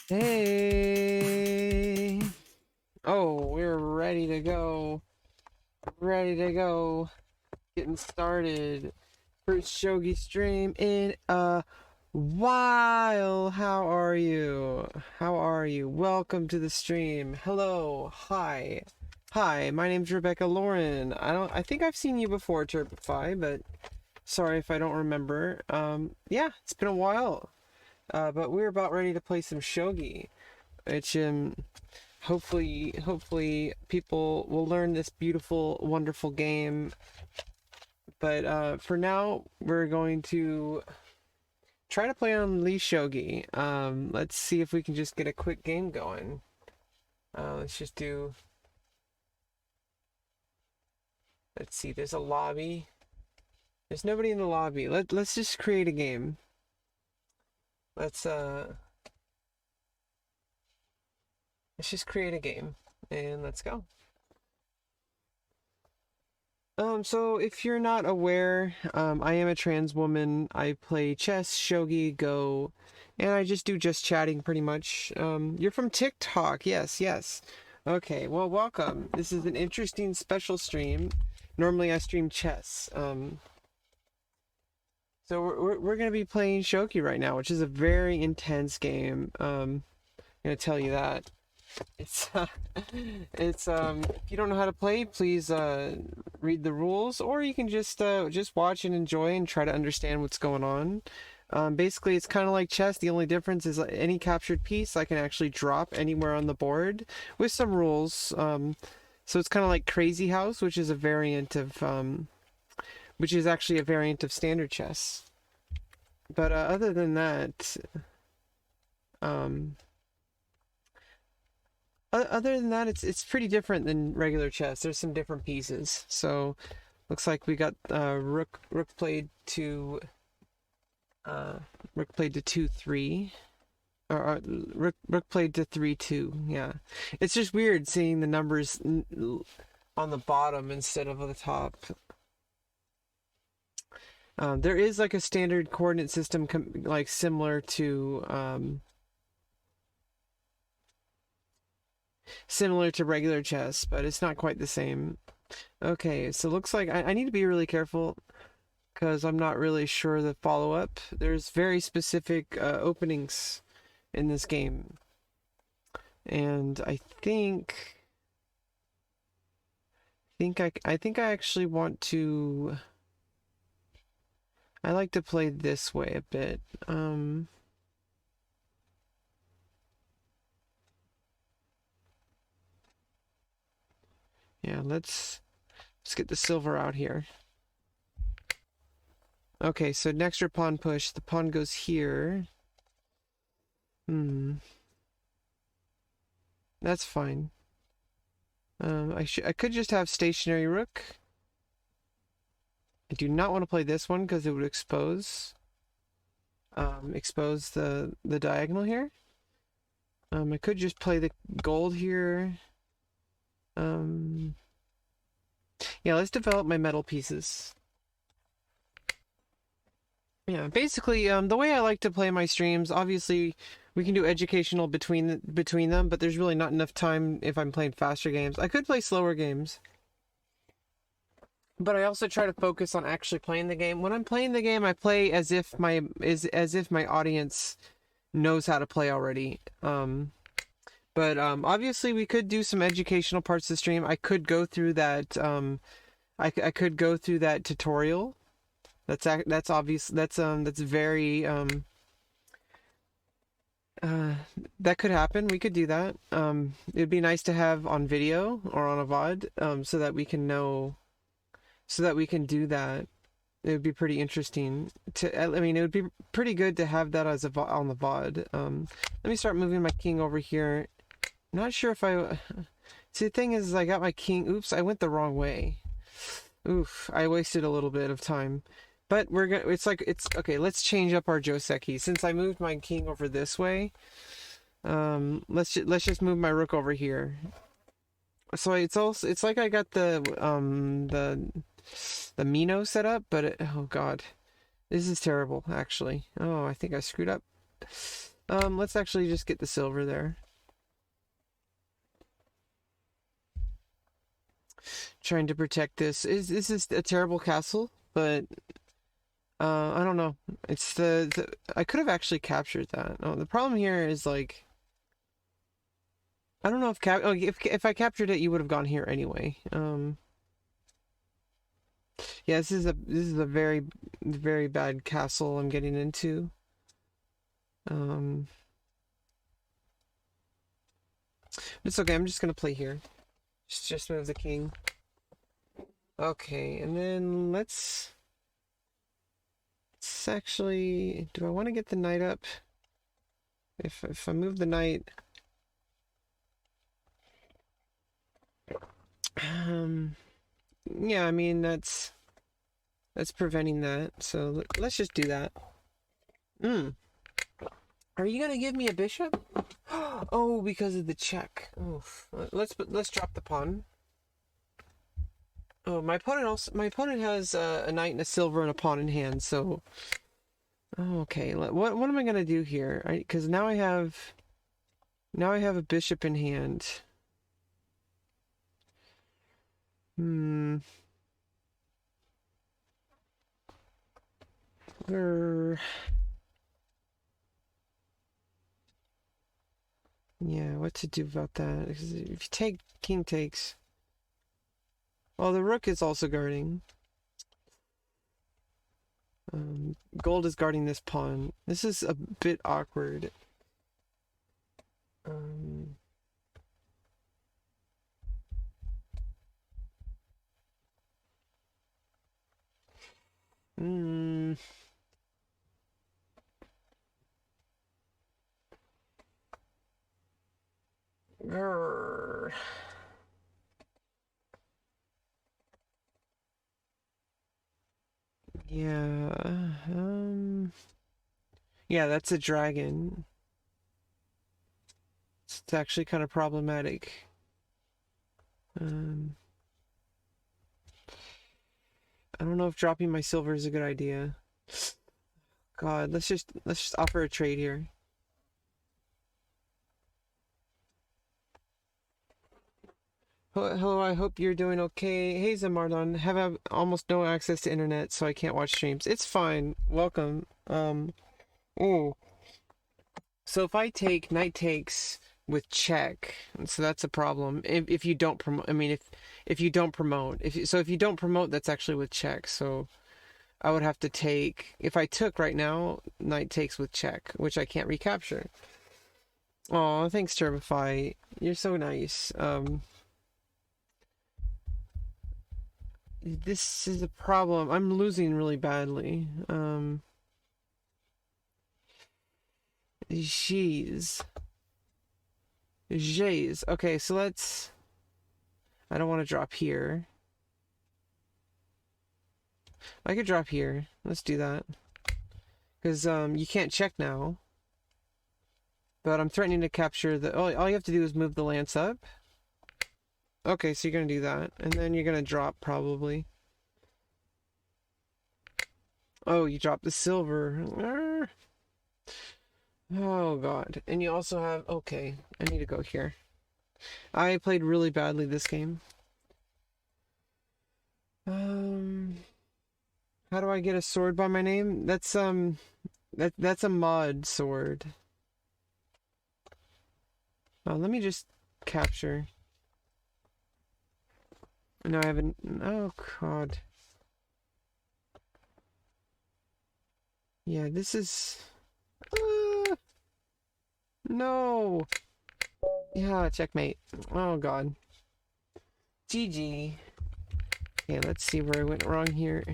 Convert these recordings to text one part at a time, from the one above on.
Hey! Oh, we're ready to go. Ready to go. Getting started. First Shogi stream in a while. How are you? How are you? Welcome to the stream. Hello. Hi. Hi, my name's Rebecca Lauren. I think I've seen you before, Turbify, but sorry if I don't remember. Yeah, it's been a while. But we're about ready to play some Shogi. Which hopefully people will learn this beautiful, wonderful game. But for now, we're going to try to play on Lee Shogi. Let's see if we can just get a quick game going. Let's just do. Let's see. There's a lobby. There's nobody in the lobby. Let's just create a game. Let's just create a game and let's go. So if you're not aware, I am a trans woman. I play chess, shogi, go, and I just do just chatting pretty much. You're from TikTok, yes. Okay, well, welcome. This is an interesting special stream. Normally I stream chess. So we're gonna be playing shogi right now, which is a very intense game. I'm gonna tell you that. It's if you don't know how to play, please read the rules, or you can just watch and enjoy and try to understand what's going on. Basically, it's kind of like chess. The only difference is any captured piece I can actually drop anywhere on the board with some rules. So it's kind of like Crazy House, which is a variant of which is actually a variant of standard chess. But other than that, it's pretty different than regular chess. There's some different pieces. So looks like we got rook played to 2-3, or rook played to 3-2. Yeah, it's just weird seeing the numbers on the bottom instead of on the top. There is like a standard coordinate system like similar to regular chess, but it's not quite the same. Okay, so looks like I need to be really careful because I'm not really sure the follow-up. There's very specific openings in this game, and I think I actually want to. I like to play this way a bit. Yeah, let's get the silver out here. Okay, so next your pawn push. The pawn goes here. That's fine. I could just have stationary rook. I do not want to play this one because it would expose the diagonal here. I could just play the gold here. Yeah, let's develop my metal pieces. Yeah, basically, the way I like to play my streams, obviously, we can do educational between them, but there's really not enough time if I'm playing faster games. I could play slower games, but I also try to focus on actually playing the game. When I'm playing the game, I play as if my audience knows how to play already. But obviously, we could do some educational parts of the stream. I could go through that. I could go through that tutorial. That's obvious. That's very that could happen. We could do that. It'd be nice to have on video or on a VOD, so that we can know, so that we can do that. It would be pretty interesting to. I mean, it would be pretty good to have that as on the VOD. Let me start moving my king over here. Not sure if I. See, the thing is I got my king. Oops, I went the wrong way. Oof, I wasted a little bit of time. But we're gonna. It's okay. Let's change up our Joseki. Since I moved my king over this way, let's just move my rook over here. So it's like I got the Mino set up, but oh god, this is terrible. Actually, oh, I think I screwed up. Let's actually just get the silver there. Trying to protect this. This is a terrible castle, but I don't know. It's the I could have actually captured that. Oh, the problem here is like I don't know if I captured it, you would have gone here anyway. Yeah, this is a very bad castle I'm getting into. It's okay. I'm just gonna play here. Just move the king. Okay, and then let's actually. Do I want to get the knight up? If I move the knight, yeah, I mean that's preventing that. So let's just do that. Are you gonna give me a bishop? Oh, because of the check. Oh, let's drop the pawn. Oh, my opponent has a knight and a silver and a pawn in hand. So, oh, okay. What am I gonna do here? Because now I have a bishop in hand. Yeah, what to do about that? Because if you take, king takes. Well, the rook is also guarding. Gold is guarding this pawn. This is a bit awkward. Yeah. Yeah, that's a dragon. It's actually kind of problematic. I don't know if dropping my silver is a good idea. God, let's just offer a trade here. Hello, I hope you're doing okay. Hey, Zamardon, have almost no access to internet, so I can't watch streams. It's fine. Welcome. Oh. So if I take knight takes with check, so that's a problem. If you don't promote, I mean, if you don't promote, if you don't promote, that's actually with check. So I would have to take, if I took right now, knight takes with check, which I can't recapture. Oh, thanks, Turbify. You're so nice. This is a problem. I'm losing really badly. Jeez. Okay, so let's... I don't want to drop here. I could drop here. Let's do that. Because you can't check now. But I'm threatening to capture the... all you have to do is move the lance up. Okay, so you're going to do that. And then you're going to drop, probably. Oh, you dropped the silver. Oh, God. And you also have... Okay, I need to go here. I played really badly this game. How do I get a sword by my name? That's that's a mod sword. Oh, let me just capture. No, I haven't. Oh, God. Yeah, this is... no! Yeah, checkmate. Oh, God. GG. Okay, let's see where I went wrong here.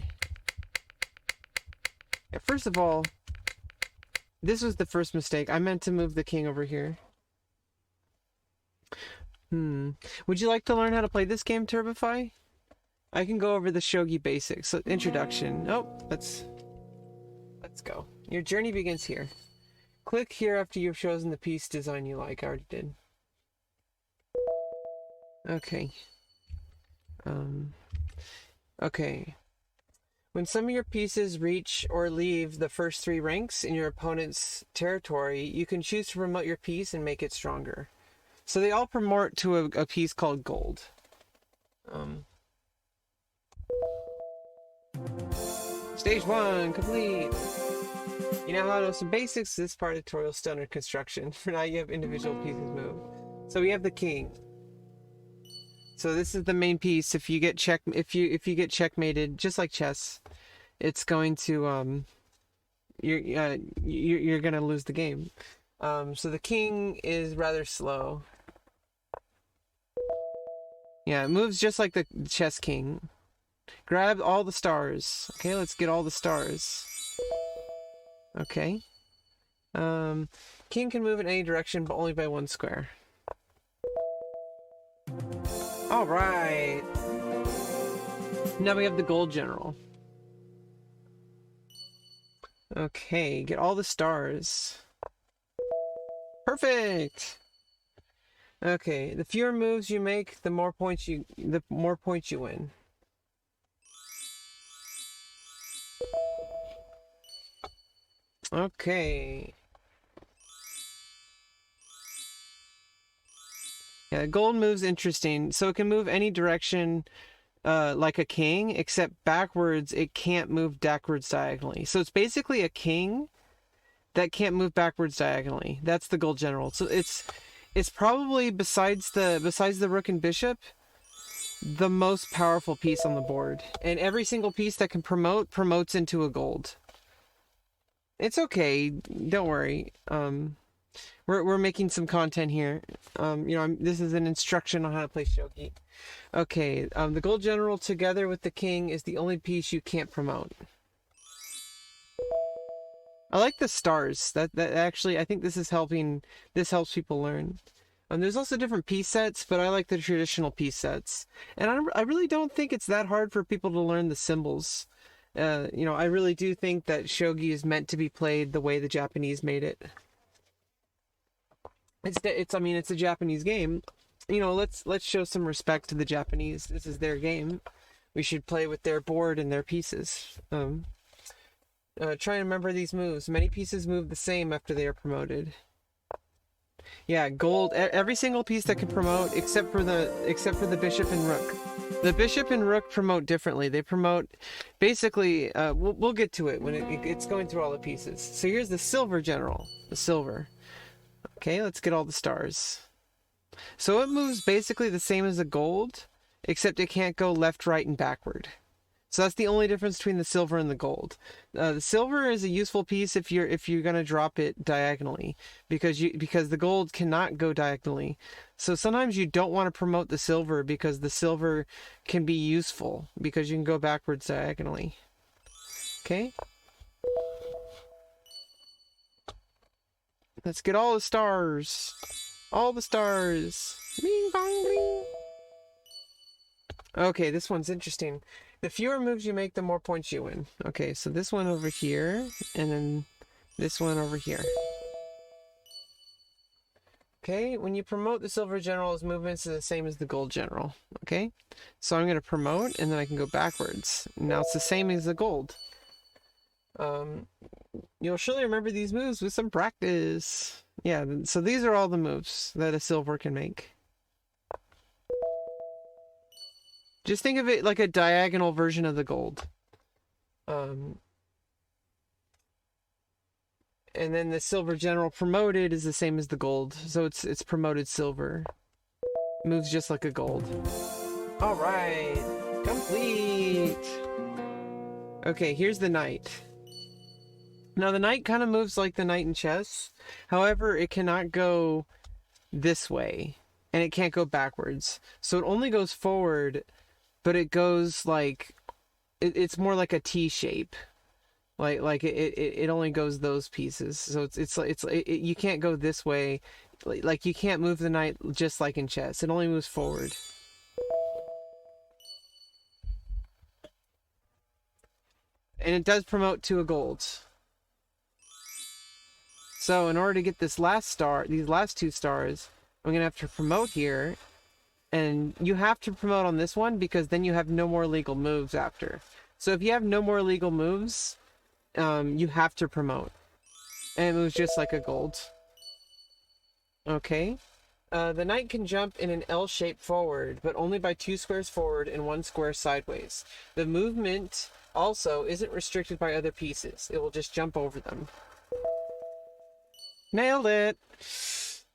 Yeah, first of all, this was the first mistake. I meant to move the king over here. Would you like to learn how to play this game, Turbify? I can go over the Shogi Basics. So, introduction. Oh, let's go. Your journey begins here. Click here after you've chosen the piece design you like. I already did. Okay. Okay. When some of your pieces reach or leave the first 3 ranks in your opponent's territory, you can choose to promote your piece and make it stronger. So they all promote to a piece called gold. Stage 1 complete. You now know some basics. This part of the tutorial is still under construction. For now, you have individual pieces move. So we have the king. So this is the main piece. If you get if you get checkmated, just like chess, it's going to you're gonna lose the game. So the king is rather slow. Yeah, it moves just like the chess king. Grab all the stars. Okay, let's get all the stars. Okay. King can move in any direction, but only by 1 square. All right. Now we have the gold general. Okay, get all the stars. Perfect. Okay, the fewer moves you make, the more points you win. Okay. Yeah, gold move's interesting. So it can move any direction like a king, except backwards it can't move backwards diagonally. So it's basically a king that can't move backwards diagonally. That's the gold general. So it's probably besides the rook and bishop, the most powerful piece on the board. And every single piece that can promotes into a gold. It's okay, don't worry. We're making some content here. This is an instruction on how to play Shogi. Okay, the gold general together with the king is the only piece you can't promote. I like the stars. That actually, I think this is helping. This helps people learn. There's also different piece sets, but I like the traditional piece sets. And I really don't think it's that hard for people to learn the symbols. I really do think that Shogi is meant to be played the way the Japanese made it. It's a Japanese game. Let's show some respect to the Japanese. This is their game. We should play with their board and their pieces. Try and remember these moves. Many pieces move the same after they are promoted. Yeah, gold. Every single piece that can promote, except for the bishop and rook. The bishop and rook promote differently. They promote, basically. We'll get to it when it's going through all the pieces. So here's the silver general. The silver. Okay, let's get all the stars. So it moves basically the same as the gold, except it can't go left, right, and backward. So that's the only difference between the silver and the gold. The silver is a useful piece if you're gonna drop it diagonally, because the gold cannot go diagonally. So sometimes you don't want to promote the silver because the silver can be useful because you can go backwards diagonally. Okay. Let's get all the stars. All the stars. Bing, bong, bing. Okay, this one's interesting. The fewer moves you make, the more points you win. Okay, so this one over here, and then this one over here. Okay, when you promote the silver general's movements are the same as the gold general. Okay, so I'm going to promote, and then I can go backwards. Now it's the same as the gold. You'll surely remember these moves with some practice. Yeah, so these are all the moves that a silver can make. Just think of it like a diagonal version of the gold. And then the silver general promoted is the same as the gold. So it's promoted silver. Moves just like a gold. Alright. Complete. Okay, here's the knight. Now the knight kind of moves like the knight in chess. However, it cannot go this way. And it can't go backwards. So it only goes forward, but it goes like it's more like a T shape. Like it only goes those pieces. So you can't go this way. Like you can't move the knight just like in chess. It only moves forward. And it does promote to a gold. So in order to get this last star, these last 2 stars, I'm gonna have to promote here. And you have to promote on this one because then you have no more legal moves after. So if you have no more legal moves, you have to promote. And it moves just like a gold. Okay. The knight can jump in an L shape forward, but only by 2 squares forward and 1 square sideways. The movement also isn't restricted by other pieces. It will just jump over them. Nailed it!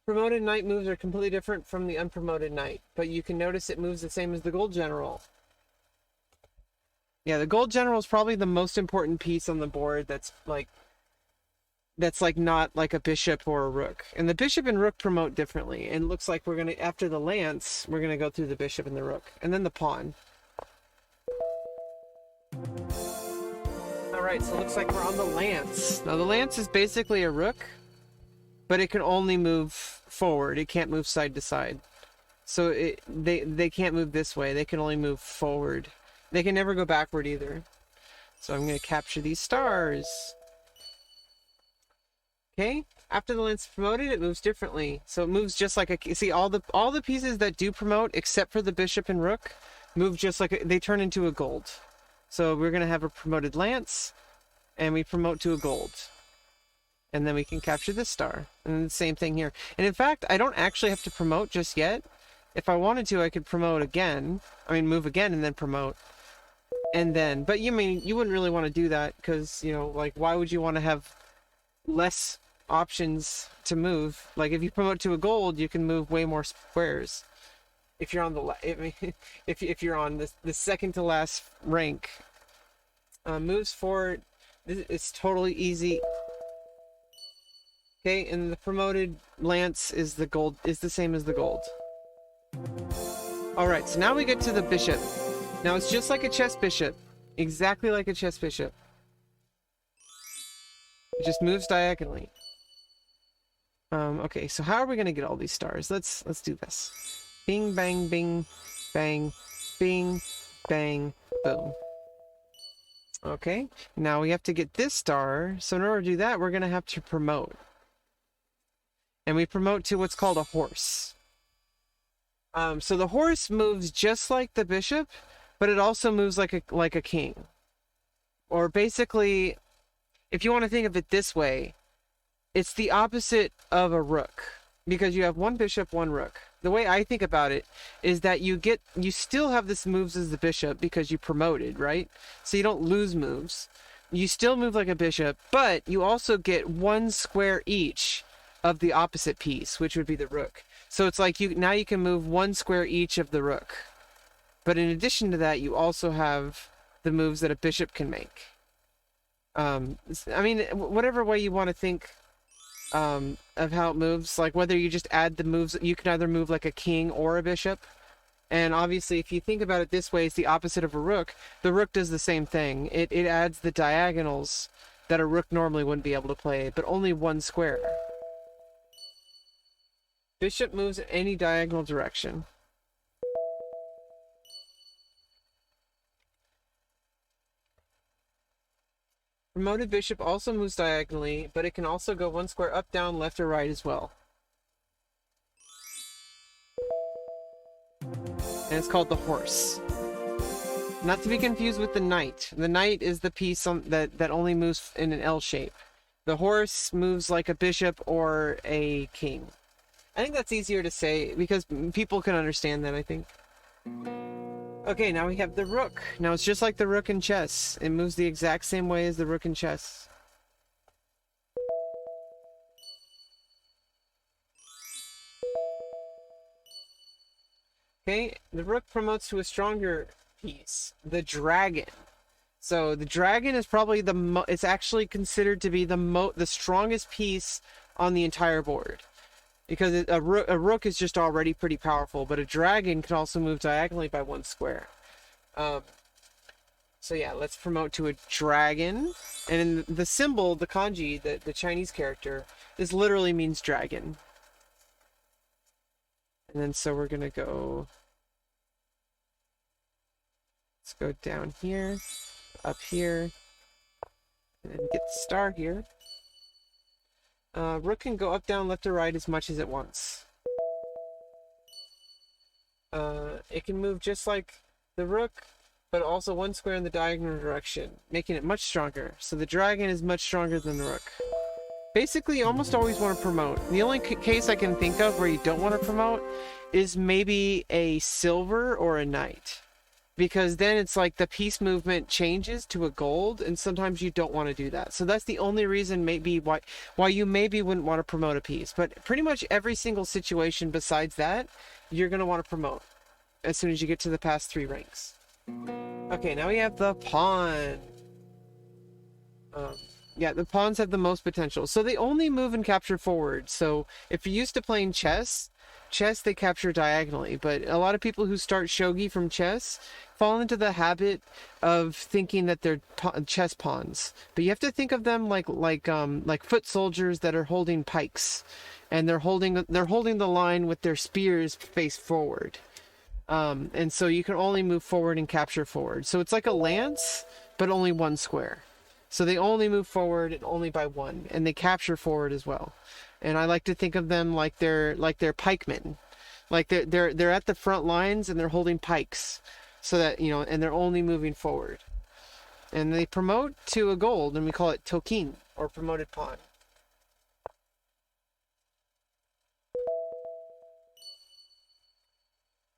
Promoted knight moves are completely different from the unpromoted knight, but you can notice it moves the same as the gold general. Yeah, the gold general is probably the most important piece on the board that's like not like a bishop or a rook. And the bishop and rook promote differently. And it looks like we're going to, after the lance, we're going to go through the bishop and the rook. And then the pawn. Alright, so it looks like we're on the lance. Now the lance is basically a rook, but it can only move forward. It can't move side to side. So they can't move this way. They can only move forward. They can never go backward either. So I'm going to capture these stars. Okay, after the lance is promoted, it moves differently. So it moves just like a... See, all the pieces that do promote, except for the bishop and rook, move just like they turn into a gold. So we're going to have a promoted lance, and we promote to a gold. And then we can capture this star. And the same thing here. And in fact, I don't actually have to promote just yet. If I wanted to, I could promote again. I mean, move again and then promote. And then... But you wouldn't really want to do that, because, you know, like, why would you want to have less options to move? Like, if you promote to a gold, you can move way more squares. If you're on the if you're on the second to last rank, moves forward, it's totally easy. Okay, and the promoted lance is the gold, is the same as the gold. All right, so now we get to the bishop. Now it's just like a chess bishop, exactly like a chess bishop. It just moves diagonally. Okay, so how are we gonna get all these stars? Let's do this. Bing, bang, bing, bang, bing, bang, boom. Okay, now we have to get this star. So in order to do that, we're gonna have to promote. And we promote to what's called a horse. So the horse moves just like the bishop, but it also moves like a king. Or basically, if you want to think of it this way, it's the opposite of a rook, because you have one bishop, one rook. The way I think about it is that you still have this moves as the bishop because you promoted, right? So you don't lose moves. You still move like a bishop, but you also get 1 square each of the opposite piece, which would be the rook. So it's like now you can move 1 square each of the rook. But in addition to that, you also have the moves that a bishop can make. I mean, whatever way you want to think of how it moves, like whether you just add the moves, you can either move like a king or a bishop. And obviously, if you think about it this way, it's the opposite of a rook. The rook does the same thing. It adds the diagonals that a rook normally wouldn't be able to play, but only 1 square. Bishop moves in any diagonal direction. Promoted bishop also moves diagonally, but it can also go 1 square up, down, left, or right as well. And it's called the horse. Not to be confused with the knight. The knight is the piece that only moves in an L shape. The horse moves like a bishop or a king. I think that's easier to say because people can understand that, I think. Okay, now we have the rook. Now it's just like the rook in chess. It moves the exact same way as the rook in chess. Okay, the rook promotes to a stronger piece, the dragon. So the dragon is probably it's actually considered to be the strongest piece on the entire board. Because a rook is just already pretty powerful, but a dragon can also move diagonally by 1 square. So yeah, let's promote to a dragon. And in the symbol, the kanji, the Chinese character, this literally means dragon. And then so we're gonna go... Let's go down here, up here, and then get the star here. Rook can go up, down, left, or right as much as it wants. It can move just like the rook, but also 1 square in the diagonal direction, making it much stronger. So the dragon is much stronger than the rook. Basically, you almost always want to promote. The only case I can think of where you don't want to promote is maybe a silver or a knight. Because then it's like the piece movement changes to a gold, and sometimes you don't want to do that. So that's the only reason maybe why you maybe wouldn't want to promote a piece. But pretty much every single situation besides that, you're going to want to promote as soon as you get to the past 3 ranks. Okay, now we have the pawn. Yeah, the pawns have the most potential. So they only move and capture forward. So if you're used to playing chess, they capture diagonally. But a lot of people who start shogi from chess fall into the habit of thinking that they're chess pawns. But you have to think of them like foot soldiers that are holding pikes, and they're holding the line with their spears face forward. And so you can only move forward and capture forward. So it's like a lance, but only 1 square. So they only move forward and only by 1, and they capture forward as well. And I like to think of them like they're pikemen, like they're at the front lines and they're holding pikes, so that and they're only moving forward. And they promote to a gold, and we call it tokin, or promoted pawn.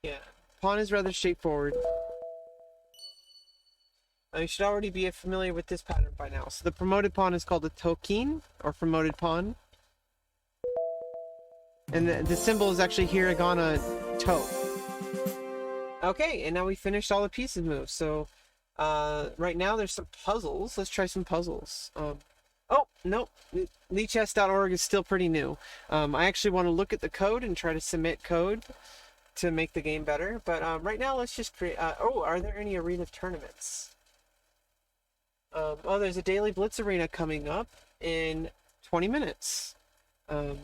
Yeah, pawn is rather straightforward. You should already be familiar with this pattern by now. So the promoted pawn is called a tokin, or promoted pawn. And the symbol is actually hiragana to. Okay, and now we finished all the pieces moves. So right now there's some puzzles. Let's try some puzzles. Oh, no. LeeChess.org is still pretty new. I actually want to look at the code and try to submit code to make the game better. But right now let's just create... are there any arena tournaments? There's a daily Blitz arena coming up in 20 minutes. So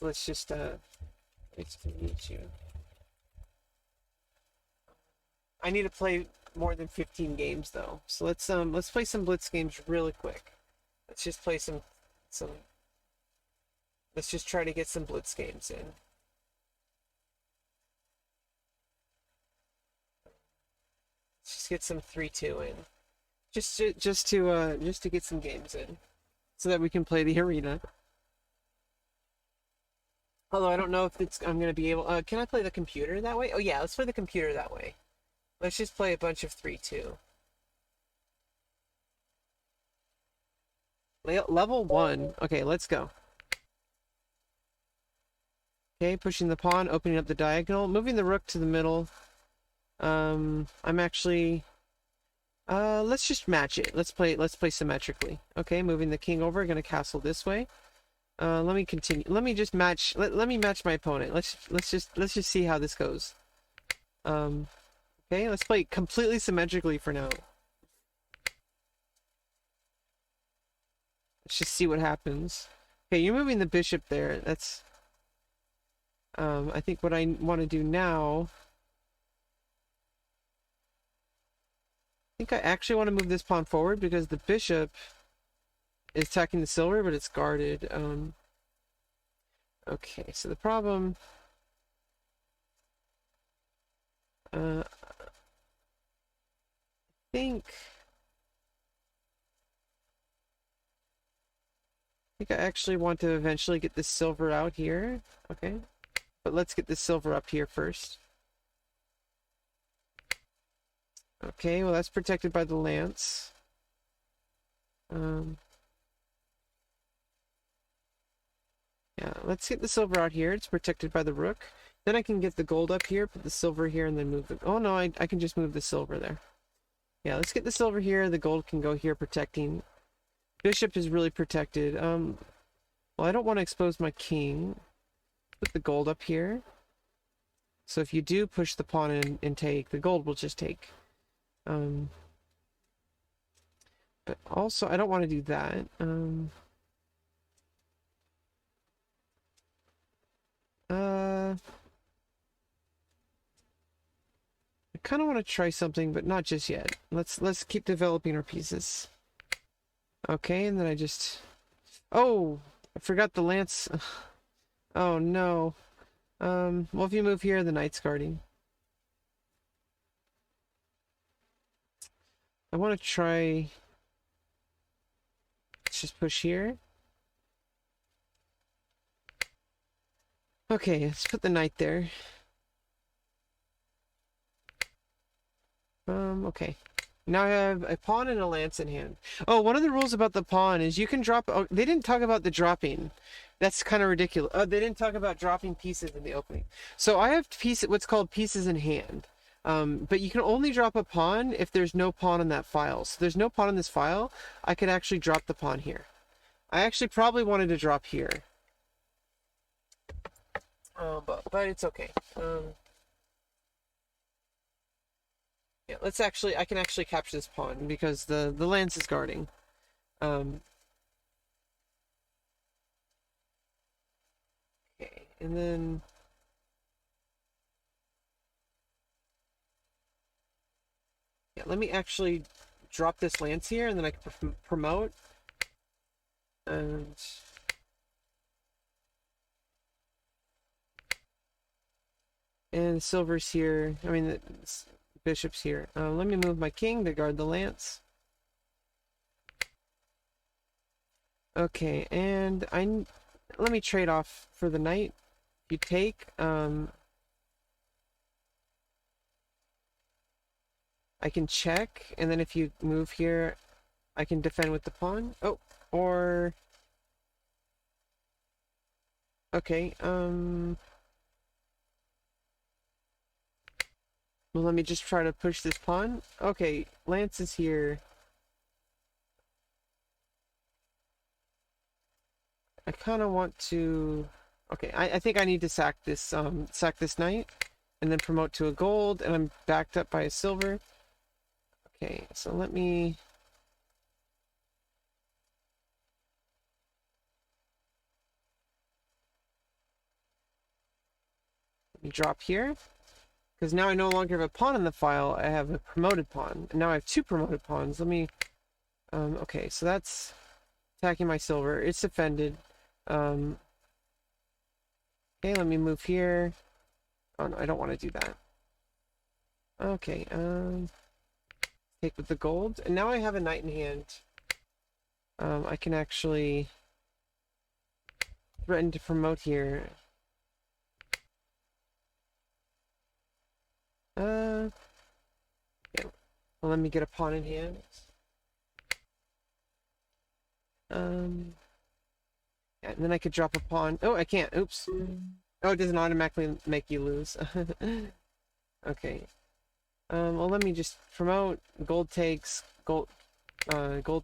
let's just, nice to meet you. I need to play more than 15 games though. So let's play some Blitz games really quick. Let's just play let's just try to get some Blitz games in. Let's just get some 3-2 in. Just to get some games in, so that we can play the arena. Although I don't know if I'm gonna be able. Can I play the computer that way? Oh yeah, let's play the computer that way. Let's just play a bunch of 3-2. Level 1. Okay, let's go. Okay, pushing the pawn, opening up the diagonal, moving the rook to the middle. I'm actually. Let's just match it. Let's play symmetrically. Okay, moving the king over, gonna castle this way. Let me continue. Let me just match. Let me match my opponent. Let's just see how this goes. Okay, let's play completely symmetrically for now. Let's just see what happens. Okay, you're moving the bishop there. That's. I think what I want to do now. I think I actually want to move this pawn forward because the bishop is attacking the silver, but it's guarded. Okay, so the problem... I think I actually want to eventually get this silver out here. Okay, but let's get this silver up here first. Okay, well that's protected by the lance. Yeah, let's get the silver out here. It's protected by the rook. Then I can get the gold up here, put the silver here, and then move the... Oh no, I can just move the silver there. Yeah, let's get the silver here. The gold can go here protecting. Bishop is really protected. Well, I don't want to expose my king. Put the gold up here. So if you do push the pawn in and take, the gold will just take. But also, I don't want to do that. I kind of want to try something, but not just yet. Let's keep developing our pieces. Okay, and then I just... Oh! I forgot the lance. Oh, no. Well, if you move here, the knight's guarding. I want to try... Let's just push here. Okay, let's put the knight there. Okay. Now I have a pawn and a lance in hand. Oh, one of the rules about the pawn is you can drop... Oh, they didn't talk about the dropping. That's kind of ridiculous. Oh, they didn't talk about dropping pieces in the opening. So I have what's called pieces in hand. But you can only drop a pawn if there's no pawn in that file. So there's no pawn in this file. I could actually drop the pawn here. I actually probably wanted to drop here. But it's okay. Yeah, I can actually capture this pawn because the lance is guarding. Okay, and then yeah, let me actually drop this lance here, and then I can promote. And silver's here. I mean, the bishop's here. Let me move my king to guard the lance. Okay, and let me trade off for the knight. You take, I can check, and then if you move here, I can defend with the pawn. Oh, or... Okay, well, let me just try to push this pawn. Okay, lance is here. I kind of want to... Okay, I think I need to sack this knight, and then promote to a gold, and I'm backed up by a silver. Okay, so let me... drop here, because now I no longer have a pawn in the file. I have a promoted pawn, and now I have two promoted pawns. Let me... okay, so that's attacking my silver. It's defended. Okay, let me move here. Oh no, I don't want to do that. Okay, take with the gold, and now I have a knight in hand. I can actually threaten to promote here. Yeah. Well, let me get a pawn in hand. Yeah, and then I could drop a pawn. Oh, I can't. Oops. Oh, it doesn't automatically make you lose. Okay. Well, let me just promote. Gold takes. Gold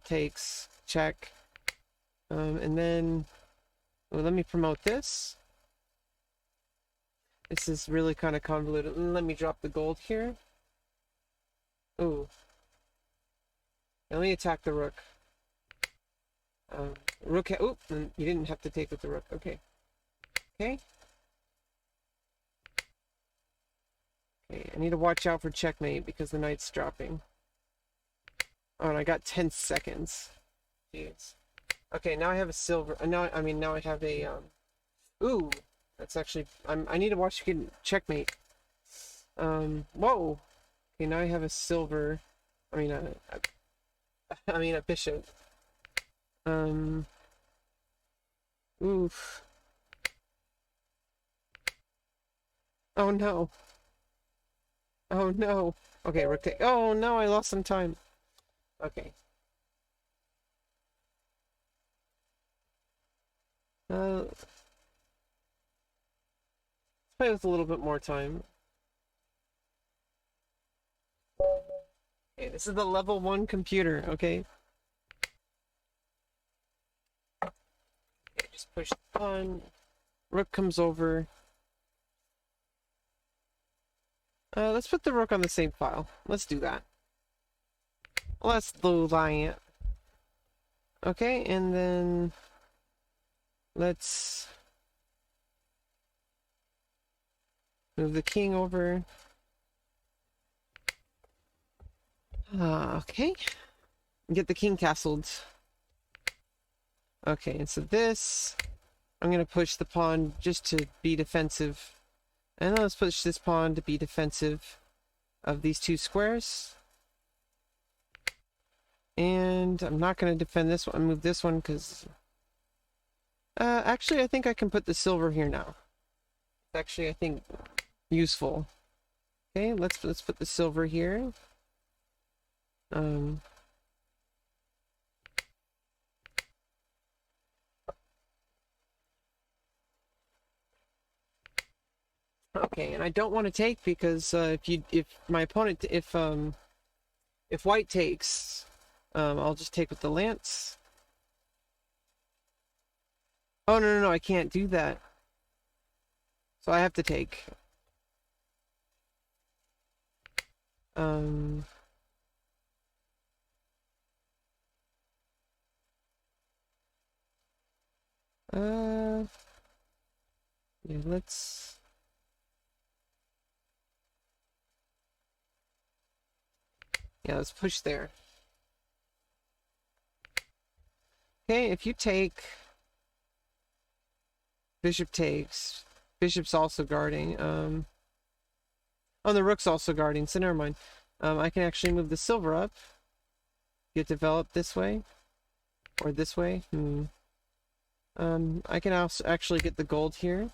takes. Check. And then... Well, let me promote this. This is really kind of convoluted. Let me drop the gold here. Ooh. Let me attack the rook. Rook... Oop! You didn't have to take with the rook. Okay. Okay. Okay, I need to watch out for checkmate because the knight's dropping. Oh, and I got 10 seconds. Jeez. Okay, now I have a silver... now I have a... Ooh! That's actually... I need to watch you get checkmate. Whoa! Okay, now I have a silver... a bishop. Oof. Oh no. Oh no. Okay, rook take. Oh no, I lost some time. Okay. Let's play with a little bit more time. Okay, this is the level 1 computer, okay? Okay, just push the pawn. Rook comes over. Let's put the rook on the same file. Let's do that. Let's do that. Okay, and then let's move the king over. Okay. Get the king castled. Okay, and so this, I'm going to push the pawn just to be defensive. And let's push this pawn to be defensive of these two squares. And I'm not going to defend this one. Move this one because... actually, I think I can put the silver here now. It's actually, I think, useful. Okay, let's put the silver here. Okay, and I don't want to take because if my opponent if white takes, I'll just take with the lance. Oh no, I can't do that. So I have to take. Yeah, let's... Yeah, let's push there. Okay, if you take... Bishop takes. Bishop's also guarding. Oh, the rook's also guarding, so never mind. I can actually move the silver up. Get developed this way. Or this way. I can also actually get the gold here.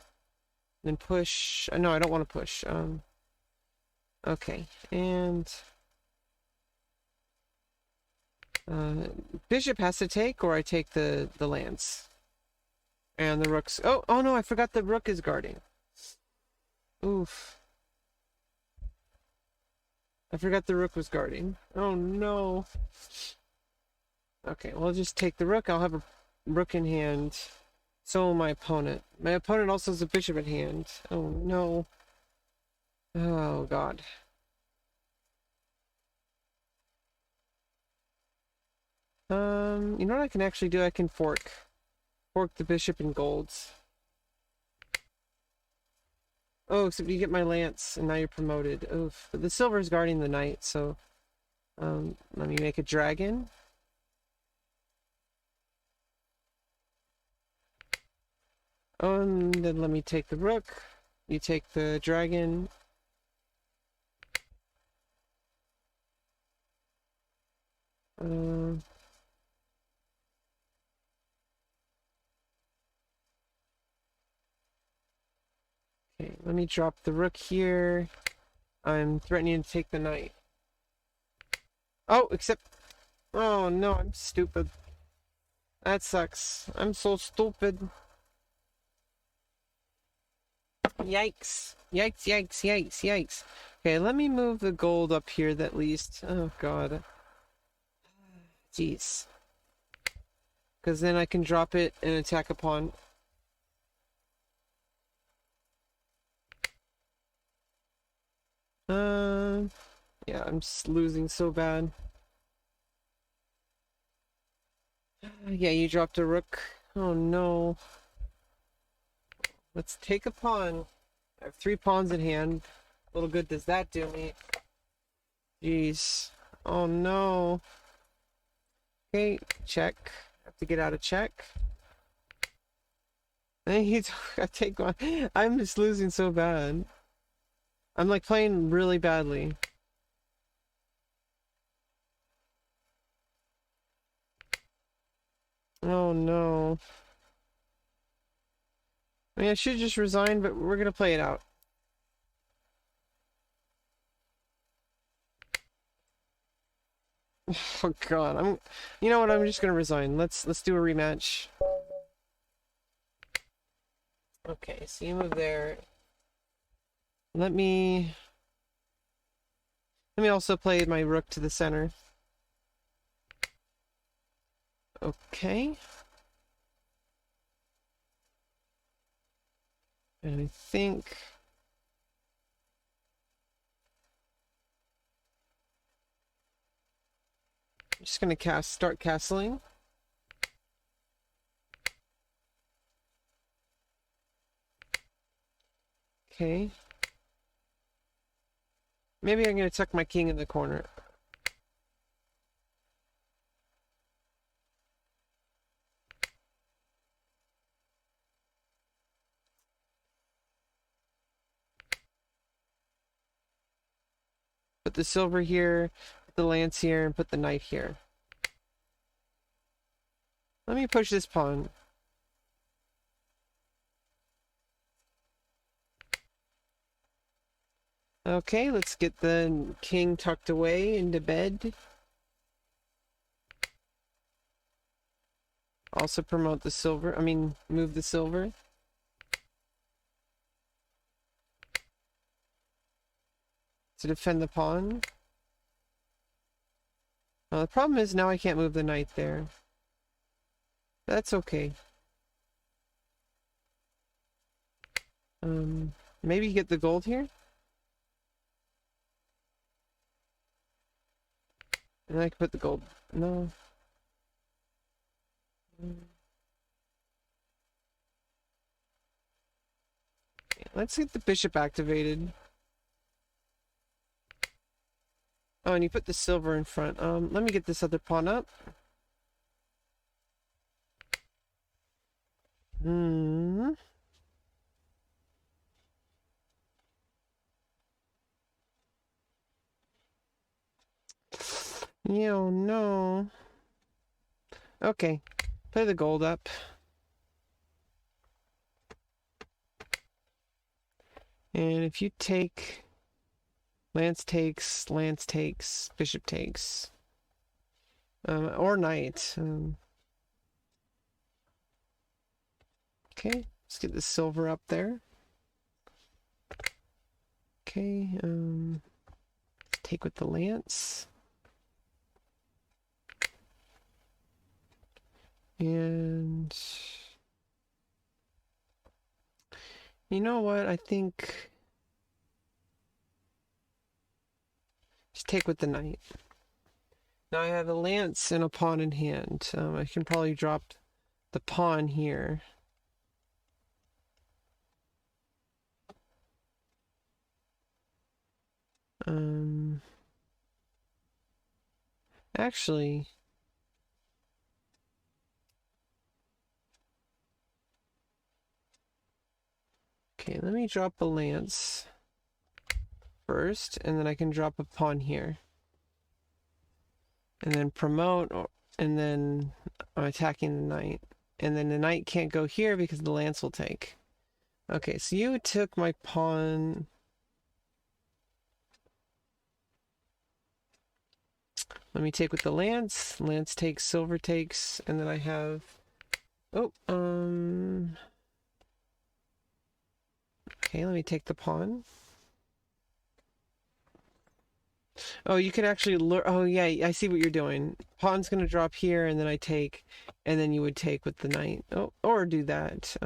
Then push... No, I don't want to push. Okay, and... Bishop has to take, or I take the lance. And the rook's... Oh no, I forgot the rook is guarding. Oof. I forgot the rook was guarding. Oh no. Okay, well, I'll just take the rook. I'll have a rook in hand. So will my opponent. My opponent also has a bishop in hand. Oh no. Oh god. You know what I can actually do? I can fork the bishop in golds. Oh, except you get my lance, and now you're promoted. Oof. But the silver's guarding the knight, so... let me make a dragon. Oh, and then let me take the rook. You take the dragon. Okay, let me drop the rook here. I'm threatening to take the knight. Oh, except... Oh no, I'm stupid. That sucks. I'm so stupid. Yikes. Yikes, yikes, yikes, yikes. Okay, let me move the gold up here at least. Oh god. Jeez. Because then I can drop it and attack a pawn. Yeah, I'm just losing so bad. Yeah, you dropped a rook. Oh no. Let's take a pawn. I have 3 pawns in hand. What little good does that do me? Jeez. Oh no. Okay, check. Have to get out of check. I take one. I'm just losing so bad. I'm like playing really badly. Oh no. I mean, I should just resign, but we're gonna play it out. Oh god, you know what, I'm just gonna resign. Let's do a rematch. Okay, so you move there. Let me also play my rook to the center. Okay. And I think... I'm just gonna start castling. Okay. Maybe I'm gonna tuck my king in the corner. Put the silver here, put the lance here, and put the knight here. Let me push this pawn. Okay, let's get the king tucked away into bed. Also promote the silver, move the silver. To defend the pawn. The problem is now I can't move the knight there. That's okay. Maybe get the gold here? And I can put the gold. No. Let's get the bishop activated. Oh, and you put the silver in front. Let me get this other pawn up. No, no. Okay, play the gold up. And if you take... Lance takes, bishop takes. Or knight. Okay, let's get the silver up there. Okay, take with the lance. And... You know what, I think... Just take with the knight. Now I have a lance and a pawn in hand. I can probably drop the pawn here. Actually... Okay, let me drop a lance first, and then I can drop a pawn here. And then promote, and then I'm attacking the knight. And then the knight can't go here because the lance will take. Okay, so you took my pawn. Let me take with the lance. Lance takes, silver takes, and then I have... Oh, okay, let me take the pawn. Oh, you could actually lure... Oh, yeah, I see what you're doing. Pawn's gonna drop here, and then I take, and then you would take with the knight. Oh, or do that.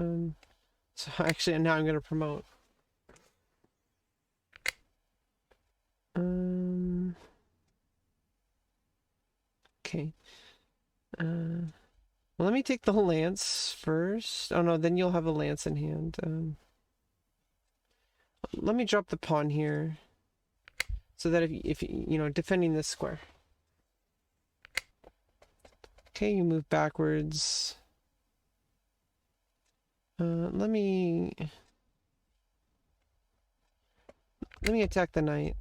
So actually, now I'm gonna promote. Okay. Well, let me take the lance first. Oh no, then you'll have a lance in hand. Let me drop the pawn here, so that if you know, defending this square. Okay, you move backwards. Let me attack the knight.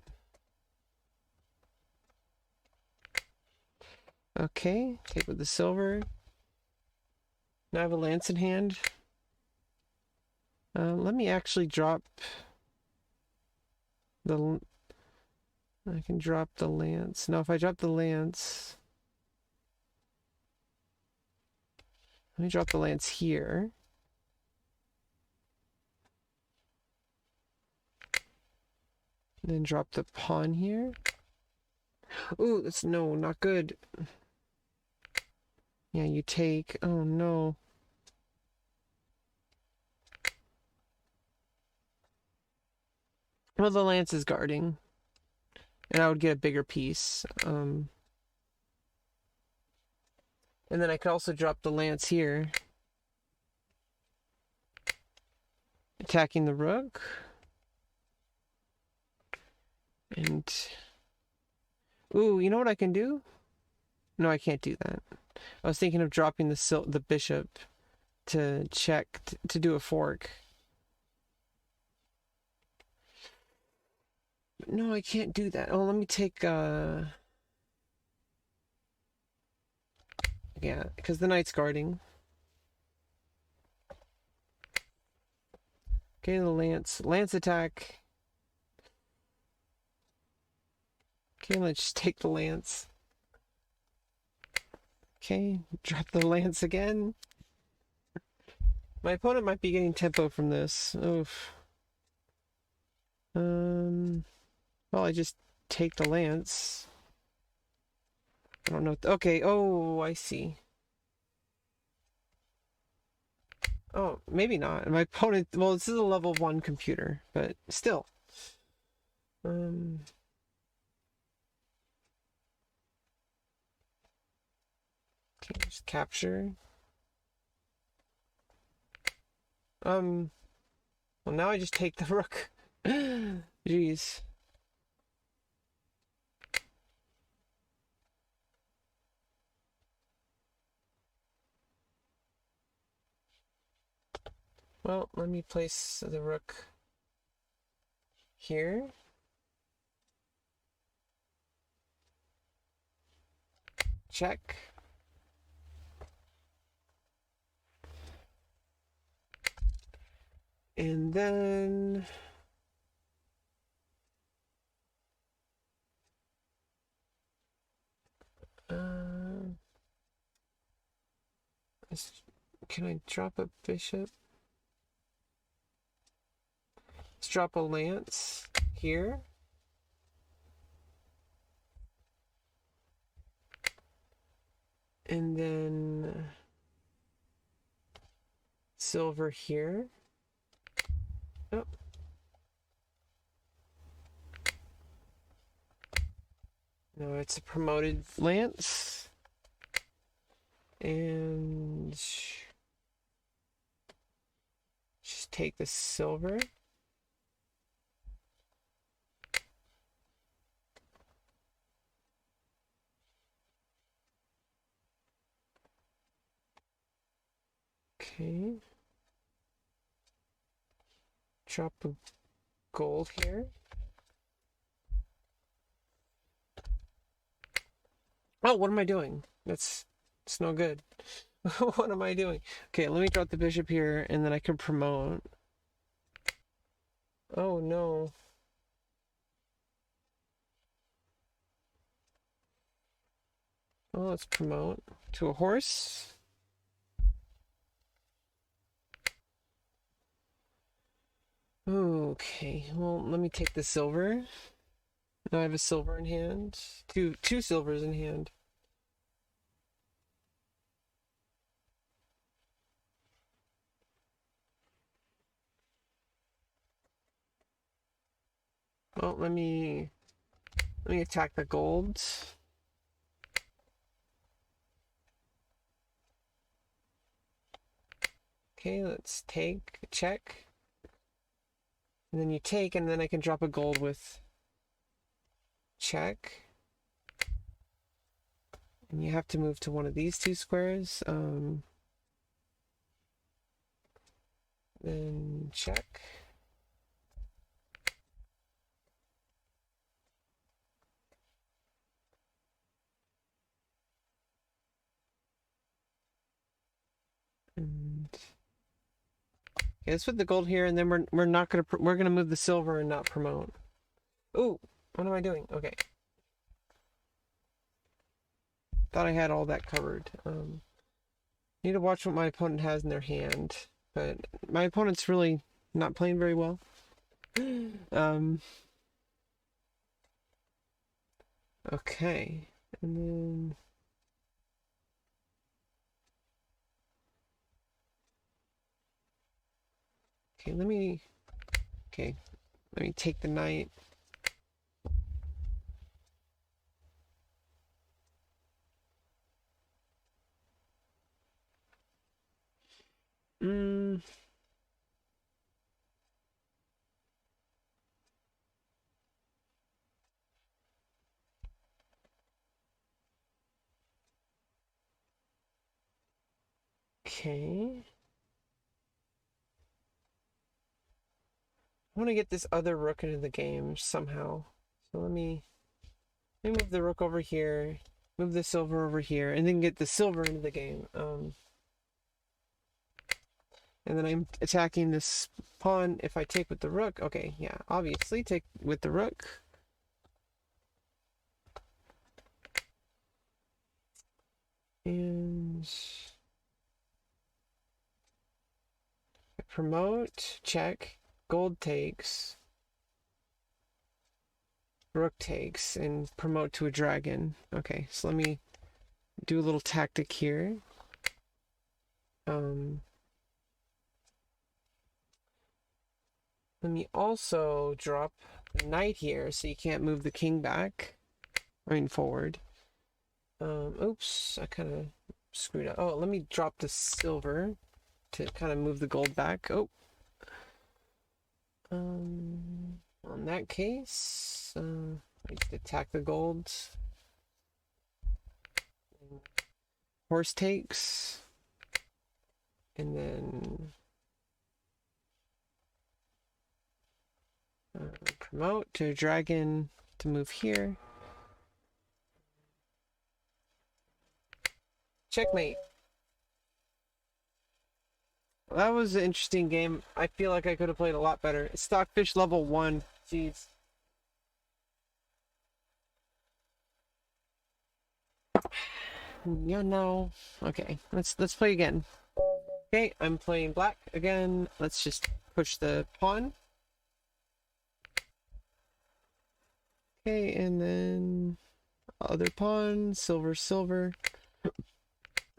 Okay, take with the silver. Now I have a lance in hand. Let me actually drop the... I can drop the lance. Now if I drop the lance... Let me drop the lance here. And then drop the pawn here. Ooh, that's... No, not good. Yeah, you take... Oh no. Well, the lance is guarding. And I would get a bigger piece. And then I could also drop the lance here. Attacking the rook. And... Ooh, you know what I can do? No, I can't do that. I was thinking of dropping the bishop to check, to do a fork. No, I can't do that. Oh, let me take Yeah, because the knight's guarding. Okay, the lance attack. Okay, let's just take the lance. Okay, drop the lance again. My opponent might be getting tempo from this. Oof. Well, I just take the lance. I don't know. Okay, oh, I see. Oh, maybe not. My opponent, well, this is a level 1 computer, but still. Okay, just capture. Well, now I just take the rook. Jeez. Well, let me place the rook here. Check. And then can I drop a bishop? Let's drop a lance here. And then silver here. Oh. No, it's a promoted lance. And just take the silver. Okay. Drop a gold here. Oh, what am I doing? It's no good. What am I doing? Okay, let me drop the bishop here, and then I can promote. Oh, no. Oh, let's promote to a horse. Okay, well, let me take the silver. Now I have a silver in hand. Two silvers in hand. Well, let me attack the gold. Okay, let's take, check. And then you take, and then I can drop a gold with check. And you have to move to one of these two squares. Then check. And okay, let's put the gold here, and then we're not gonna we're gonna move the silver and not promote. Ooh, what am I doing? Okay. Thought I had all that covered. Need to watch what my opponent has in their hand, but my opponent's really not playing very well. Okay, and then okay, let me take the knight. Okay. I want to get this other rook into the game somehow. So let me move the rook over here. Move the silver over here, and then get the silver into the game. And then I'm attacking this pawn. If I take with the rook, okay, yeah, obviously take with the rook. And promote, check, gold takes, rook takes, and promote to a dragon. Okay, so let me do a little tactic here. Let me also drop the knight here so you can't move the king back. I mean forward. Oops, I kind of screwed up. Oh, let me drop the silver to kind of move the gold back. Oh. On that case, I just attack the gold. Horse takes. And then promote to a dragon to move here. Checkmate. Well, that was an interesting game. I feel like I could have played a lot better. Stockfish level 1. Jeez. Yeah, no. Okay, let's play again. Okay, I'm playing black again. Let's just push the pawn. Okay, and then other pawn, silver, silver.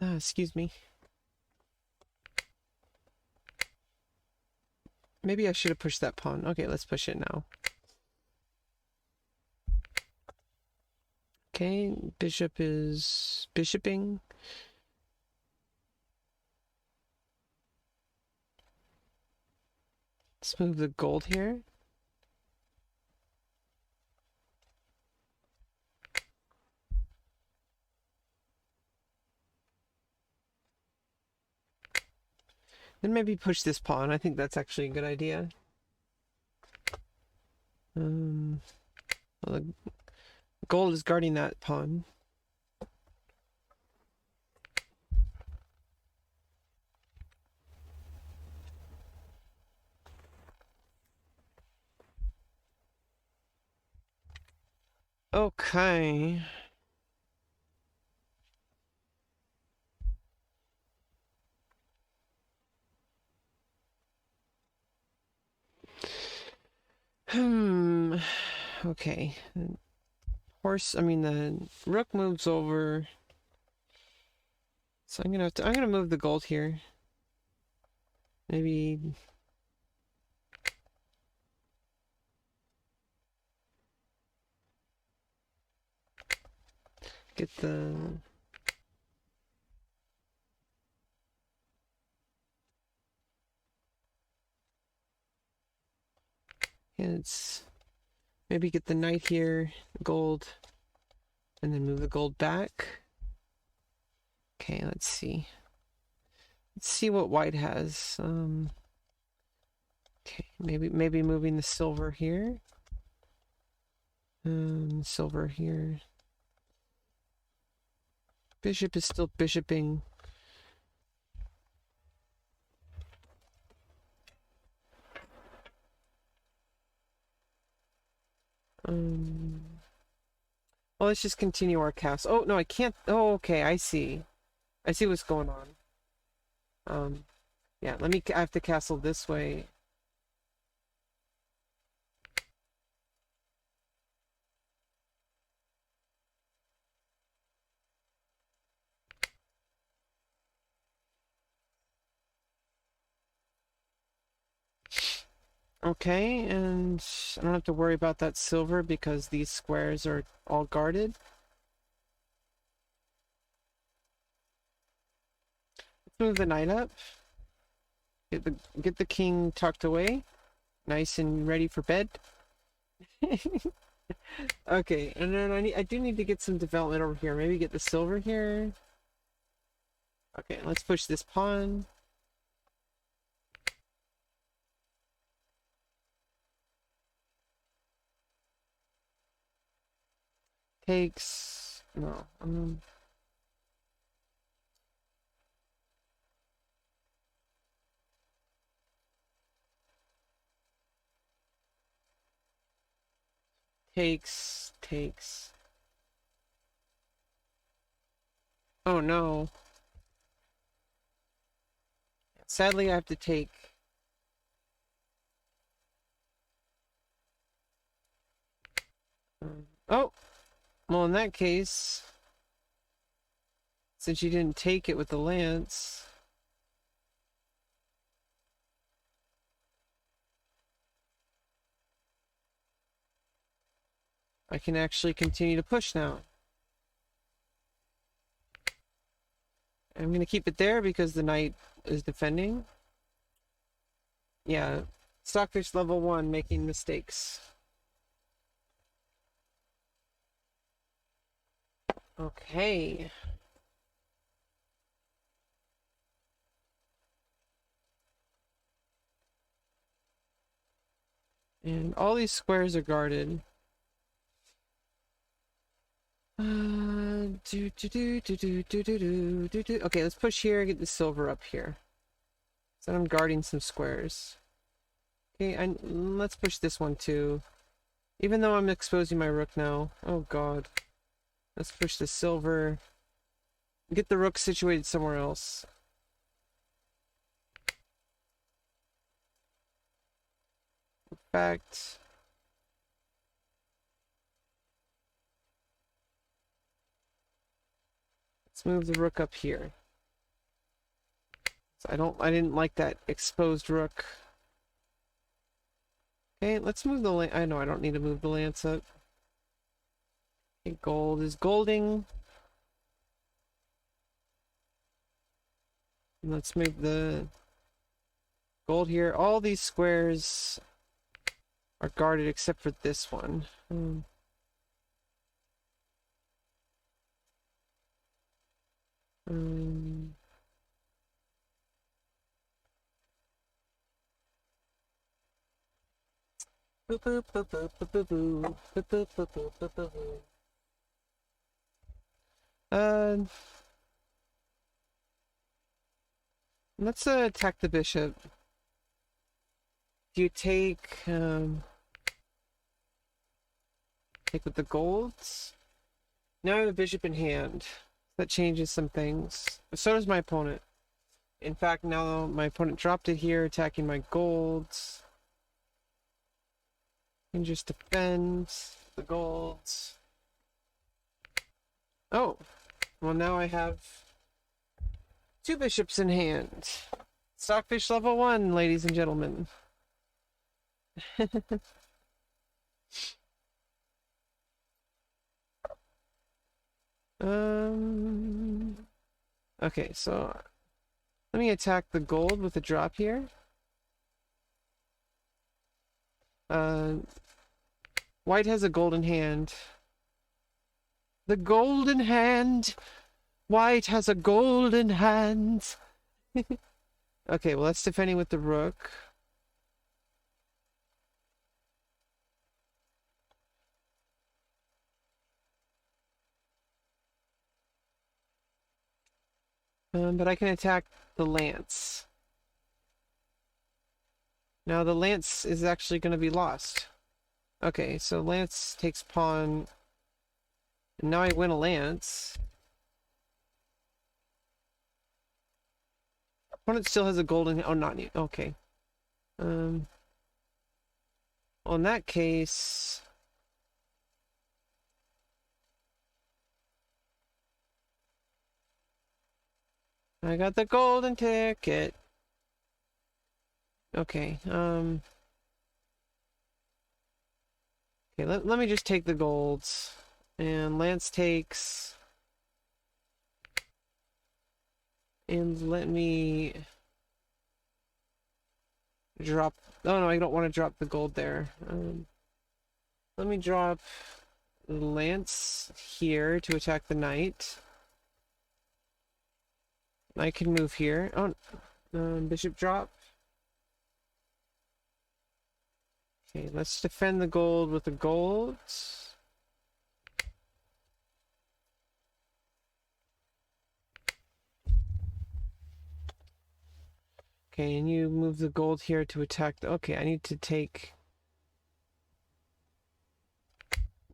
Excuse me. Maybe I should have pushed that pawn. Okay, let's push it now. Okay, bishop is bishoping. Let's move the gold here. Then maybe push this pawn. I think that's actually a good idea. Well, the gold is guarding that pawn. Okay. Okay. The rook moves over. So I'm gonna move the gold here. Maybe get the maybe get the knight here, gold, and then move the gold back. Okay, let's see. Let's see what white has. Okay, maybe moving the silver here. Silver here. Bishop is still bishoping. Well, let's just continue our cast. Oh, no, I can't. Oh, okay, I see. I see what's going on. Yeah, I have to castle this way. Okay, and I don't have to worry about that silver because these squares are all guarded. Let's move the knight up. Get the king tucked away, nice and ready for bed. Okay, and then I do need to get some development over here. Maybe get the silver here. Okay, let's push this pawn. Takes. No. Takes. Oh no. Sadly, I have to take. Oh! Well, in that case, since you didn't take it with the lance, I can actually continue to push now. I'm going to keep it there because the knight is defending. Yeah, Stockfish level 1, making mistakes. Okay. And all these squares are guarded. Okay, let's push here, get the silver up here. So I'm guarding some squares. Okay, let's push this one too. Even though I'm exposing my rook now. Oh god. Let's push the silver. Get the rook situated somewhere else. In fact, let's move the rook up here. So I didn't like that exposed rook. Okay, let's move the lance. I know I don't need to move the lance up. Okay, gold is golding. And let's move the gold here. All these squares are guarded except for this one. Let's attack the bishop. Do you take with the golds? Now I have a bishop in hand. That changes some things. But so does my opponent. In fact, now my opponent dropped it here, attacking my golds. And just defend the golds. Oh, well now I have 2 bishops in hand. Stockfish level 1, ladies and gentlemen. Okay, so let me attack the gold with a drop here. White has a golden hand. The golden hand! White has a golden hand! Okay, well that's defending with the rook. But I can attack the lance. Now the lance is actually going to be lost. Okay, so lance takes pawn. And now I win a lance. Opponent still has a golden... Oh, not... Okay. Well, in that case... I got the golden ticket. Okay, okay, let me just take the golds. And lance takes... And let me... drop... Oh no, I don't want to drop the gold there. Let me drop the lance here to attack the knight. I can move here. Oh, bishop drop. Okay, let's defend the gold with the gold. Okay, and you move the gold here to attack. Okay, I need to take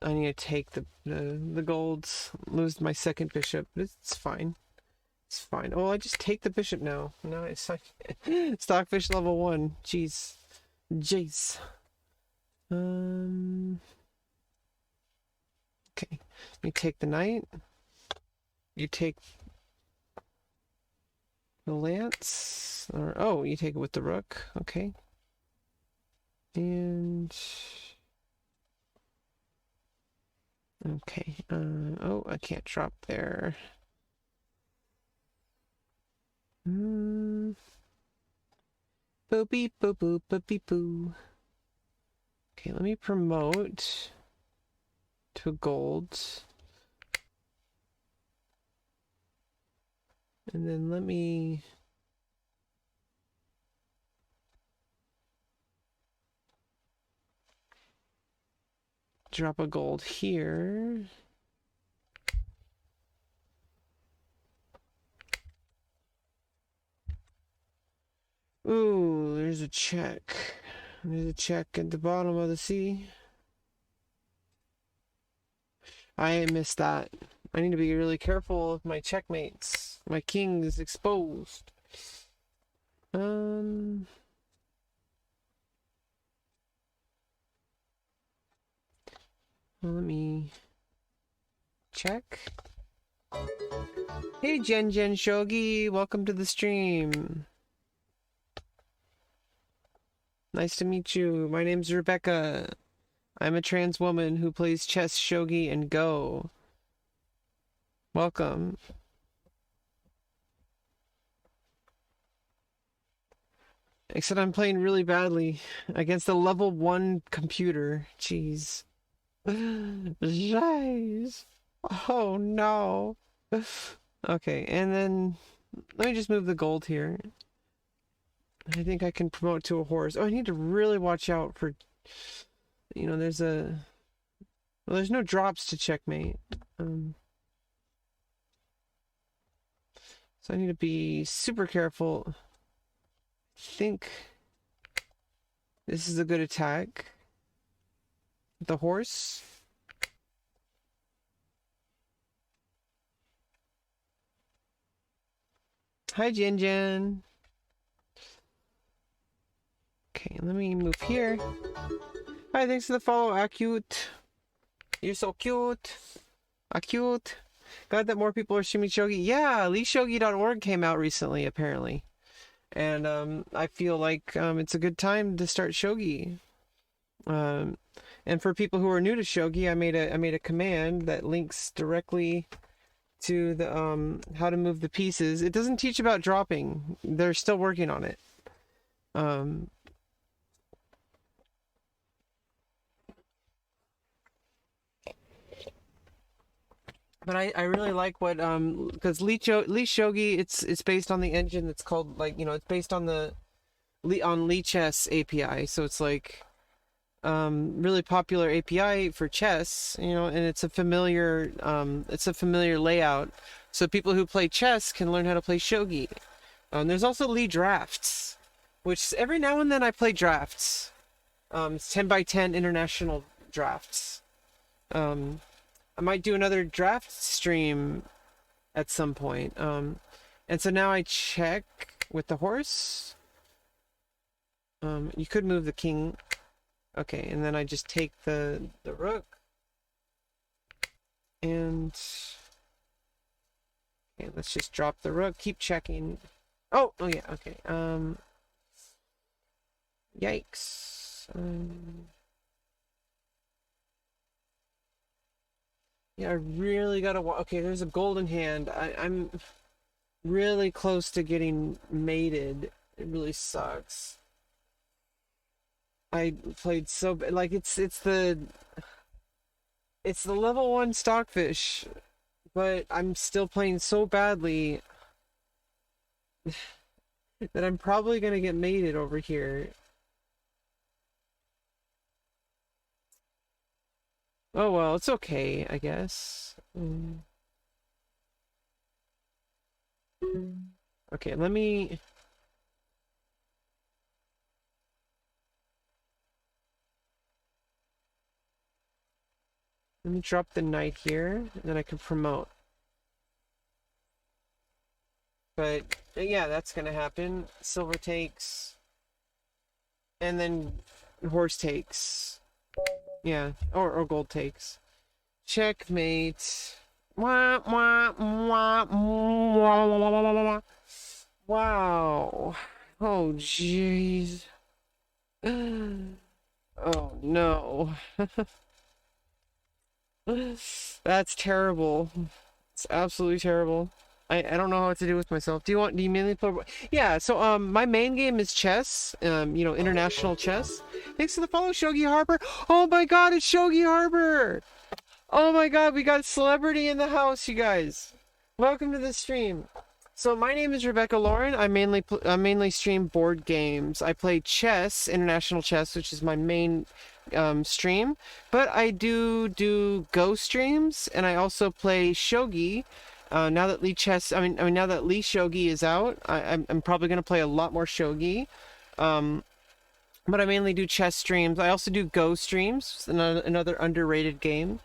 the golds. Lose my second bishop. It's fine. It's fine. Oh, I just take the bishop now. No, it's like Stockfish level 1. Jeez. Jeez. Okay. You take the knight. You take the lance. Or oh, you take it with the rook. Okay. And okay. Oh, I can't drop there. Boopy boop boop boopy boo. Okay, let me promote to gold. And then let me drop a gold here. Ooh, there's a check. There's a check at the bottom of the sea. I missed that. I need to be really careful with my checkmates. My king is exposed. Let me check. Hey, Jen Shogi, welcome to the stream. Nice to meet you. My name's Rebecca. I'm a trans woman who plays chess, shogi, and Go. Welcome. Except I'm playing really badly against a level 1 computer. Jeez. Jeez. Oh no. Okay, and then let me just move the gold here. I think I can promote to a horse. Oh, I need to really watch out for, you know, there's no drops to checkmate. So I need to be super careful. I think this is a good attack. The horse. Hi, Jen. Okay, let me move here. Hi, thanks for the follow, Acute. You're so cute. Acute. Glad that more people are streaming Shogi. Yeah, leashogi.org came out recently, apparently. And I feel like it's a good time to start Shogi. And for people who are new to Shogi, I made a command that links directly to the how to move the pieces. It doesn't teach about dropping. They're still working on it. But I really like what because Lee Shogi it's based on the engine that's called, like, you know, it's based on the Lee Chess API, so it's like really popular API for chess, you know, and it's a familiar layout, so people who play chess can learn how to play Shogi. There's also Lee Drafts, which every now and then I play drafts. It's 10x10 international drafts. I might do another draft stream at some point. And so now I check with the horse. You could move the king. Okay, and then I just take the rook. And okay, let's just drop the rook. Keep checking. Oh yeah, okay. Yikes. Yeah, I really gotta okay, there's a golden hand. I'm really close to getting mated. It really sucks. I played so bad. Like, it's the level 1 stockfish, but I'm still playing so badly that I'm probably gonna get mated over here. Oh well, it's okay, I guess. Okay, let me Let me drop the knight here, and then I can promote. But yeah, that's gonna happen. Silver takes, and then horse takes. Yeah, or gold takes. Checkmate. Wah, wah, wah, wah, wah, wah, wah, wah. Wow. Oh, jeez. Oh, no. That's terrible. It's absolutely terrible. I don't know what to do with myself. Do you mainly play? Yeah, so my main game is chess. You know, international chess. Thanks for the follow, Shogi Harbor. Oh my god, it's Shogi Harbor! Oh my god, we got a celebrity in the house, you guys. Welcome to the stream. So my name is Rebecca Lauren. I mainly stream board games. I play chess, international chess, which is my main stream. But I do Go streams, and I also play Shogi. Now that Lee now that Lee Shogi is out, I'm probably gonna play a lot more Shogi. But I mainly do chess streams. I also do Go streams, another underrated game.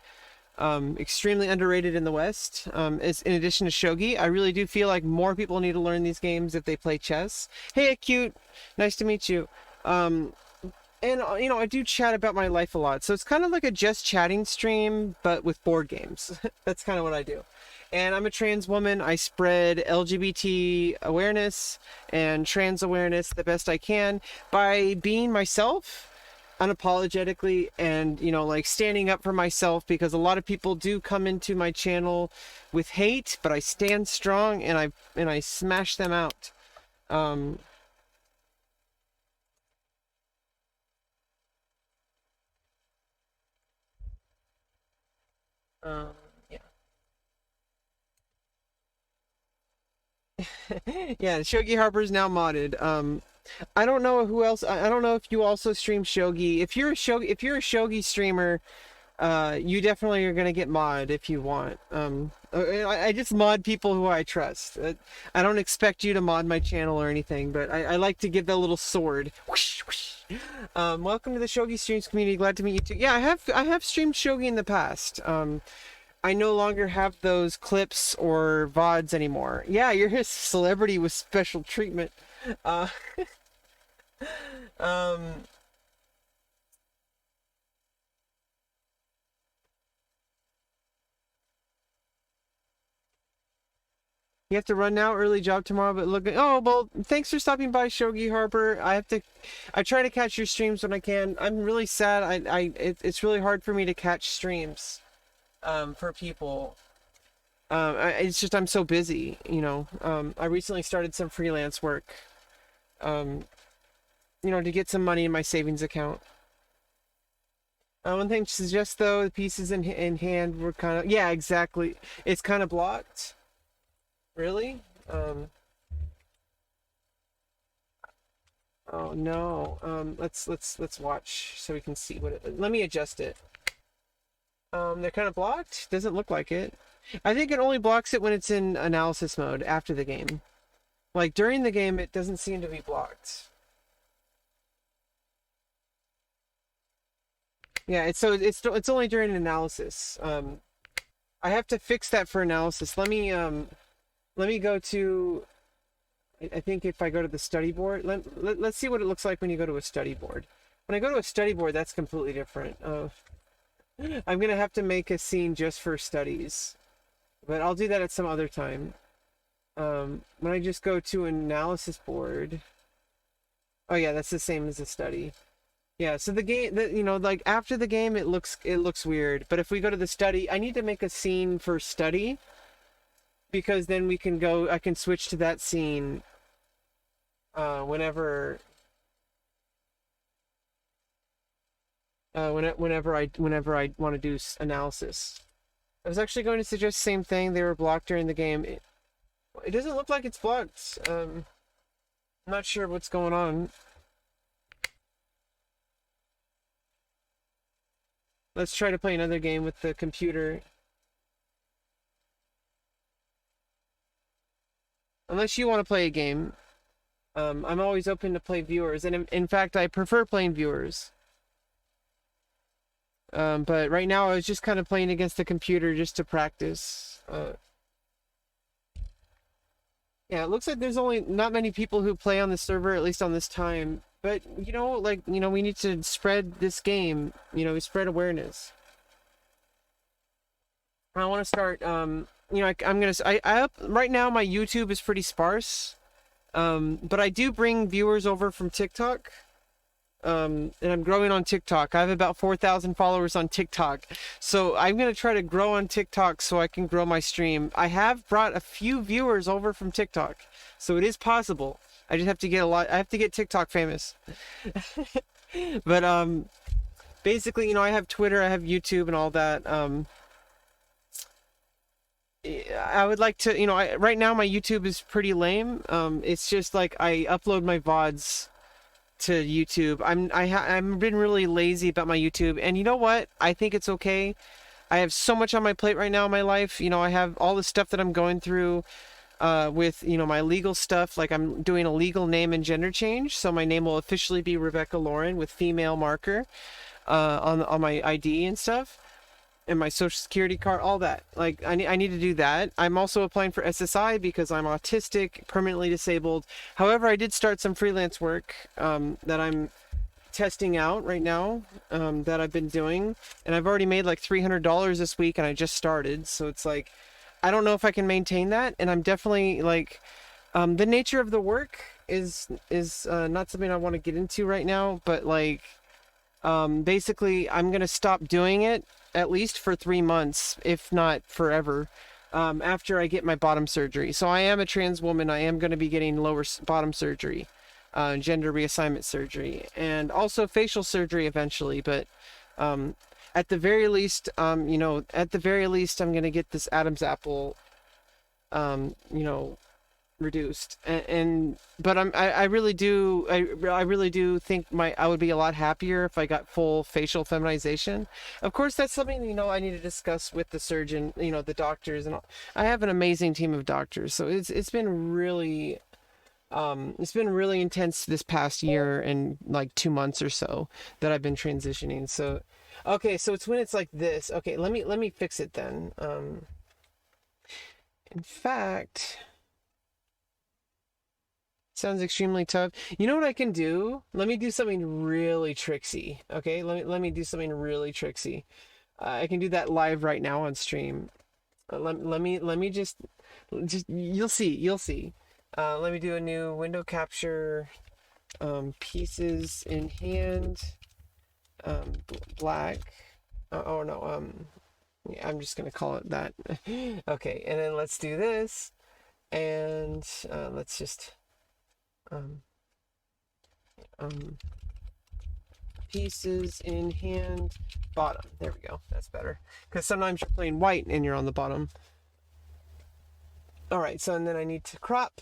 Extremely underrated in the West. Is in addition to Shogi, I really do feel like more people need to learn these games if they play chess. Hey, Acute, nice to meet you. And you know, I do chat about my life a lot, so it's kind of like a just chatting stream, but with board games. That's kind of what I do. And I'm a trans woman. I spread LGBT awareness and trans awareness the best I can by being myself unapologetically, and you know, like standing up for myself, because a lot of people do come into my channel with hate, but I stand strong and I smash them out. Yeah. Yeah, Shogi Harper is now modded. I don't know who else. I don't know if you also stream Shogi. If you're a Shogi streamer, you definitely are gonna get mod if you want. I just mod people who I trust. I don't expect you to mod my channel or anything, but I like to give that little sword. Whoosh, whoosh. Welcome to the Shogi Streams community. Glad to meet you too. Yeah, I have streamed Shogi in the past. I no longer have those clips or VODs anymore. Yeah, you're his celebrity with special treatment. Uh, you have to run now, early job tomorrow, but look at, oh, well, thanks for stopping by, Shogi Harper. I try to catch your streams when I can. I'm really sad. It's really hard for me to catch streams, for people. It's just, I'm so busy, you know. I recently started some freelance work, you know, to get some money in my savings account. One thing to suggest, though, the pieces in hand were kind of, yeah, exactly. It's kind of blocked. Really? Oh no. Let's watch so we can see what it. Let me adjust it. They're kind of blocked. Doesn't look like it. I think it only blocks it when it's in analysis mode after the game. Like during the game, it doesn't seem to be blocked. Yeah, it's only during analysis. I have to fix that for analysis. Let me go to, I think if I go to the study board, let's see what it looks like when you go to a study board. When I go to a study board, that's completely different. I'm gonna have to make a scene just for studies, but I'll do that at some other time. When I just go to analysis board, oh yeah, that's the same as the study. Yeah, so the game, you know, like after the game, it looks weird. But if we go to the study, I need to make a scene for study, because then we can go. I can switch to that scene whenever whenever I want to do analysis. I was actually going to suggest the same thing. They were blocked during the game. It doesn't look like it's blocked. I'm not sure what's going on. Let's try to play another game with the computer. Unless you want to play a game. I'm always open to play viewers, and in fact, I prefer playing viewers. But right now I was just kind of playing against the computer just to practice. Yeah, it looks like there's only not many people who play on the server, at least on this time. But, you know, like, you know, we need to spread this game, you know, spread awareness. I want to start, you know, I'm gonna, right now my YouTube is pretty sparse. But I do bring viewers over from TikTok. And I'm growing on TikTok. I have about 4,000 followers on TikTok. So I'm going to try to grow on TikTok so I can grow my stream. I have brought a few viewers over from TikTok. So it is possible. I just have to get I have to get TikTok famous. But basically, you know, I have Twitter, I have YouTube and all that. I would like to, you know, right now my YouTube is pretty lame. It's just like I upload my VODs to YouTube. I've been really lazy about my YouTube, and you know what? I think it's okay. I have so much on my plate right now in my life. You know, I have all the stuff that I'm going through with, you know, my legal stuff. Like I'm doing a legal name and gender change, so my name will officially be Rebecca Lauren with female marker on my ID and stuff. And my social security card, all that. Like, I need to do that. I'm also applying for SSI because I'm autistic, permanently disabled. However, I did start some freelance work that I'm testing out right now that I've been doing. And I've already made like $300 this week and I just started. So it's like, I don't know if I can maintain that. And I'm definitely like, the nature of the work is not something I want to get into right now. But like, basically, I'm going to stop doing it at least for 3 months, if not forever, after I get my bottom surgery. So I am a trans woman. I am going to be getting lower bottom surgery, gender reassignment surgery, and also facial surgery eventually. But at the very least, you know, at the very least, I'm going to get this Adam's apple, you know, reduced. But I really do think I would be a lot happier if I got full facial feminization. Of course, that's something, you know, I need to discuss with the surgeon, you know, the doctors, and all. I have an amazing team of doctors, so it's been really intense this past year and like 2 months or so that I've been transitioning. So okay, so it's when it's like this. Okay, let me fix it then. In fact, sounds extremely tough. You know what I can do? Let me do something really tricksy. Okay, let me do something really tricksy. I can do that live right now on stream. Let me just you'll see. Let me do a new window capture. Pieces in hand. Black. Oh no. Yeah, I'm just gonna call it that. Okay, and then let's do this, and let's just. Pieces in hand, bottom. There we go. That's better. Because sometimes you're playing white and you're on the bottom. Alright, so and then I need to crop.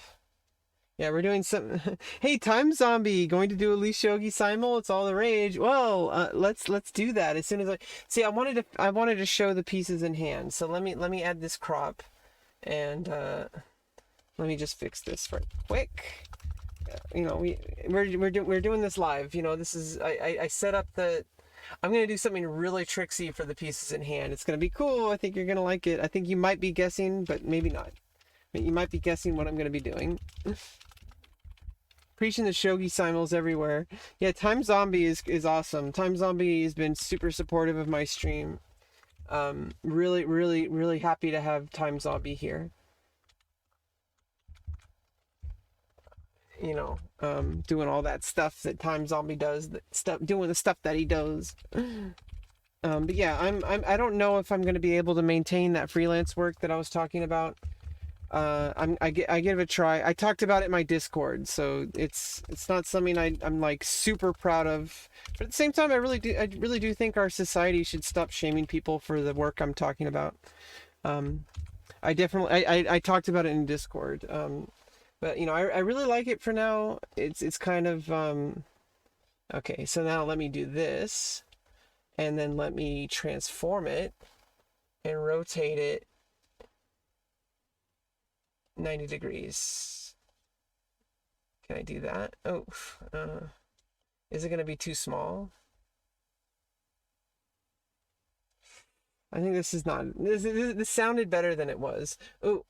Yeah, we're doing some. Hey, Time Zombie, going to do a Lee Shogi Simul? It's all the rage. Well, let's do that as soon as I see. I wanted to show the pieces in hand. So let me add this crop, and let me just fix this right quick. You know, we're doing this live. You know, this is I set up the. I'm gonna do something really tricksy for the pieces in hand. It's gonna be cool. I think you're gonna like it. I think you might be guessing, but maybe not. You might be guessing what I'm gonna be doing. Preaching the Shogi simuls everywhere. Yeah, Time Zombie is awesome. Time Zombie has been super supportive of my stream. Really happy to have Time Zombie here. You know, doing all that stuff that Time Zombie does, doing the stuff that he does. But yeah, I don't know if I'm going to be able to maintain that freelance work that I was talking about. I give it a try. I talked about it in my Discord, so it's not something I'm like super proud of. But at the same time, I really do think our society should stop shaming people for the work I'm talking about. I definitely I talked about it in Discord. But you know, I really like it for now. It's kind of okay. So now let me do this, and then let me transform it and rotate it 90 degrees. Can I do that? Oh, is it gonna be too small? I think this is not. This sounded better than it was. Oh,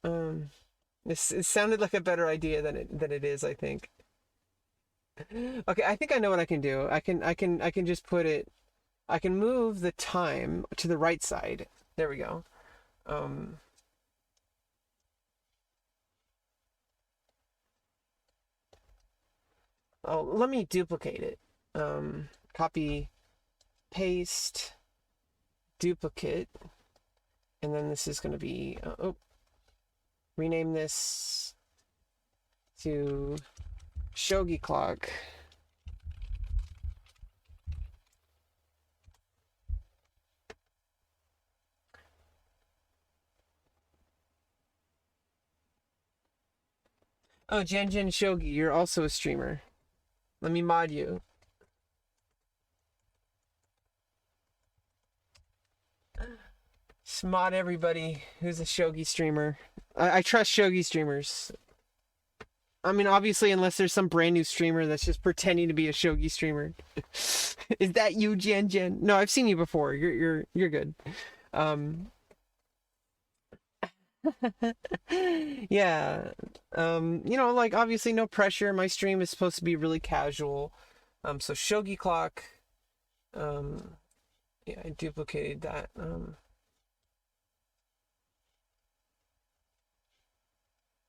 this it sounded like a better idea than it is, I think. Okay, I think I know what I can do. I can just put it. I can move the time to the right side. There we go. Um, oh, let me duplicate it. Copy, paste, duplicate, and then this is going to be. Oh, rename this to Shogi clock. Oh, Janjin Shogi, you're also a streamer. Let me mod you. Just mod everybody who's a Shogi streamer. I trust Shogi streamers. I mean, obviously, unless there's some brand new streamer that's just pretending to be a Shogi streamer. Is that you, Jan? No, I've seen you before. You're good. Yeah. Like obviously no pressure. My stream is supposed to be really casual. So Shogi clock. Yeah, I duplicated that.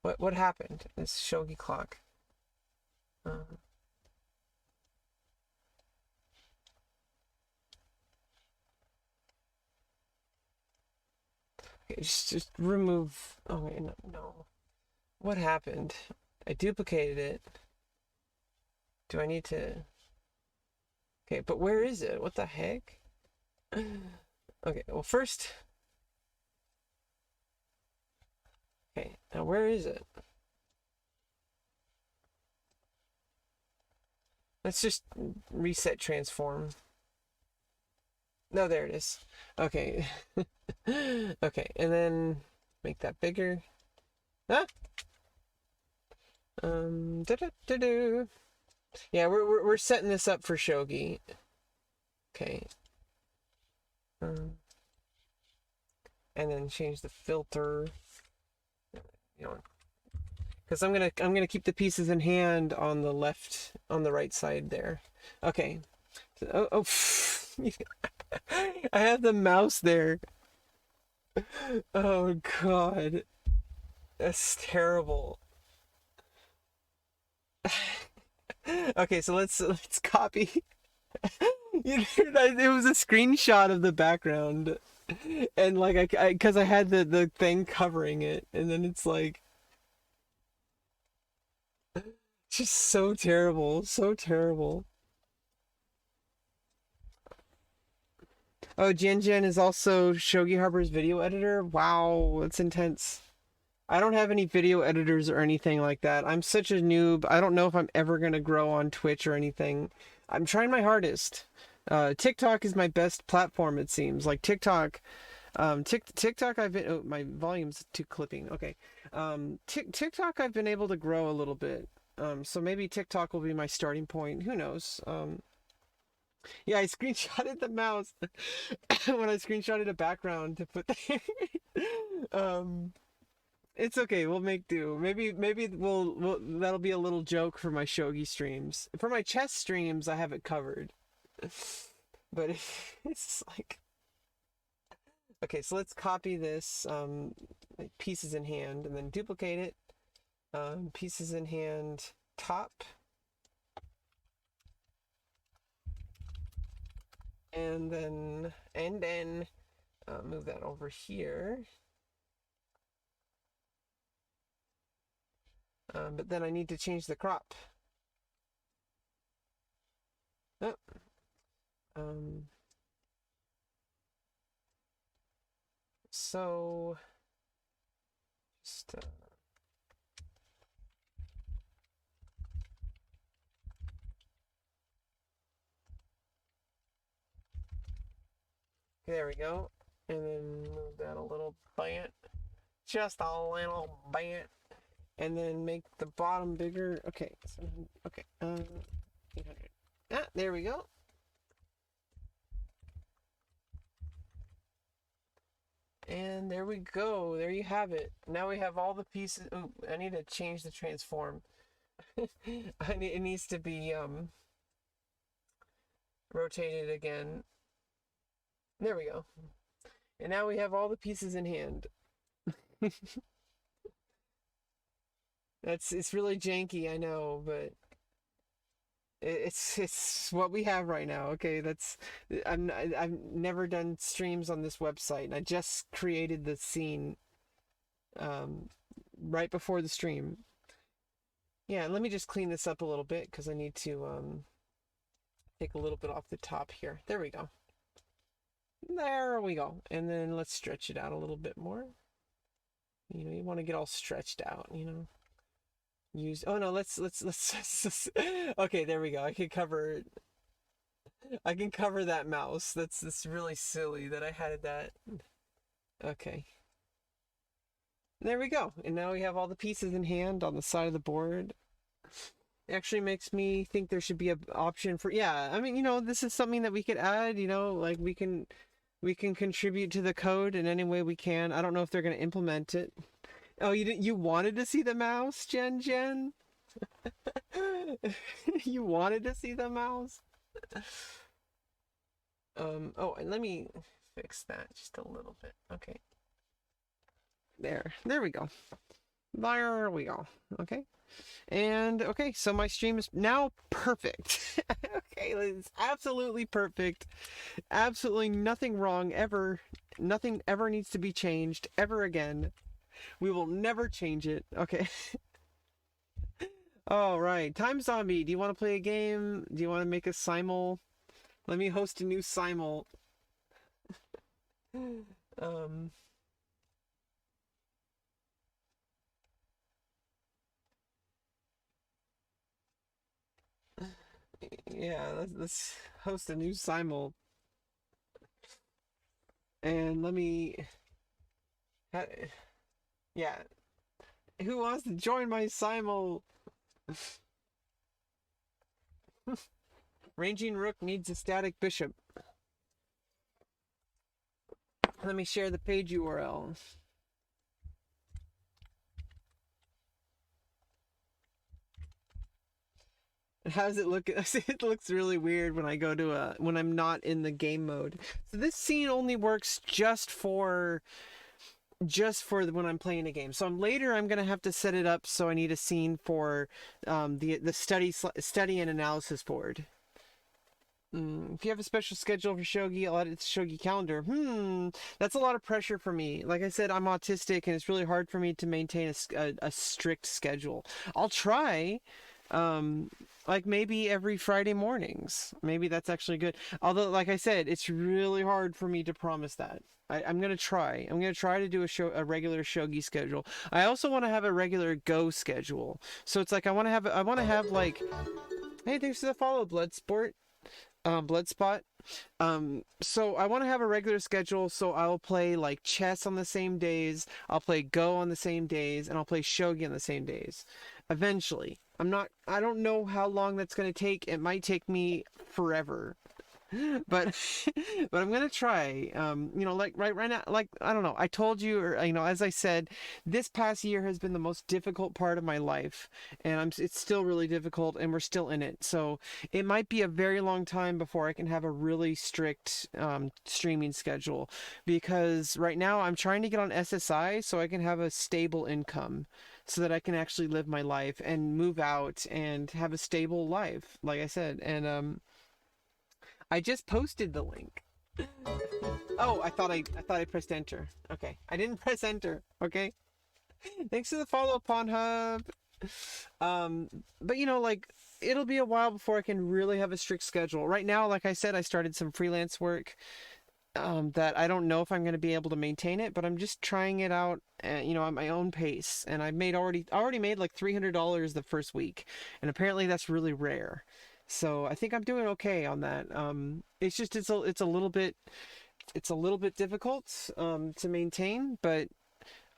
What happened? This Shogi clock. Um, okay, just remove. Oh wait, no. What happened? I duplicated it. Do I need to? Okay, but where is it? What the heck? Okay, well first. Okay, now where is it? Let's just reset transform. No, there it is. Okay. Okay, and then make that bigger. Ah. Yeah, we're setting this up for Shogi. Okay. And then change the filter. Because I'm gonna keep the pieces in hand on the left, on the right side there. Okay. Oh, I have the mouse there. Oh God, that's terrible. Okay, so let's copy. It was a screenshot of the background, and like because I had the thing covering it, and then it's like just so terrible, so terrible. Oh, Jen is also Shogi Harbor's video editor. Wow, that's intense. I don't have any video editors or anything like that. I'm such a noob. I don't know if I'm ever gonna grow on Twitch or anything. I'm trying my hardest. TikTok is my best platform, it seems. Like TikTok, TikTok. I've been. Oh, my volume's too clipping. Okay. TikTok. I've been able to grow a little bit. So maybe TikTok will be my starting point. Who knows? Yeah, I screenshotted the mouse when I screenshotted a background to put there. um, it's okay. We'll make do. Maybe we'll that'll be a little joke for my shogi streams. For my chess streams, I have it covered. But it's like okay. So let's copy this like pieces in hand and then duplicate it. Pieces in hand top. And then move that over here. But then I need to change the crop. Oh. So just there we go. And then move that a little bit. Just a little bit. And then make the bottom bigger. Okay. Okay. 800. Ah, there we go. And there we go. There you have it. Now we have all the pieces. Ooh, I need to change the transform. It needs to be rotated again. There we go. And now we have all the pieces in hand. It's really janky, I know, but it's what we have right now. Okay, I've never done streams on this website, and I just created the scene right before the stream. Yeah, let me just clean this up a little bit because I need to take a little bit off the top here. There we go. There we go. And then let's stretch it out a little bit more. You know, you want to get all stretched out, you know. Oh no, let's okay, there we go. I can cover that mouse. That's really silly that I had that. Okay. There we go. And now we have all the pieces in hand on the side of the board. It actually makes me think there should be an option for, yeah, I mean, you know, this is something that we could add, you know, like we can contribute to the code in any way we can. I don't know if they're going to implement it. Oh, you wanted to see the mouse, Jen? You wanted to see the mouse? Oh, and let me fix that just a little bit. Okay. There we go. There we go. Okay. And okay, so my stream is now perfect. Okay, it's absolutely perfect. Absolutely nothing wrong ever. Nothing ever needs to be changed ever again. We will never change it. Okay. All right. Time Zombie, do you want to play a game? Do you want to make a simul? Let me host a new simul. Yeah, let's host a new simul. And let me... Yeah. Who wants to join my simul? Ranging Rook needs a static bishop. Let me share the page URL. How does it look? It looks really weird when I go to when I'm not in the game mode. So this scene only works just for when I'm playing a game. So later I'm gonna have to set it up so I need a scene for the study and analysis board. If you have a special schedule for Shogi, I'll add it to Shogi calendar. That's a lot of pressure for me. Like I said, I'm autistic and it's really hard for me to maintain a strict schedule. I'll try, like maybe every Friday mornings. Maybe that's actually good. Although, like I said, it's really hard for me to promise that. I'm gonna try. I'm gonna try to do a regular Shogi schedule. I also want to have a regular Go schedule. So it's like I want to have like, hey, thanks for the follow, Bloodsport. Bloodspot. So I want to have a regular schedule, so I'll play like chess on the same days, I'll play Go on the same days, and I'll play Shogi on the same days. Eventually. I don't know how long that's going to take. It might take me forever. But but I'm gonna try. You know, like right now, like I don't know. I told you, or you know, as I said, this past year has been the most difficult part of my life, and it's still really difficult, and we're still in it. So it might be a very long time before I can have a really strict streaming schedule, because right now I'm trying to get on SSI so I can have a stable income, so that I can actually live my life and move out and have a stable life, like I said, and I just posted the link. Oh, I thought I pressed enter. Okay, I didn't press enter. Okay, thanks for the follow, Pawn Hub. But you know, like it'll be a while before I can really have a strict schedule. Right now, like I said, I started some freelance work. That I don't know if I'm going to be able to maintain it, but I'm just trying it out, you know, at my own pace. And I've already made like $300 the first week, and apparently that's really rare. So I think I'm doing okay on that. It's just it's a little bit difficult to maintain, but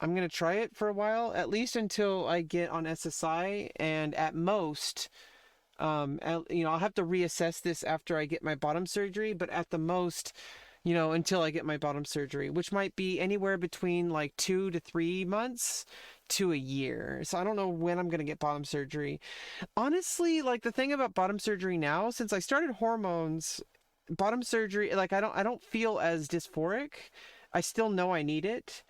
I'm gonna try it for a while, at least until I get on SSI, and at most, you know, I'll have to reassess this after I get my bottom surgery, but at the most, you know, until I get my bottom surgery, which might be anywhere between like 2 to 3 months to a year. So I don't know when I'm going to get bottom surgery. Honestly, like the thing about bottom surgery now, since I started hormones, bottom surgery, like I don't feel as dysphoric. I still know I need it,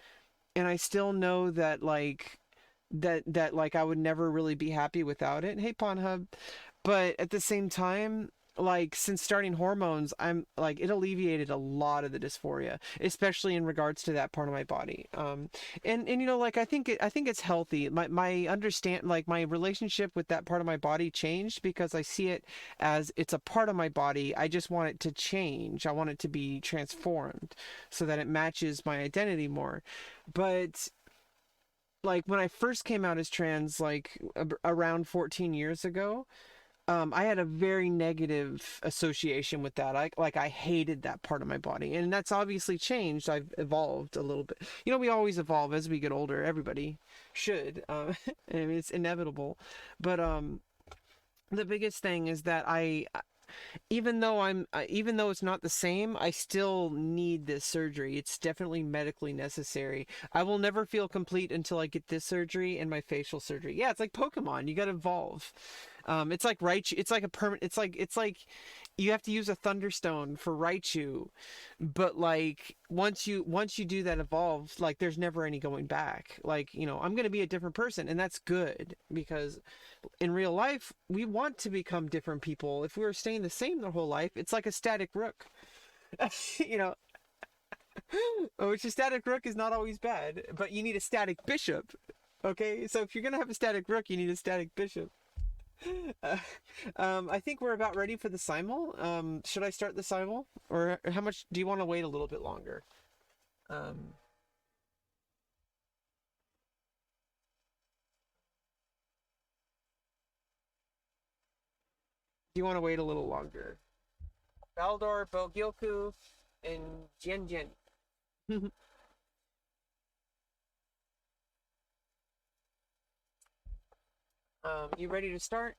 and I still know that like I would never really be happy without it. Hey, Pornhub. But at the same time, like since starting hormones, I'm like it alleviated a lot of the dysphoria, especially in regards to that part of my body. And you know, like I think it's healthy. My understand like my relationship with that part of my body changed because I see it as it's a part of my body. I just want it to change. I want it to be transformed so that it matches my identity more. But like when I first came out as trans, like around 14 years ago, I had a very negative association with that. I hated that part of my body, and that's obviously changed. I've evolved a little bit. You know, we always evolve as we get older. Everybody should. I mean, it's inevitable. But the biggest thing is that even though it's not the same, I still need this surgery. It's definitely medically necessary. I will never feel complete until I get this surgery and my facial surgery. Yeah, it's like Pokemon. You got to evolve. It's like Raichu. It's like a permanent. It's like you have to use a Thunderstone for Raichu, but like once you do that evolve, like there's never any going back. Like you know, I'm gonna be a different person, and that's good because in real life, we want to become different people. If we were staying the same their whole life, it's like a static rook. You know, which a static rook is not always bad, but you need a static bishop. Okay, so if you're gonna have a static rook, you need a static bishop. Uh, I think we're about ready for the simul. Should I start the simul, or how much do you want to wait a little bit longer? Um, do you want to wait a little longer? Baldor, Bogyoku, and Jian Jian. You ready to start?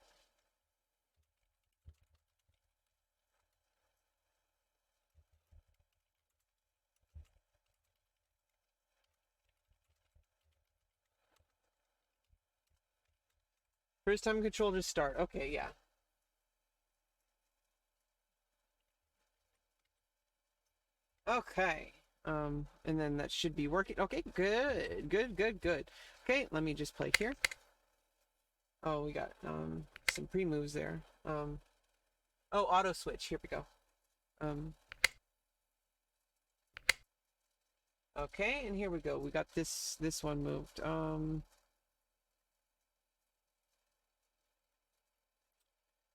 First time control, just start. Okay, yeah. Okay. And then that should be working. Okay, good, good, good, good. Okay, let me just play here. Oh, we got some pre-moves there. Oh, auto switch. Here we go. Um, okay, and here we go. We got this one moved.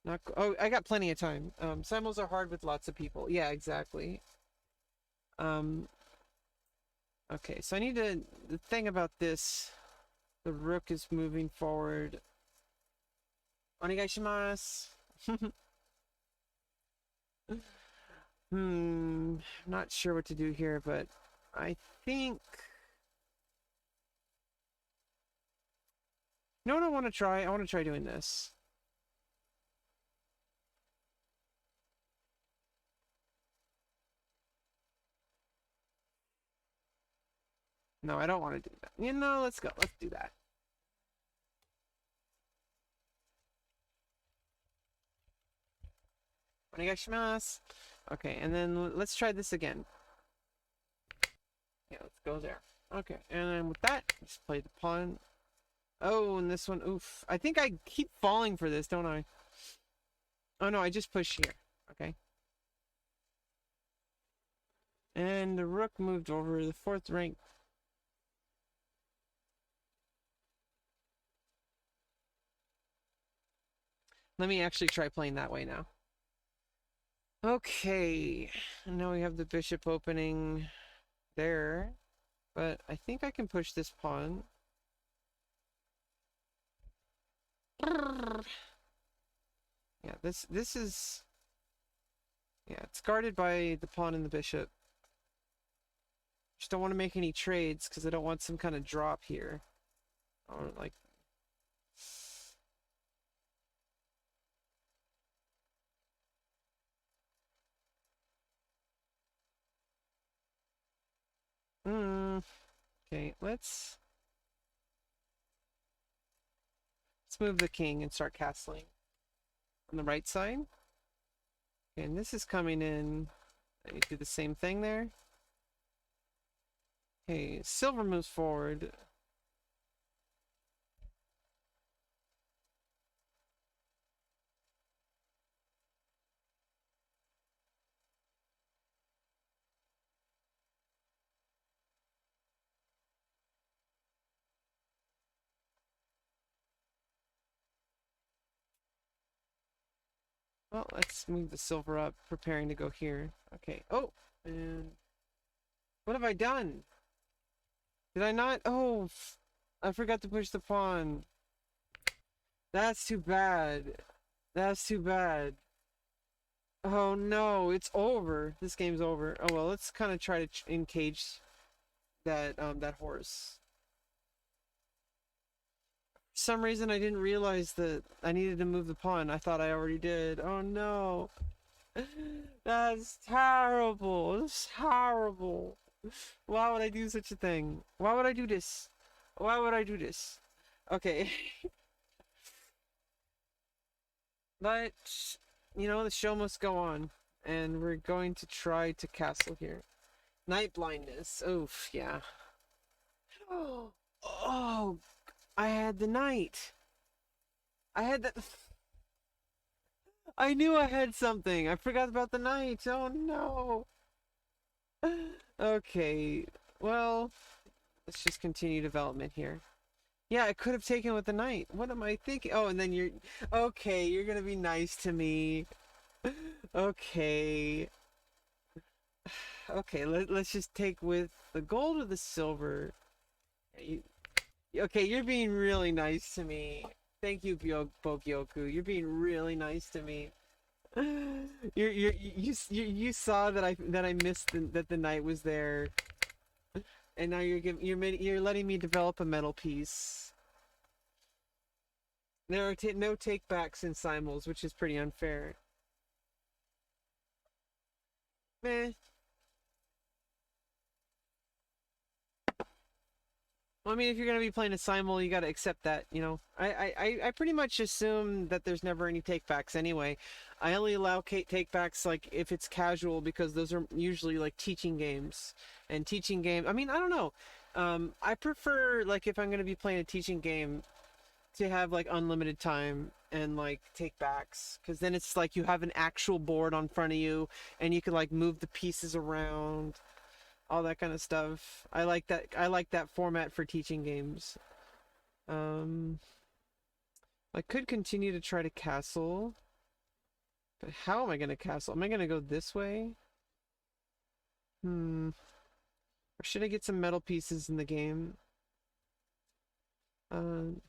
Not. Oh, I got plenty of time. Simul's are hard with lots of people. Yeah, exactly. Um, okay, so I need to. The thing about this, the rook is moving forward. Onegaishimasu. Not sure what to do here, but I think. You know what I want to try? I want to try doing this. No, I don't want to do that. You know, let's go. Let's do that. Onegaishimasu. Okay, and then let's try this again. Yeah, let's go there. Okay, and then with that, just play the pawn. Oh, and this one, oof. I think I keep falling for this, don't I? Oh no, I just push here. Okay. And the rook moved over the fourth rank. Let me actually try playing that way now. Okay, now we have the bishop opening there, but I think I can push this pawn. Yeah, this is yeah, it's guarded by the pawn and the bishop. Just don't want to make any trades because I don't want some kind of drop here. Or like Okay, let's move the king and start castling on the right side. Okay, and this is coming in. I need to do the same thing there. Okay, silver moves forward. Well, let's move the silver up, preparing to go here. Okay. Oh, and what have I done? Did I not? Oh, I forgot to push the pawn. That's too bad. That's too bad. Oh no, it's over. This game's over. Oh well, let's kind of try to encage that horse. For some reason I didn't realize that I needed to move the pawn. I thought I already did. Oh no. That's terrible. That's horrible. Why would I do such a thing? Why would I do this? Why would I do this? Okay. But, you know, the show must go on. And we're going to try to castle here. Night blindness. Oof, yeah. Oh, I had the knight. I had that. I knew I had something. I forgot about the knight. Oh no. Okay. Well, let's just continue development here. Yeah, I could have taken with the knight. What am I thinking? Oh, and then you're okay. You're gonna be nice to me. Okay. Okay. Let's just take with the gold or the silver. You, okay, you're being really nice to me. Thank you, Bokyoku. You're being really nice to me. You saw that I missed that the knight was there, and now you're letting me develop a metal piece. There are no takebacks in simul's, which is pretty unfair. Meh. Well, I mean, if you're gonna be playing a simul, you gotta accept that, you know. I pretty much assume that there's never any takebacks anyway. I only allow takebacks like if it's casual because those are usually like teaching games. And teaching game, I mean, I don't know. I prefer like if I'm gonna be playing a teaching game to have like unlimited time and like takebacks because then it's like you have an actual board on front of you and you can like move the pieces around all that kind of stuff. I like that. I like that format for teaching games. Um, I could continue to try to castle, but how am I going to castle? Am I going to go this way? Or should I get some metal pieces in the game? So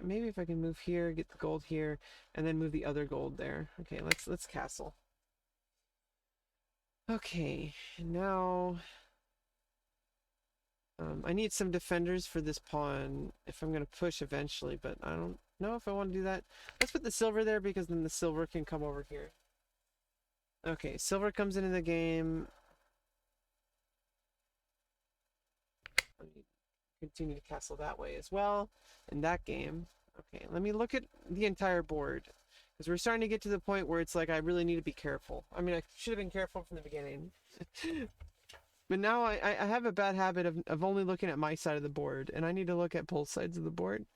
maybe if I can move here, get the gold here, and then move the other gold there. Okay, let's castle. Okay, now I need some defenders for this pawn if I'm going to push eventually, but I don't know if I want to do that. Let's put the silver there because then the silver can come over here. Okay, silver comes into the game. Let me continue to castle that way as well in that game. Okay, let me look at the entire board because we're starting to get to the point where it's like I really need to be careful. I mean, I should have been careful from the beginning. But now I have a bad habit of only looking at my side of the board, and I need to look at both sides of the board.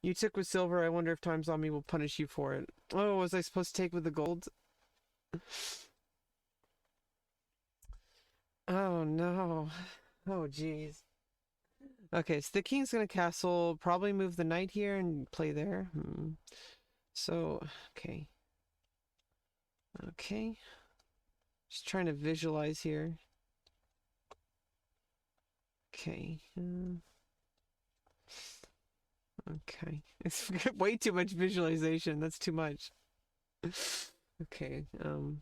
You took with silver, I wonder if Time Zombie will punish you for it. Oh, was I supposed to take with the gold? Oh no. Oh jeez. Okay, so the king's gonna castle, probably move the knight here and play there. So, okay. Okay. Just trying to visualize here. Okay. Okay. It's way too much visualization. That's too much. Okay. Dun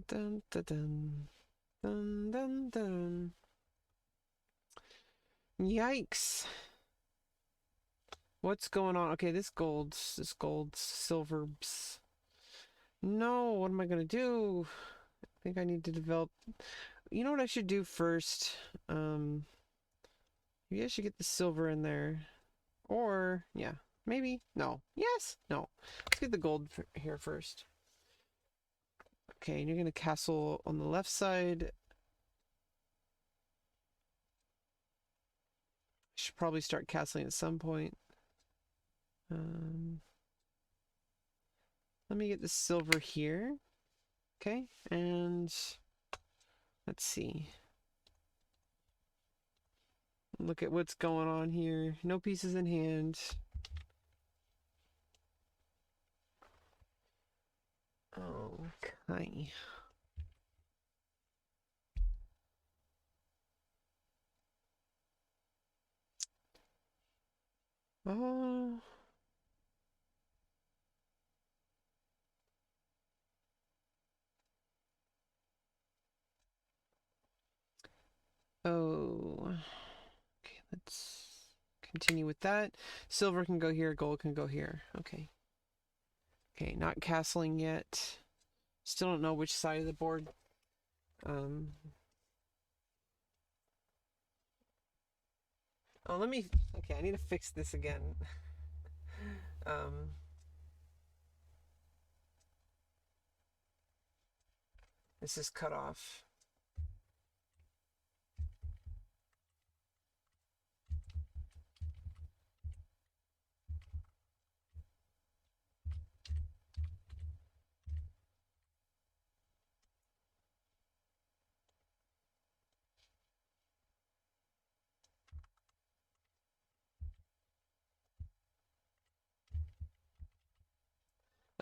dun dun dun dun dun. Yikes. What's going on? Okay, this gold, silver. No, what am I gonna do? I think I need to develop. You know what I should do first? Maybe I should get the silver in there. Or, yeah, maybe. No. Yes. No. Let's get the gold here first. Okay, and you're gonna castle on the left side. Should probably start castling at some point. Let me get the silver here. Okay, and let's see. Look at what's going on here. No pieces in hand. Okay. Oh. Oh. Okay, let's continue with that. Silver can go here, gold can go here. Okay. Okay, not castling yet. Still don't know which side of the board. Oh, let me. Okay, I need to fix this again. This is cut off.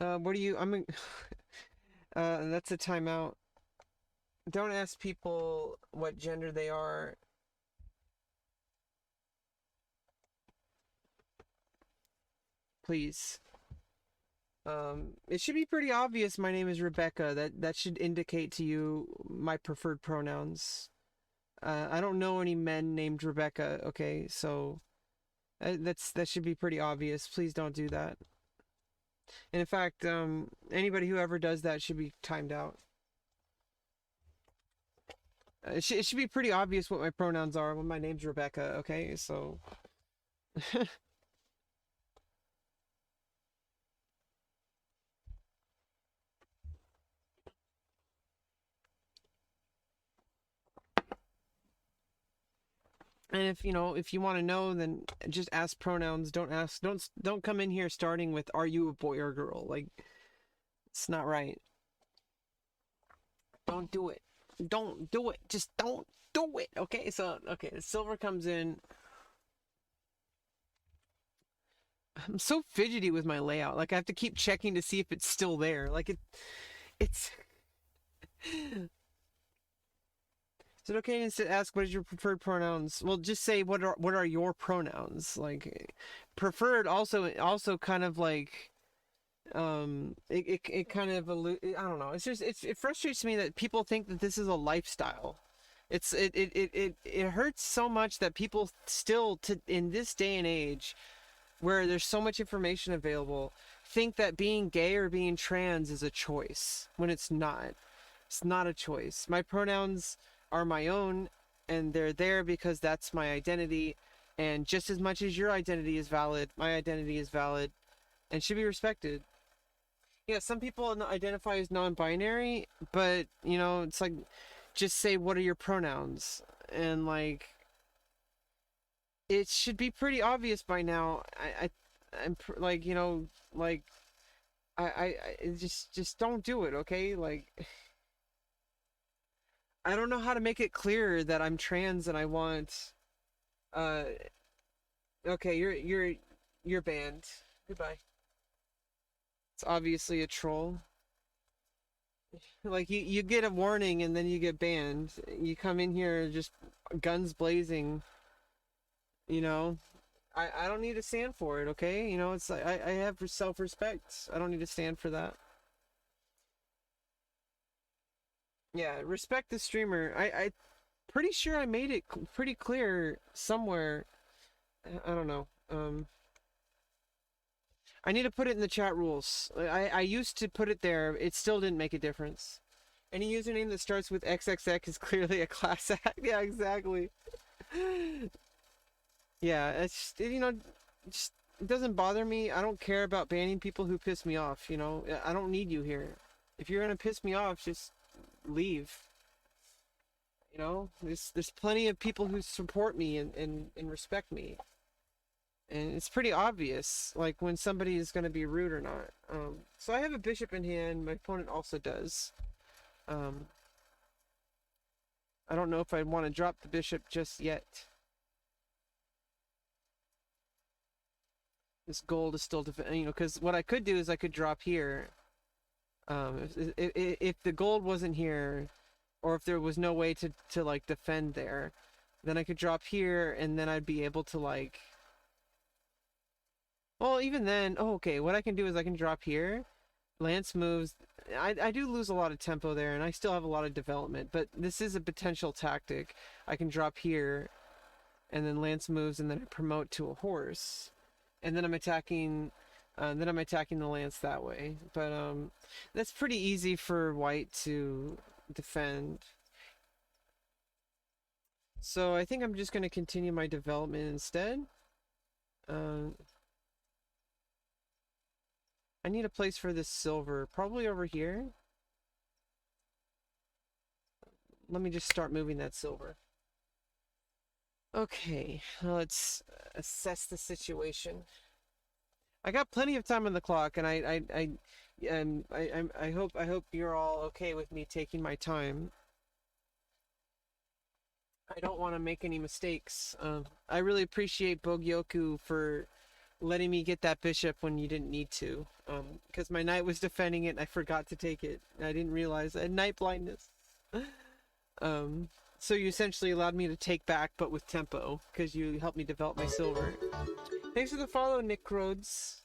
What do you? That's a timeout. Don't ask people what gender they are. Please. It should be pretty obvious my name is Rebecca. That should indicate to you my preferred pronouns. I don't know any men named Rebecca, okay? So that should be pretty obvious. Please don't do that. And in fact, anybody who ever does that should be timed out. It should be pretty obvious what my pronouns are when my name's Rebecca, okay? So and if you want to know, then just ask pronouns. Don't come in here starting with are you a boy or a girl? Like, it's not right. Don't do it. Don't do it. Just don't do it. Okay, so the silver comes in. I'm so fidgety with my layout. Like, I have to keep checking to see if it's still there. Like, it's Is it okay to ask what is your preferred pronouns? Well, just say what are your pronouns? Like, preferred also kind of like it kind of I don't know. It's just it frustrates me that people think that this is a lifestyle. It hurts so much that people still in this day and age where there's so much information available think that being gay or being trans is a choice when it's not. It's not a choice. My pronouns are my own, and they're there because that's my identity, and just as much as your identity is valid, my identity is valid and should be respected. Yeah, some people identify as non-binary, but it's like, just say what are your pronouns, and like it should be pretty obvious by now. I'm like I just don't do it, okay? Like, I don't know how to make it clear that I'm trans and I want okay, you're banned. Goodbye. It's obviously a troll. Like, you get a warning and then you get banned. You come in here just guns blazing, I don't need to stand for it, okay? It's like I have self-respect. I don't need to stand for that. Yeah, respect the streamer. I pretty sure I made it pretty clear somewhere. I don't know. I need to put it in the chat rules. I used to put it there. It still didn't make a difference. Any username that starts with XXX is clearly a class act. Yeah, exactly. Yeah, it's just, just it doesn't bother me. I don't care about banning people who piss me off, I don't need you here. If you're gonna piss me off, just leave. There's plenty of people who support me and respect me. And it's pretty obvious, like, when somebody is going to be rude or not. So I have a bishop in hand. My opponent also does. I don't know if I want to drop the bishop just yet. This gold is still, because what I could do is I could drop here. If the gold wasn't here, or if there was no way to like defend there, then I could drop here, and then I'd be able to like. Well, even then, okay, what I can do is I can drop here. Lance moves. I do lose a lot of tempo there, and I still have a lot of development, but this is a potential tactic. I can drop here, and then Lance moves, and then I promote to a horse. And then I'm attacking the Lance that way. But that's pretty easy for white to defend. So I think I'm just going to continue my development instead. I need a place for this silver, probably over here. Let me just start moving that silver. Okay, let's assess the situation. I got plenty of time on the clock, and I hope you're all okay with me taking my time. I don't want to make any mistakes. I really appreciate Bogyoku for letting me get that bishop when you didn't need to, because my knight was defending it and I forgot to take it. I didn't realize I had knight blindness. So you essentially allowed me to take back, but with tempo, because you helped me develop my silver. Thanks for the follow, Nick Rhodes.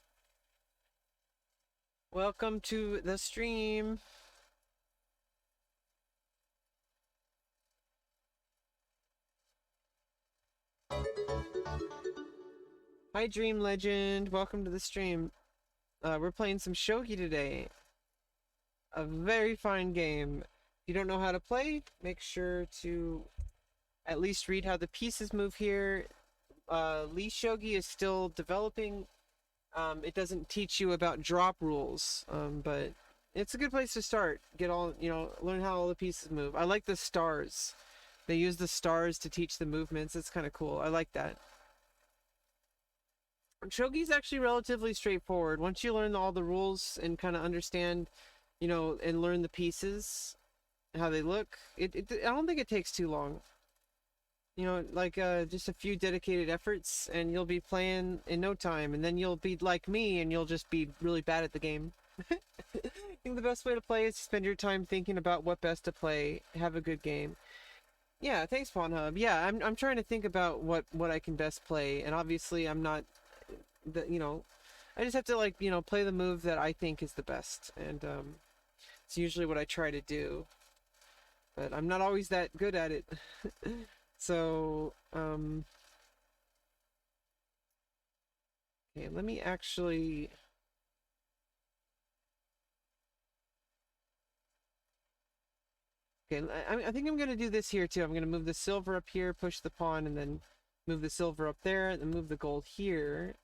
Welcome to the stream. Hi, Dream Legend. Welcome to the stream. We're playing some Shogi today. A very fine game. If you don't know how to play, make sure to at least read how the pieces move here. Lee Shogi is still developing. It doesn't teach you about drop rules, but it's a good place to start. Learn how all the pieces move. I like the stars. They use the stars to teach the movements. It's kind of cool. I like that. Shogi's actually relatively straightforward. Once you learn all the rules and kind of understand, and learn the pieces, how they look, I don't think it takes too long. Just a few dedicated efforts, and you'll be playing in no time, and then you'll be like me, and you'll just be really bad at the game. I think the best way to play is to spend your time thinking about what best to play, have a good game. Yeah, thanks, Pawnhub. Yeah, I'm trying to think about what I can best play, and obviously I'm not, I just have to play the move that I think is the best, and it's usually what I try to do, but I'm not always that good at it. So, okay, let me actually. Okay, I think I'm going to do this here too. I'm going to move the silver up here, push the pawn, and then move the silver up there, and then move the gold here.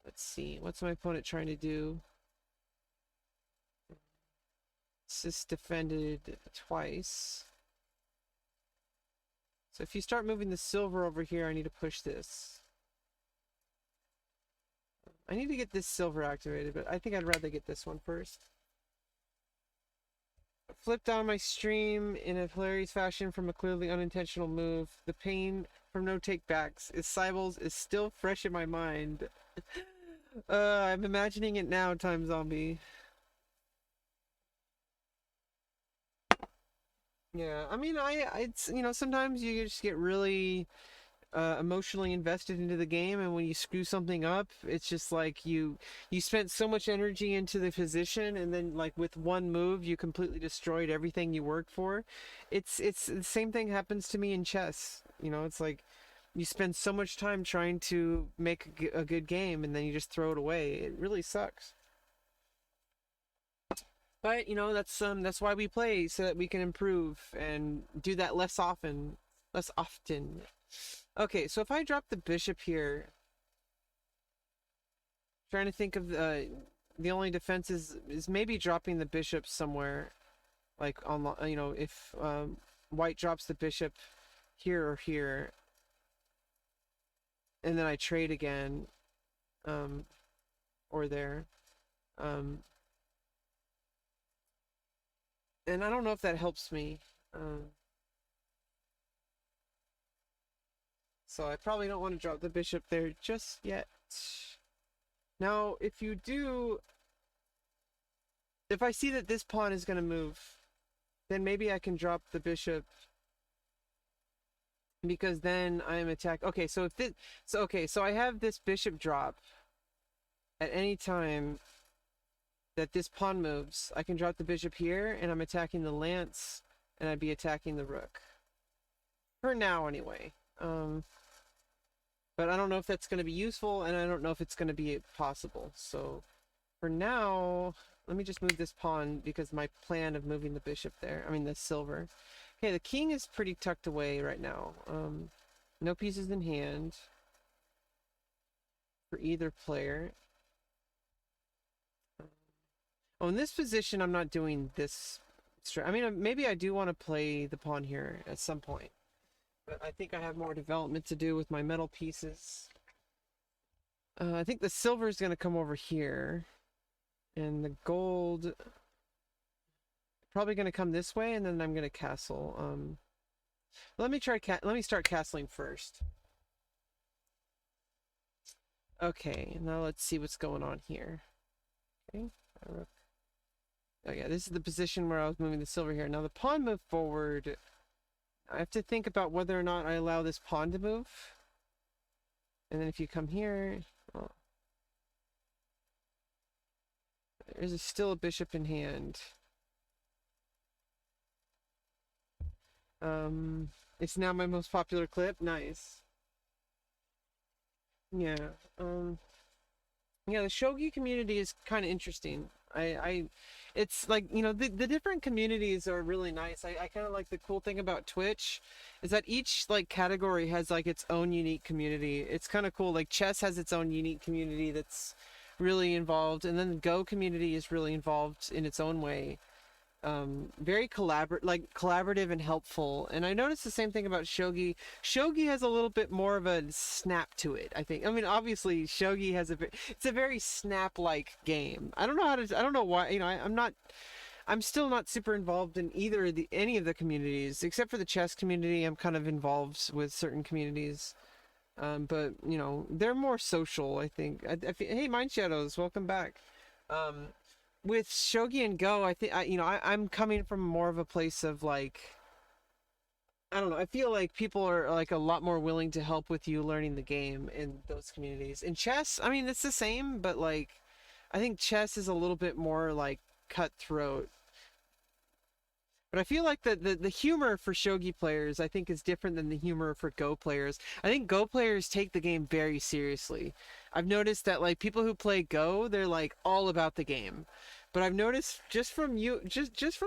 Let's see, what's my opponent trying to do? This is defended twice. So if you start moving the silver over here, I need to push this. I need to get this silver activated, but I think I'd rather get this one first. Flipped on my stream in a hilarious fashion from a clearly unintentional move. The pain from no take-backs. Cybles is still fresh in my mind. I'm imagining it now, Time Zombie. Yeah, I mean, it's, sometimes you just get really emotionally invested into the game, and when you screw something up, it's just like you spent so much energy into the position, and then with one move you completely destroyed everything you worked for. It's the same thing happens to me in chess. It's like you spend so much time trying to make a good game and then you just throw it away. It really sucks. But you know, that's why we play, so that we can improve and do that less often. Less often. Okay, so if I drop the bishop here, trying to think of the only defense is maybe dropping the bishop somewhere, like on, you know, if white drops the bishop here or here, and then I trade again, or there, and I don't know if that helps me. So I probably don't want to drop the bishop there just yet. Now, if you do, if I see that this pawn is going to move, then maybe I can drop the bishop, because then I'm attacked. Okay, so if this, so I have this bishop drop. At any time that this pawn moves, I can drop the bishop here, and I'm attacking the lance, and I'd be attacking the rook. For now, anyway. But I don't know if that's going to be useful, and I don't know if it's going to be possible. So, for now, let me just move this pawn, because my plan of moving the bishop there, I mean the silver. Okay, the king is pretty tucked away right now. No pieces in hand for either player. Oh, in this position, I'm not doing this. I mean, maybe I do want to play the pawn here at some point. But I think I have more development to do with my metal pieces. I think the silver is going to come over here. And the gold probably going to come this way, and then I'm going to castle. Let me start castling first. Okay, now let's see what's going on here. Okay, oh yeah, this is the position where I was moving the silver here. Now the pawn moved forward. I have to think about whether or not I allow this pawn to move. And then if you come here, oh, there's still a bishop in hand. It's now my most popular clip. Nice. Yeah. Yeah, the Shogi community is kind of interesting. It's like, you know, the different communities are really nice. I kind of like the cool thing about Twitch is that each like category has like its own unique community. It's kind of cool. Like chess has its own unique community that's really involved, and then the Go community is really involved in its own way. Very collaborative and helpful. And I noticed the same thing about Shogi. Shogi has a little bit more of a snap to it, I think. I mean, obviously Shogi has it's a very snap-like game. I don't know why, you know, I'm still not super involved in any of the communities, except for the chess community. I'm kind of involved with certain communities. But you know, they're more social, I think. Hey, Mind Shadows, welcome back. With Shogi and Go, I think I'm coming from more of a place of like, I don't know. I feel like people are like a lot more willing to help with you learning the game in those communities. In chess, I mean, it's the same, but like, I think chess is a little bit more like cutthroat. But I feel like the humor for Shogi players, I think, is different than the humor for Go players. I think Go players take the game very seriously. I've noticed that like people who play Go, they're like all about the game. But I've noticed just from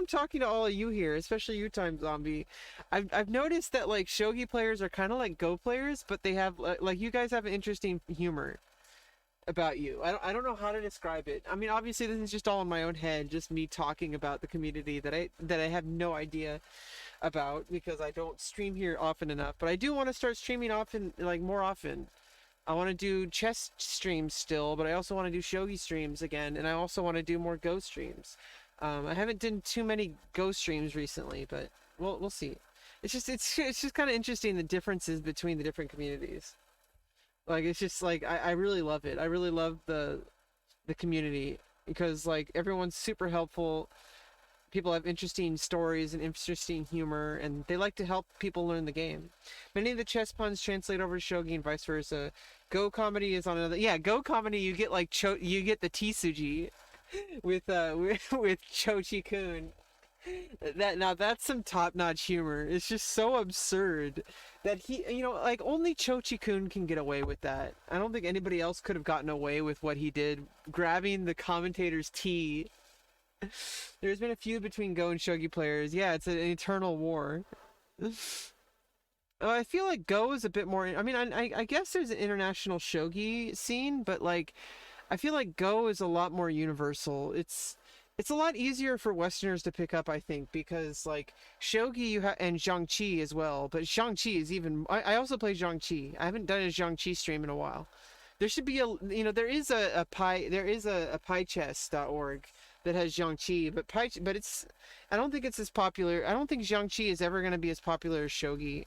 talking to all of you here, especially you, Time Zombie, I've noticed that like Shogi players are kind of like Go players, but they have like you guys have an interesting humor about you. I don't know how to describe it. I mean, obviously this is just all in my own head, just me talking about the community that I have no idea about, because I don't stream here often enough. But I do want to start streaming often, like more often. I want to do chess streams still, but I also want to do Shogi streams again, and I also want to do more Go streams. I haven't done too many Go streams recently, but we'll see. It's just kind of interesting, the differences between the different communities. Like, it's just like I really love it. I really love the community, because like everyone's super helpful. People have interesting stories and interesting humor, and they like to help people learn the game. Many of the chess puns translate over to Shogi and vice versa. Go comedy is on another. Yeah, Go comedy, you get like you get the Tsuji with Chochi-kun. That's some top-notch humor. It's just so absurd that like only Chochi-kun can get away with that. I don't think anybody else could have gotten away with what he did, grabbing the commentator's tea. There's been a feud between Go and Shogi players. Yeah, it's an eternal war. I feel like Go is a bit more. I mean, I guess there's an international shogi scene, but like, I feel like Go is a lot more universal. It's a lot easier for Westerners to pick up, I think, because like shogi you have and Zhangqi as well. But Zhangqi is even. I also play Zhangqi. I haven't done a Zhangqi stream in a while. There should be there is a piechess.org that has Zhangqi, but it's I don't think it's as popular. I don't think Zhangqi is ever going to be as popular as shogi.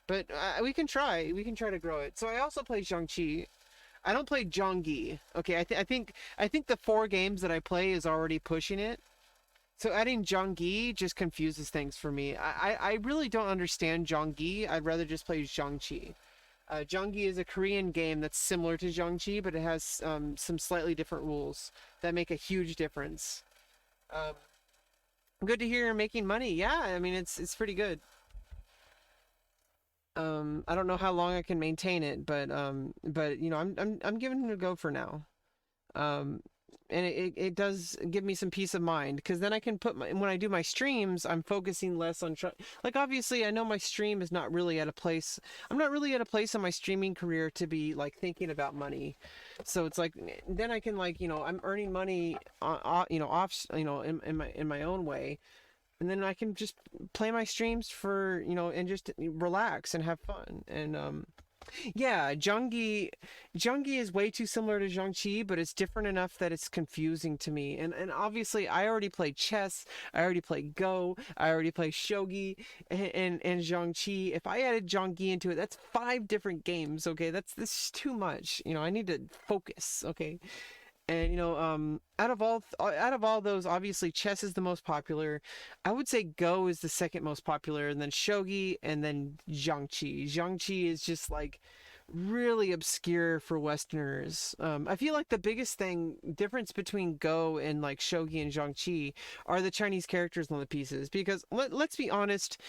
But we can try. We can try to grow it. So I also play Zhangqi. I don't play Zhongyi. Okay, I think the 4 games that I play is already pushing it. So adding Zhongyi just confuses things for me. I really don't understand Zhongyi. I'd rather just play Zhangqi. Zhongyi is a Korean game that's similar to Zhangqi, but it has some slightly different rules that make a huge difference. Good to hear you're making money. Yeah, I mean it's pretty good. I don't know how long I can maintain it, but I'm giving it a go for now. Um, and it does give me some peace of mind because then I can when I do my streams, I'm focusing less on like obviously I know my stream is not really at a place. I'm not really at a place in my streaming career to be like thinking about money. So it's like then I can like I'm earning money off in my own way, and then I can just play my streams for and just relax and have fun. And yeah, Zhongyi is way too similar to Zhangqi, but it's different enough that it's confusing to me. And obviously I already play chess, I already play Go, I already play Shogi and Zhangqi. If I added Zhongyi into it, that's 5 different games. Okay, this is too much. I need to focus. Okay. And out of all those, obviously chess is the most popular. I would say Go is the second most popular, and then Shogi, and then Zhangqi. Zhangqi is just like really obscure for Westerners. I feel like the biggest difference between Go and like Shogi and Zhangqi are the Chinese characters on the pieces. Because let's be honest,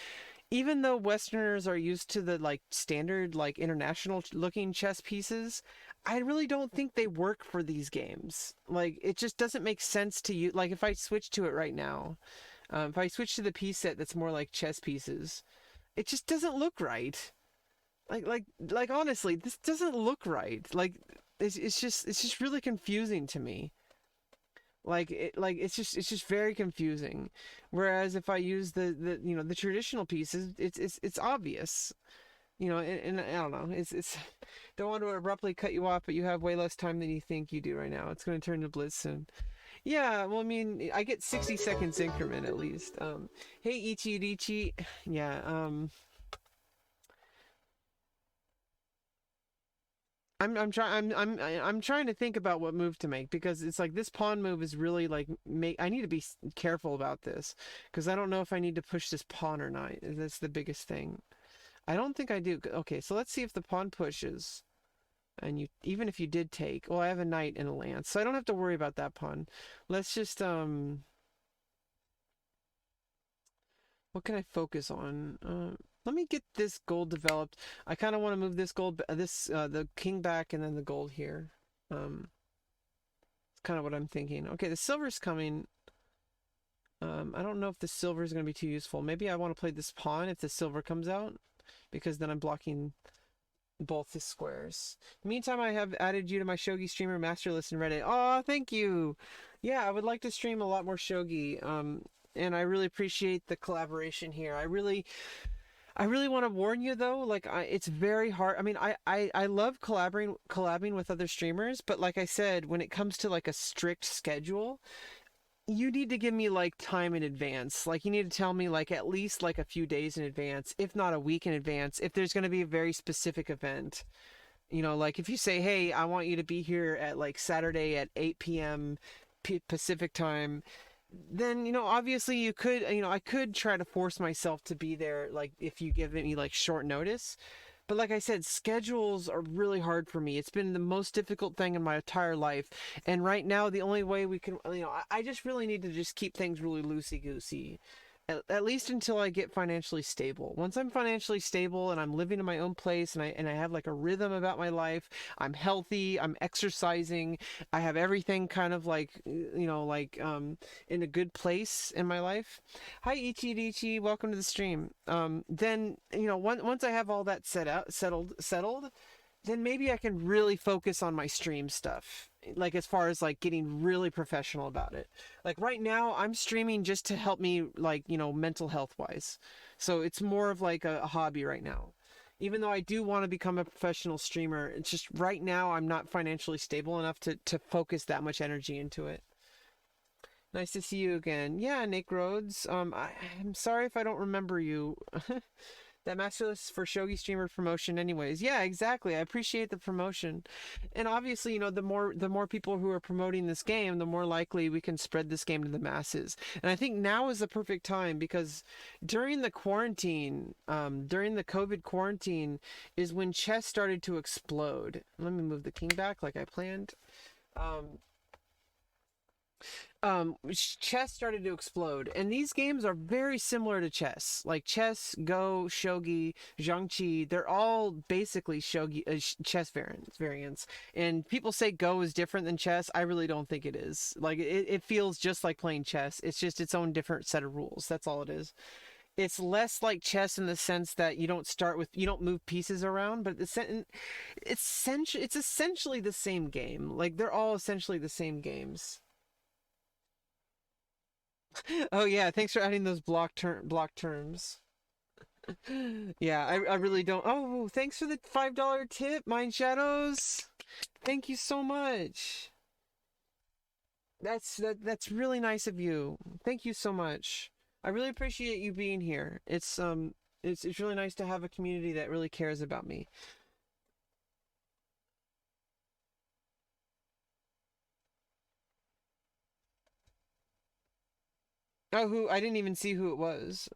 even though Westerners are used to the like standard like international looking chess pieces, I really don't think they work for these games. Like it just doesn't make sense to you. Like if I switch to it right now, if I switch to the piece set that's more like chess pieces, it just doesn't look right. Like honestly, this doesn't look right. Like it's just really confusing to me. It's just very confusing. Whereas if I use the traditional pieces, it's obvious. And I don't know. It's don't want to abruptly cut you off, but you have way less time than you think you do right now. It's going to turn to Blitz soon. Yeah, well, I mean, I get 60 seconds increment at least. Hey Ichi. Yeah. I'm trying to think about what move to make because it's like this pawn move is really like I need to be careful about this because I don't know if I need to push this pawn or not. That's the biggest thing. I don't think I do. Okay, so let's see if the pawn pushes. And even if you did take, well, I have a knight and a lance, so I don't have to worry about that pawn. Let's just what can I focus on? Let me get this gold developed. I kind of want to move this gold, the king back, and then the gold here. It's kind of what I'm thinking. Okay, the silver's coming. I don't know if the silver is going to be too useful. Maybe I want to play this pawn if the silver comes out, because then I'm blocking both the squares. Meantime, I have added you to my Shogi streamer master list in Reddit. Oh, thank you. Yeah, I would like to stream a lot more Shogi. And I really appreciate the collaboration here. I really want to warn you though, like it's very hard. I mean, I love collabing with other streamers, but like I said, when it comes to like a strict schedule, you need to give me like time in advance. Like you need to tell me like at least like a few days in advance, if not a week in advance, if there's going to be a very specific event. Like if you say, hey, I want you to be here at like Saturday at 8 p.m. Pacific time, then obviously you could I could try to force myself to be there, like if you give me like short notice. But like I said, schedules are really hard for me. It's been the most difficult thing in my entire life, and right now the only way we can I just really need to just keep things really loosey goosey. at least until I get financially stable. Once I'm financially stable and I'm living in my own place and I have like a rhythm about my life, I'm healthy, I'm exercising, I have everything kind of like like in a good place in my life. Hi Ichi, welcome to the stream. Then once I have all that settled, then maybe I can really focus on my stream stuff. Like as far as like getting really professional about it. Like right now I'm streaming just to help me like, mental health wise. So it's more of like a hobby right now. Even though I do want to become a professional streamer, it's just right now I'm not financially stable enough to focus that much energy into it. Nice to see you again. Yeah, Nick Rhodes. I'm sorry if I don't remember you. That master list for Shogi streamer promotion anyways. Yeah, exactly. I appreciate the promotion. And obviously, the more people who are promoting this game, the more likely we can spread this game to the masses. And I think now is the perfect time because during the quarantine, during the COVID quarantine is when chess started to explode. Let me move the king back like I planned. Chess started to explode, and these games are very similar to chess. Like chess, Go, Shogi, Zhangqi, they're all basically Shogi chess variants. And people say Go is different than chess. I really don't think it is. Like it feels just like playing chess. It's just its own different set of rules. That's all it is. It's less like chess in the sense that you don't move pieces around, but it's essentially the same game. Like they're all essentially the same games. Oh yeah, thanks for adding those block terms. Yeah, I really don't. Oh, thanks for the $5 tip, Mind Shadows. Thank you so much. That's really nice of you. Thank you so much. I really appreciate you being here. It's really nice to have a community that really cares about me. Oh, who I didn't even see who it was.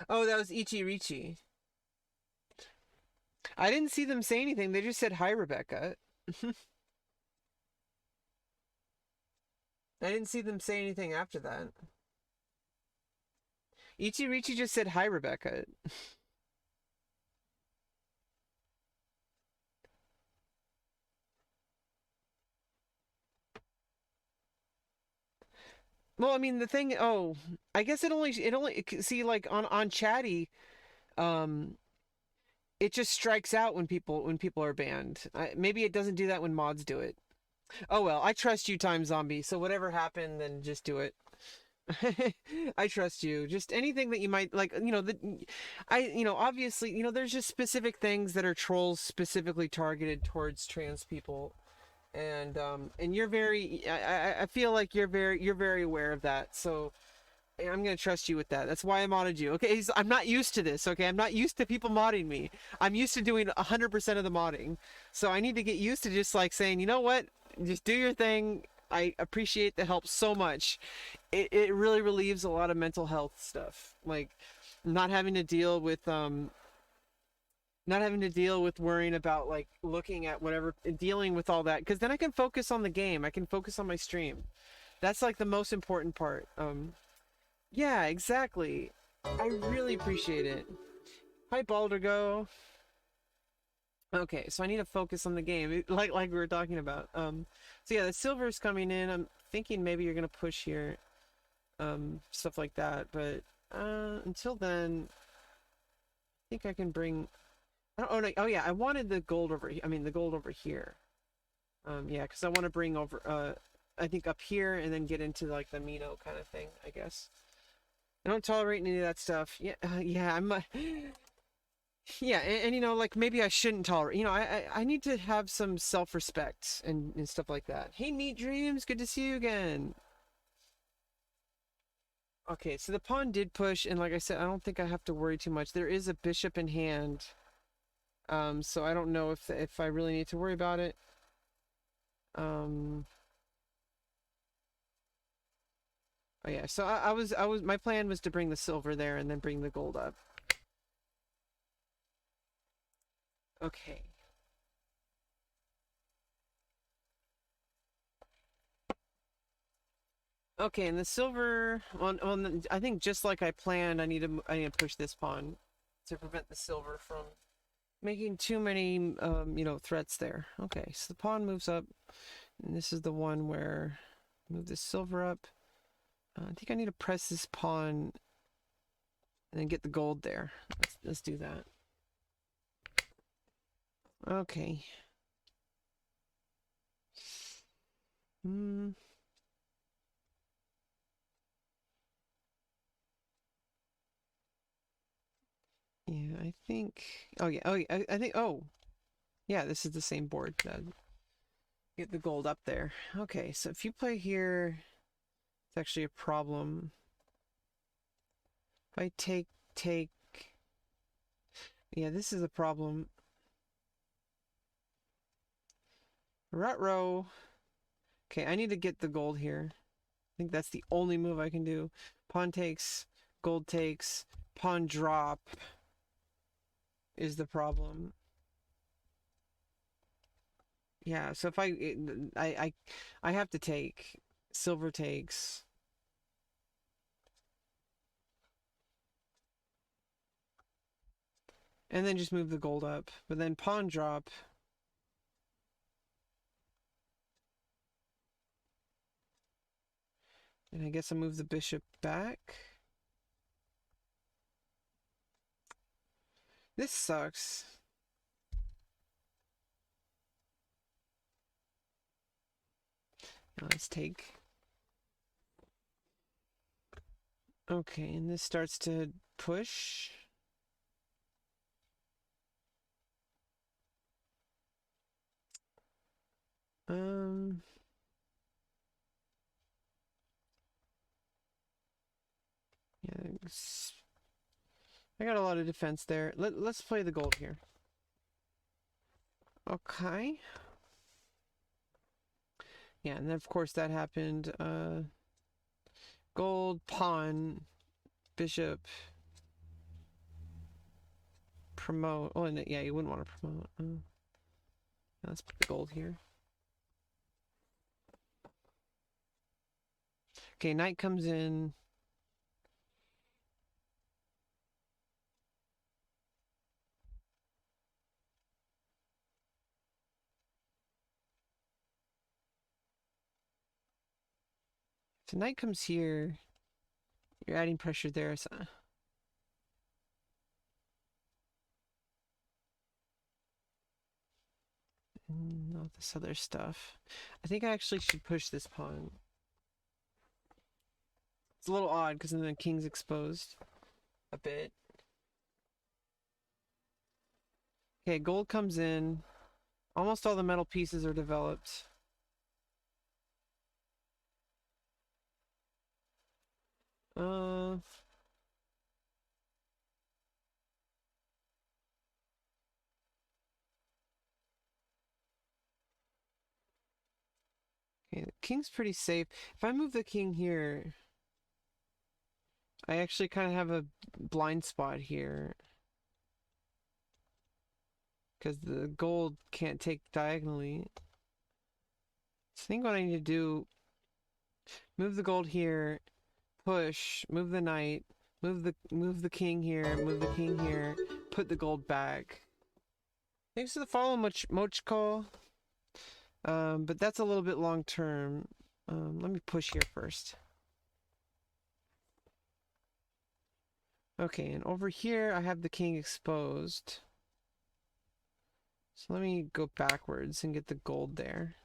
Oh, that was Ichi Richi. I didn't see them say anything. They just said hi, Rebecca. I didn't see them say anything after that. Ichi just said hi, Rebecca. Well, I mean, the thing. Oh, I guess it only see like on Chatty, um, it just strikes out when people are banned. Maybe it doesn't do that when mods do it. Oh well, I trust you, Time Zombie. So whatever happened, then just do it. I trust you. Just anything that you might like, obviously, there's just specific things that are trolls specifically targeted towards trans people, and you're very. I feel like you're very aware of that. So I'm gonna trust you with that. That's why I modded you. Okay, I'm not used to this. Okay, I'm not used to people modding me. I'm used to doing 100% of the modding, so I need to get used to just like saying, you know what, just do your thing. I appreciate the help so much. It really relieves a lot of mental health stuff, like not having to deal with worrying about like looking at whatever, dealing with all that, because then I can focus on the game. I can focus on my stream. That's like the most important part. Yeah, exactly. I really appreciate it. Hi, Baldergo. Okay, so I need to focus on the game, like we were talking about. So yeah, the silver's coming in. I'm thinking maybe you're gonna push here, stuff like that. But until then, I think I can bring. I don't, oh, no, oh yeah, I wanted the gold over. I mean, the gold over here. Yeah, because I want to bring over. I think up here and then get into like the Mino kind of thing. I guess. I don't tolerate any of that stuff. Yeah, yeah, I'm. Yeah, and like maybe I shouldn't tolerate. I need to have some self-respect and stuff like that. Hey, Neat Dreams, good to see you again. Okay, so the pawn did push, and like I said, I don't think I have to worry too much. There is a bishop in hand, so I don't know if I really need to worry about it. Oh yeah, so I was my plan was to bring the silver there and then bring the gold up. Okay. Okay, and the silver, I think just like I planned, I need to push this pawn to prevent the silver from making too many, you know, threats there. Okay, so the pawn moves up, and this is the one where move this silver up. I think I need to press this pawn and then get the gold there. Let's do that. Okay. Hmm. Yeah, I think. Oh yeah. Oh yeah. I think. Oh, yeah. This is the same board. Get the gold up there. Okay. So if you play here, it's actually a problem. If I take. Yeah, this is a problem. Ruh-roh. Okay, I need to get the gold here. I think that's the only move I can do. Pawn takes, gold takes, pawn drop is the problem. Yeah, so if I have to take. Silver takes. And then just move the gold up. But then pawn drop. And I guess I move the bishop back. This sucks. Now let's take. Okay, and this starts to push. Yeah, I got a lot of defense there. Let's play the gold here. Okay. Yeah, and then of course that happened. Gold, pawn, bishop, promote. Oh, and yeah, you wouldn't want to promote. Let's put the gold here. Okay, knight comes in. So knight comes here. You're adding pressure there. So. All this other stuff. I think I actually should push this pawn. It's a little odd because then the king's exposed a bit. Okay, gold comes in. Almost all the metal pieces are developed. Okay, the king's pretty safe. If I move the king here, I actually kind of have a blind spot here. Because the gold can't take diagonally. So I think what I need to do, move the gold here, push, move the knight, move the king here, move the king here, put the gold back. Thanks for the follow, Mochko. But that's a little bit long term. Let me push here first. Okay, and over here I have the king exposed. So let me go backwards and get the gold there.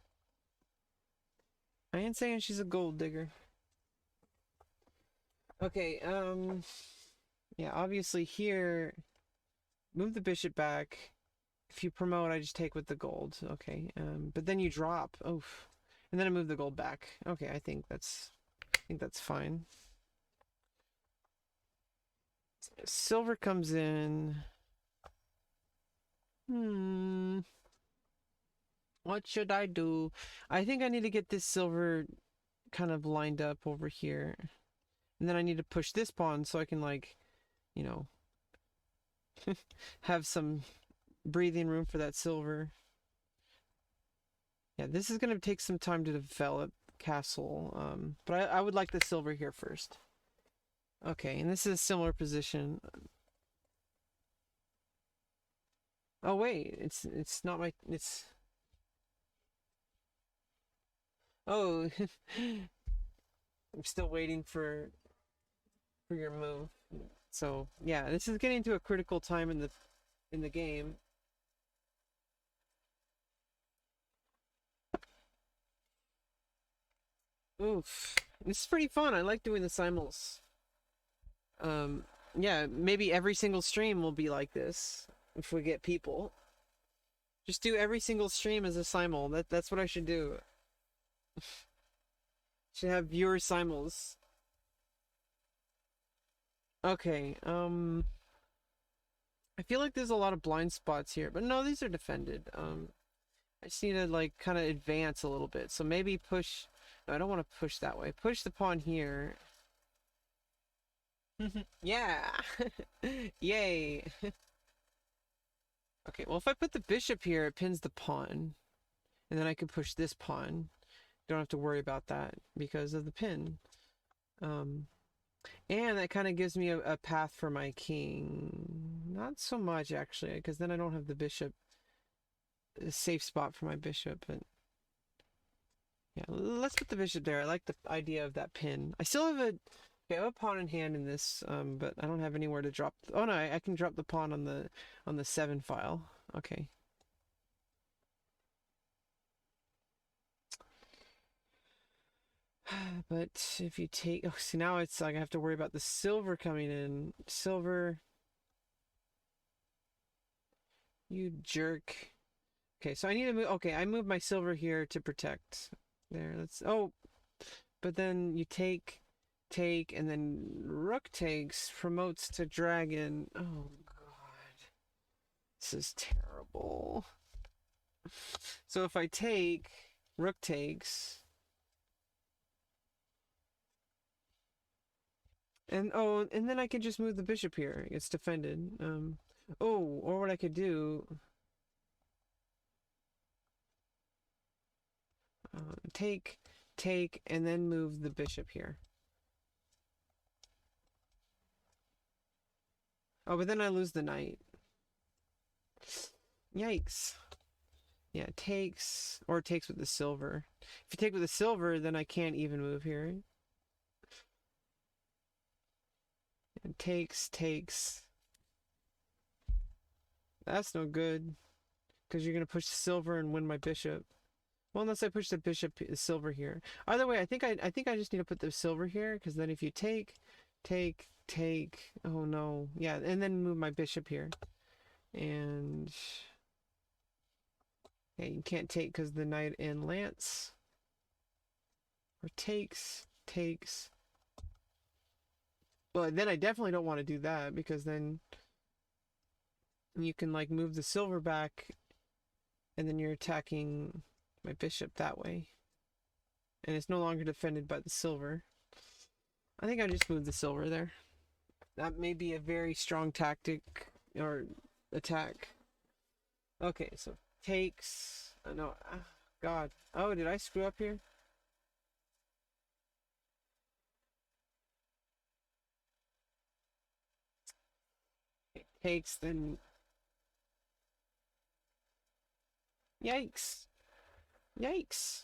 I ain't saying she's a gold digger. Okay, yeah, obviously here, move the bishop back. If you promote, I just take with the gold. Okay, but then you drop. Oof. And then I move the gold back. Okay, I think that's fine. Silver comes in. What should I do? I think I need to get this silver kind of lined up over here. And then I need to push this pawn so I can, like, you know, have some breathing room for that silver. Yeah, this is gonna take some time to develop castle. But I would like the silver here first. Okay, and this is a similar position. Oh wait, it's not my it's. Oh, I'm still waiting for your move. So yeah, this is getting to a critical time in the game. Oof, this is pretty fun. I like doing the simuls. Um, yeah, maybe every single stream will be like this if we get people. Just do every single stream as a simul. That's what I should do. Should have viewer simuls. Okay, I feel like there's a lot of blind spots here, but no, these are defended. I just need to like kind of advance a little bit. So maybe push. No, I don't want to push that way. Push the pawn here. Yeah. Yay. Okay, well if I put the bishop here, it pins the pawn. And then I can push this pawn. Don't have to worry about that because of the pin. And that kind of gives me a path for my king. Not so much actually, because then I don't have the bishop. A safe spot for my bishop, but yeah, let's put the bishop there. I like the idea of that pin. I still have a okay, I have a pawn in hand in this, but I don't have anywhere to drop. Oh no, I can drop the pawn on the 7 file. Okay. But if you take, oh, see now it's like I have to worry about the silver coming in. Silver, you jerk. Okay, so I need to move. Okay, I moved my silver here to protect. There, let's. Oh, but then you take, and then rook takes, promotes to dragon. Oh god, this is terrible. So if I take, rook takes, and oh, and then I can just move the bishop here. It's defended. Oh, or what I could do. Take, and then move the bishop here. Oh, but then I lose the knight. Yikes. Yeah, it takes, or it takes with the silver. If you take with the silver, then I can't even move here. And takes. That's no good. Because you're going to push the silver and win my bishop. Well, unless I push the bishop silver here. Either way, I think I just need to put the silver here, because then if you take, oh no. Yeah, and then move my bishop here. And yeah, you can't take because the knight and lance. Or takes. Well, then I definitely don't want to do that, because then you can like move the silver back and then you're attacking my bishop that way. And it's no longer defended by the silver. I think I just moved the silver there. That may be a very strong tactic or attack. Okay, so takes. No, God. Oh, did I screw up here? Okay, takes, then. Yikes. Yikes.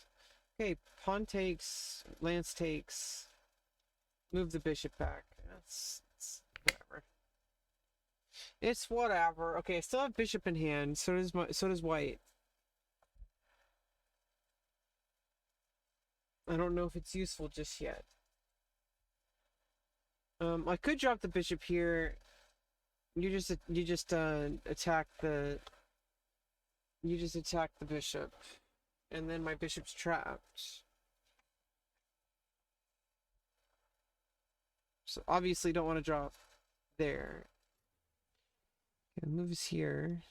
Okay, pawn takes, lance takes. Move the bishop back. That's whatever. It's whatever. Okay, I still have bishop in hand. So does white. I don't know if it's useful just yet. I could drop the bishop here. You just attack the. You just attack the bishop, and then my bishop's trapped. So obviously don't want to drop there. Okay, moves here.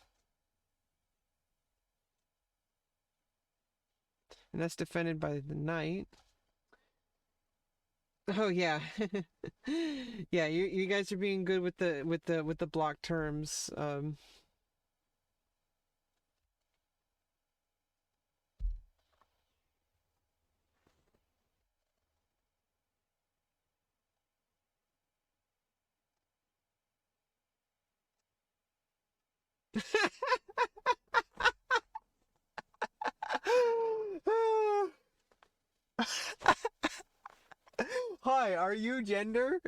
And that's defended by the knight. Oh yeah. Yeah, you guys are being good with the block terms. Hi, are you gender?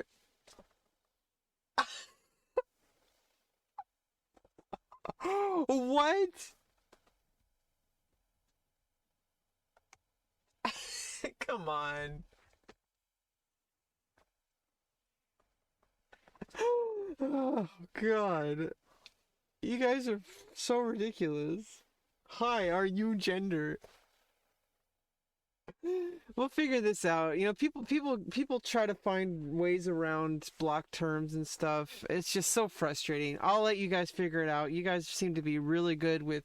What? Come on. Oh, God. You guys are so ridiculous. Hi, are you gender? We'll figure this out. You know, people try to find ways around block terms and stuff. It's just so frustrating. I'll let you guys figure it out. You guys seem to be really good with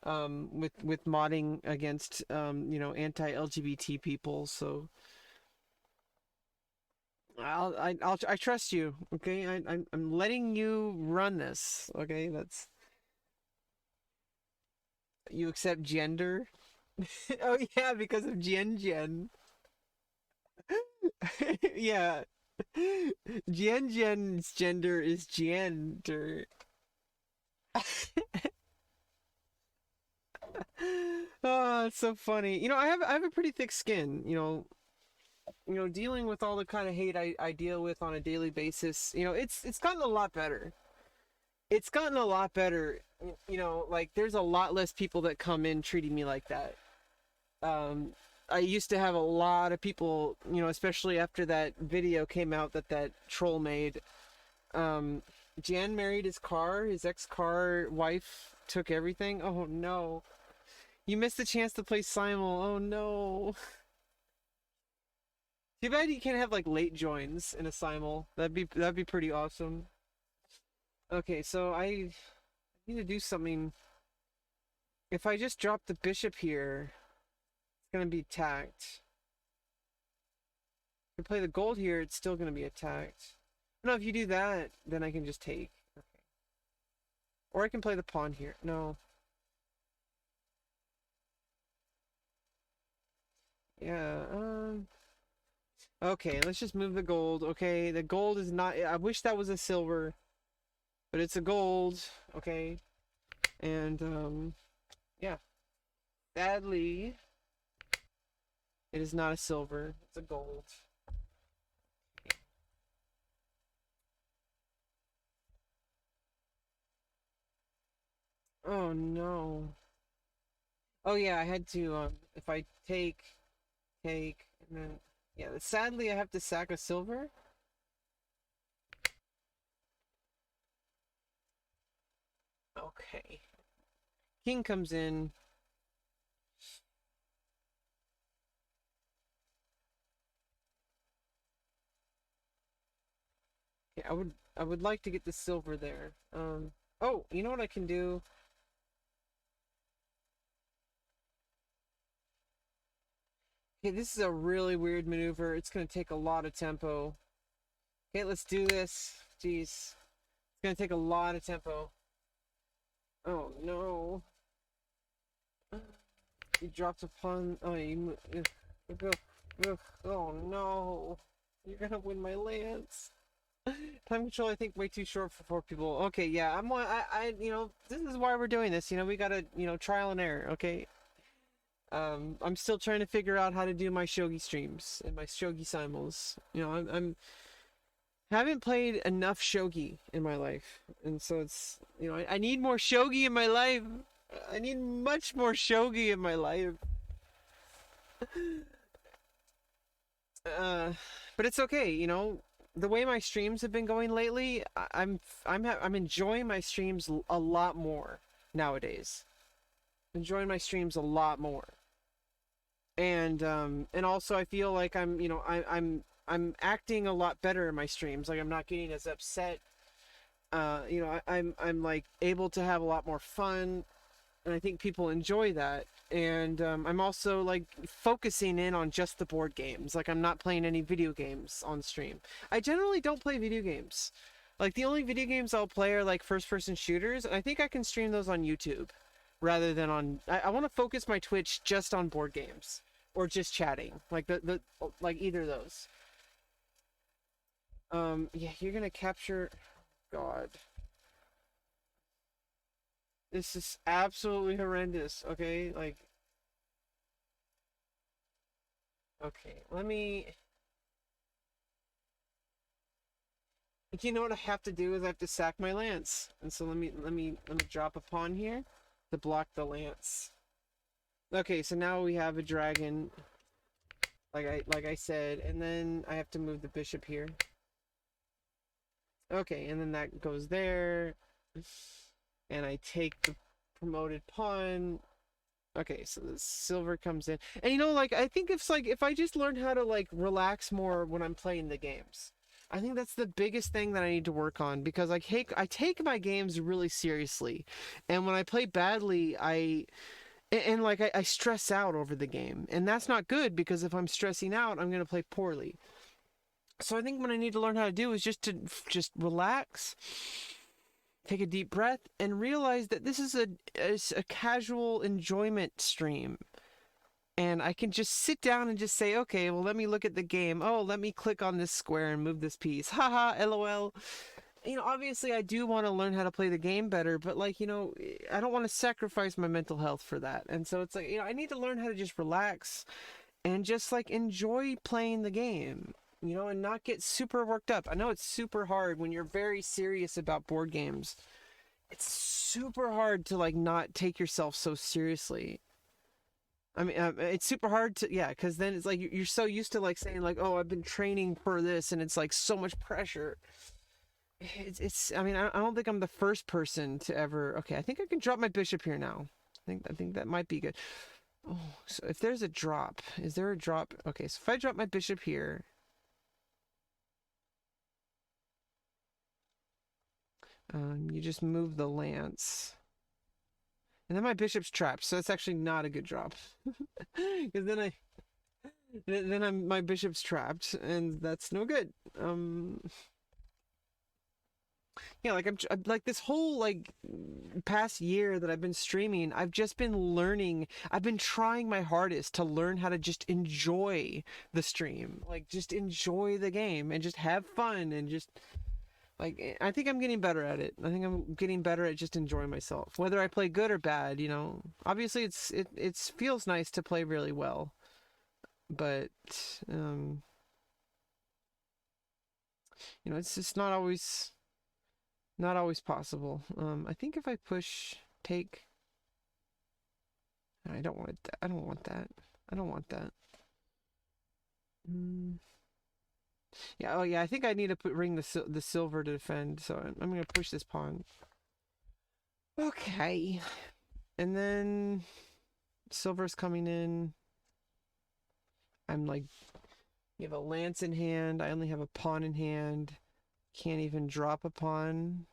modding against you know, anti-LGBT people, so I trust you, okay? I'm letting you run this, okay? That's you accept gender. Oh yeah, because of Gen. Yeah. Gen's gender is gender. Oh, it's so funny. You know, I have a pretty thick skin, you know, dealing with all the kind of hate I deal with on a daily basis. You know, it's gotten a lot better. It's gotten a lot better. You know, like there's a lot less people that come in treating me like that. Um, I used to have a lot of people, you know, especially after that video came out that troll made. Um, Jan married his ex-car wife took everything. Oh no. You missed the chance to play Simul. Oh no. Too bad you can't have like late joins in a Simul. That'd be pretty awesome. Okay, so I need to do something. If I just drop the bishop here, it's gonna be attacked. If I play the gold here, it's still gonna be attacked. No, if you do that, then I can just take. Okay. Or I can play the pawn here. No. Yeah, okay, let's just move the gold. Okay, the gold is not... I wish that was a silver, but it's a gold. Okay. And, yeah. Sadly, it is not a silver. It's a gold. Oh, no. Oh, yeah, I had to, if I take, and then... Yeah, sadly, I have to sack a silver. Okay. King comes in. Yeah, I would like to get the silver there. Oh, you know what I can do? Okay, this is a really weird maneuver. It's gonna take a lot of tempo. Okay, let's do this. Jeez. It's gonna take a lot of tempo. Oh no. He drops a pawn. Oh, oh no. You're gonna win my lance. Time control, I think, way too short for 4 people. Okay, yeah, you know, this is why we're doing this. You know, we gotta, you know, trial and error, okay? I'm still trying to figure out how to do my shogi streams and my shogi simuls. You know, I'm haven't played enough shogi in my life, and so it's, you know, I need more shogi in my life. I need much more shogi in my life. Uh, but it's okay, you know. The way my streams have been going lately, I'm enjoying my streams a lot more nowadays. Enjoying my streams a lot more. And also I feel like I'm, you know, I'm acting a lot better in my streams. Like I'm not getting as upset. You know, I'm like able to have a lot more fun, and I think people enjoy that. And I'm also like focusing in on just the board games. Like I'm not playing any video games on stream. I generally don't play video games. Like the only video games I'll play are like first-person shooters, and I think I can stream those on YouTube rather than on. I want to focus my Twitch just on board games or just chatting, like the like either of those. Yeah, you're gonna capture. God. This is absolutely horrendous, okay? Like, okay, let me... Like, you know what I have to do is I have to sack my lance. And so let me drop a pawn here to block the lance. Okay, so now we have a dragon, like I said, and then I have to move the bishop here. Okay, and then that goes there, and I take the promoted pawn. Okay, so the silver comes in, and you know, like I think it's like if I just learn how to like relax more when I'm playing the games. I think that's the biggest thing that I need to work on because I take my games really seriously, and when I play badly, and like I stress out over the game, and that's not good because if I'm stressing out, I'm gonna play poorly. So I think what I need to learn how to do is just relax, take a deep breath, and realize that this is a casual enjoyment stream. And I can just sit down and just say, okay, well, let me look at the game. Oh, let me click on this square and move this piece. Haha, lol. You know, obviously I do want to learn how to play the game better, but like, you know, I don't want to sacrifice my mental health for that. And so it's like, you know, I need to learn how to just relax and just like enjoy playing the game, you know, and not get super worked up. I know it's super hard when you're very serious about board games. It's super hard to like not take yourself so seriously. I mean, it's super hard to, yeah, because then it's like you're so used to like saying like, oh, I've been training for this, and it's like so much pressure. I mean, I don't think I'm the first person to ever. Okay, I think I can drop my bishop here now. I think that might be good. Oh, so if there's a drop, is there a drop? Okay, so if I drop my bishop here, you just move the lance. And then my bishop's trapped, so that's actually not a good drop. Because then my bishop's trapped, and that's no good. Yeah, like I'm like this whole like past year that I've been streaming, I've just been learning. I've been trying my hardest to learn how to just enjoy the stream, like just enjoy the game and just have fun and just like I think I'm getting better at it. I think I'm getting better at just enjoying myself, whether I play good or bad. You know, obviously it feels nice to play really well, but um, you know, it's just not always possible. I think if I push take, I don't want that. I don't want that. I don't want that. Yeah. Oh yeah. I think I need to ring the silver to defend. So I'm gonna push this pawn. Okay. And then silver's coming in. I'm like, you have a lance in hand. I only have a pawn in hand. Can't even drop a pawn.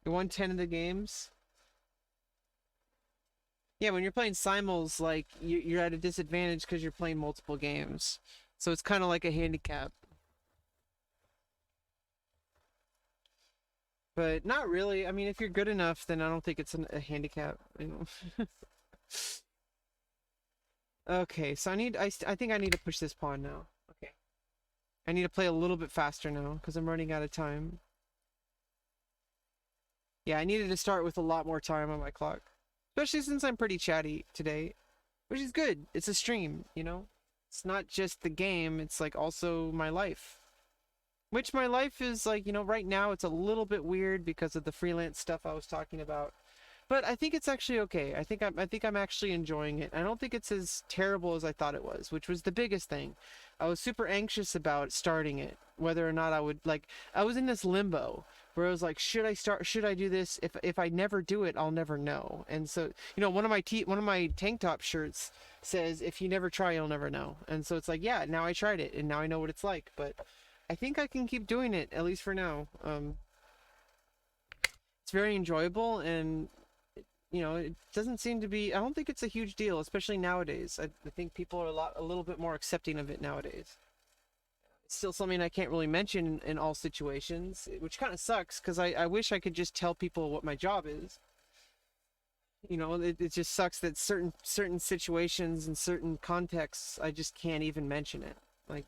You won 10 of the games. Yeah, when you're playing simuls, like you're at a disadvantage because you're playing multiple games. So it's kind of like a handicap. But not really. I mean, if you're good enough, then I don't think it's a handicap. You know? Okay, so I think I need to push this pawn now. Okay. I need to play a little bit faster now because I'm running out of time. Yeah, I needed to start with a lot more time on my clock. Especially since I'm pretty chatty today. Which is good. It's a stream, you know? It's not just the game, it's like also my life. Which my life is like, you know, right now it's a little bit weird because of the freelance stuff I was talking about. But I think it's actually okay. I think I'm actually enjoying it. I don't think it's as terrible as I thought it was, which was the biggest thing. I was super anxious about starting it, whether or not I would like I was in this limbo where I was like, should I start, should I do this? If I never do it, I'll never know. And so, you know, one of my tank top shirts says if you never try, you'll never know. And so it's like, yeah, now I tried it and now I know what it's like, but I think I can keep doing it at least for now. It's very enjoyable and you know, it doesn't seem to be, I don't think it's a huge deal, especially nowadays. I think people are a little bit more accepting of it nowadays. It's still something I can't really mention in all situations, which kind of sucks because I wish I could just tell people what my job is. You know, it just sucks that certain situations and certain contexts, I just can't even mention it. Like,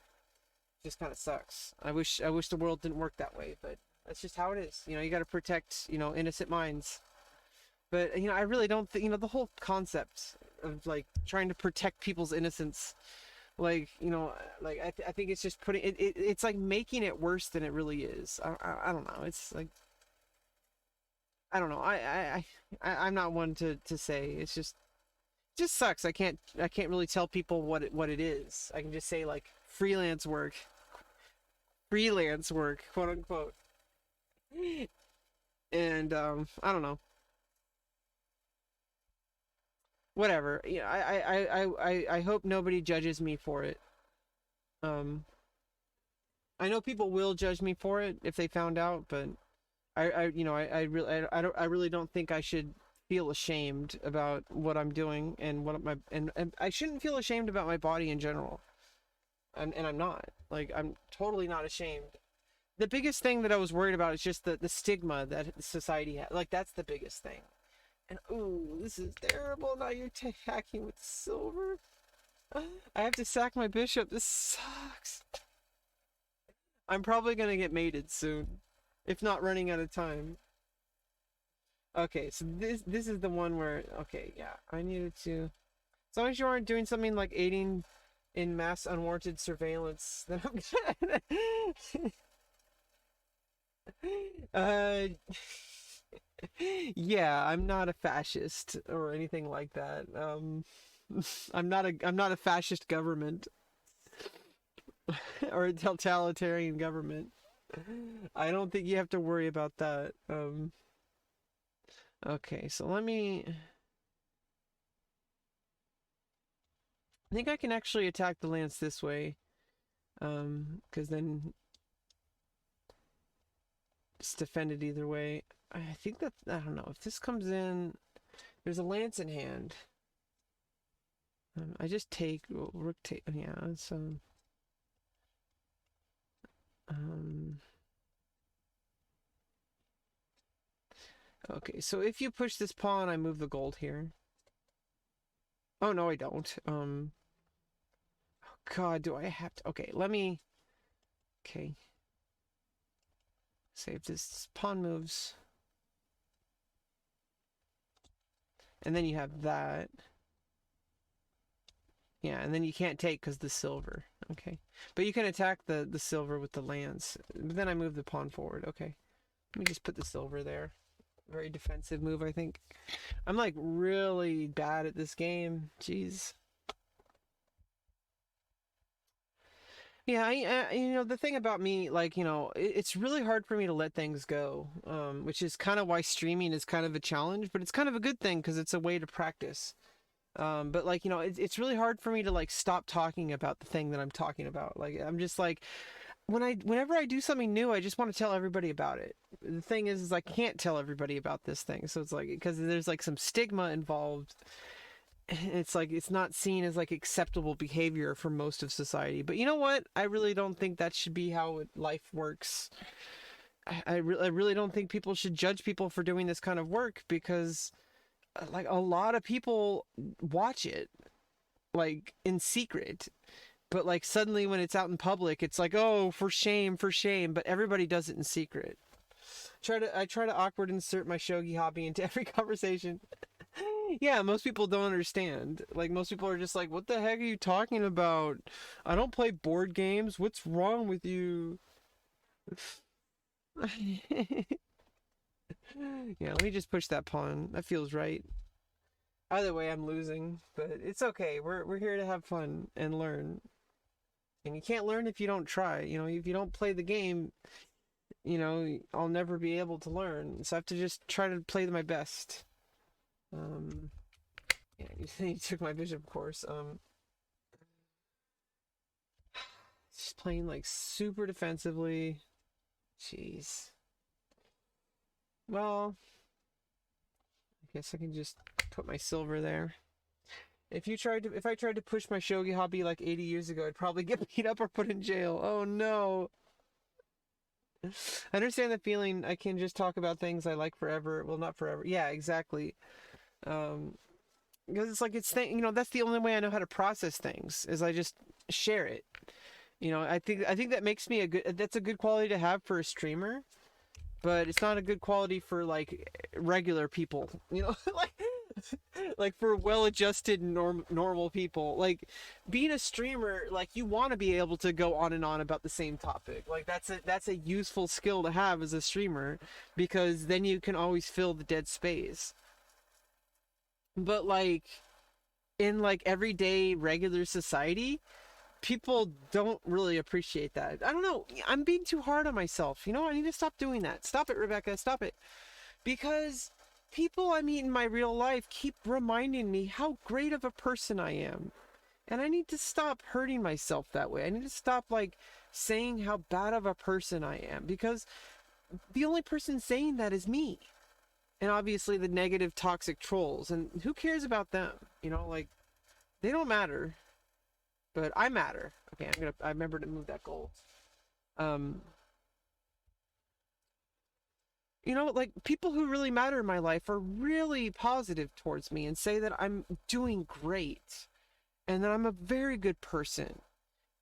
just kind of sucks. I wish the world didn't work that way, but that's just how it is. You know, you got to protect, you know, innocent minds. But, you know, I really don't think, you know, the whole concept of, like, trying to protect people's innocence, like, you know, like, I think it's just putting, it's like making it worse than it really is. I don't know. It's like, I don't know. I'm not one to say. It's just sucks. I can't really tell people what it is. I can just say, like, freelance work, quote unquote. And, I don't know. Whatever. Yeah, I hope nobody judges me for it. I know people will judge me for it if they found out, but you know, I really don't think I should feel ashamed about what I'm doing and what my and I shouldn't feel ashamed about my body in general. And I'm not. Like, I'm totally not ashamed. The biggest thing that I was worried about is just the stigma that society has. Like, that's the biggest thing. And, ooh, this is terrible. Now you're hacking with silver. I have to sack my bishop. This sucks. I'm probably going to get mated soon. If not running out of time. Okay, so this is the one where... Okay, yeah. I needed to... As long as you aren't doing something like aiding in mass unwarranted surveillance, then I'm good. Yeah, I'm not a fascist or anything like that. I'm not a fascist government or a totalitarian government. I don't think you have to worry about that. Okay, so let me... I think I can actually attack the lance this way. Because then it's defended either way. I think that, I don't know, if this comes in, there's a lance in hand. I just take, well, rook take, yeah, so... Okay, so if you push this pawn, I move the gold here. Oh, no, I don't. Oh, God, do I have to... Okay, let me... Okay. Save this pawn moves. And then you have that. Yeah, and then you can't take because the silver. Okay. But you can attack the silver with the lance. But then I move the pawn forward. Okay. Let me just put the silver there. Very defensive move, I think. I'm, like, really bad at this game. Jeez. Yeah, you know, the thing about me, like, you know, it's really hard for me to let things go, which is kind of why streaming is kind of a challenge, but it's kind of a good thing because it's a way to practice. But, like, you know, it's really hard for me to, like, stop talking about the thing that I'm talking about. Like, I'm just like, whenever I do something new, I just want to tell everybody about it. The thing is I can't tell everybody about this thing, so it's like, because there's, like, some stigma involved. It's like, it's not seen as, like, acceptable behavior for most of society. But you know what? I really don't think that should be how life works. I really don't think people should judge people for doing this kind of work because, like, a lot of people watch it, like, in secret. But, like, suddenly when it's out in public, it's like, oh, for shame, but everybody does it in secret. I try to awkward insert my shogi hobby into every conversation. Yeah, most people don't understand. Like, most people are just like, what the heck are you talking about? I don't play board games. What's wrong with you? Yeah, let me just push that pawn. That feels right. Either way, I'm losing, but it's okay. We're here to have fun and learn. And you can't learn if you don't try. You know, if you don't play the game, you know, I'll never be able to learn. So I have to just try to play my best. Yeah, you took my bishop, of course. Just playing, like, super defensively. Jeez. Well, I guess I can just put my silver there. If I tried to push my shogi hobby like 80 years ago, I'd probably get beat up or put in jail. Oh no. I understand the feeling. I can just talk about things I like forever. Well, not forever. Yeah, exactly. Because it's like, you know, that's the only way I know how to process things, is I just share it. You know, I think that makes me that's a good quality to have for a streamer, but it's not a good quality for like regular people. You know, like for well-adjusted normal people. Like being a streamer, like you want to be able to go on and on about the same topic. Like that's a useful skill to have as a streamer, because then you can always fill the dead space. But like in like everyday regular society, people don't really appreciate that. I don't know. I'm being too hard on myself. You know, I need to stop doing that. Stop it, Rebecca. Stop it. Because people I meet in my real life keep reminding me how great of a person I am. And I need to stop hurting myself that way. I need to stop like saying how bad of a person I am, because the only person saying that is me. And obviously the negative toxic trolls, and who cares about them? You know, like they don't matter. But I matter. Okay, I remember to move that goal. Um, you know, like people who really matter in my life are really positive towards me and say that I'm doing great and that I'm a very good person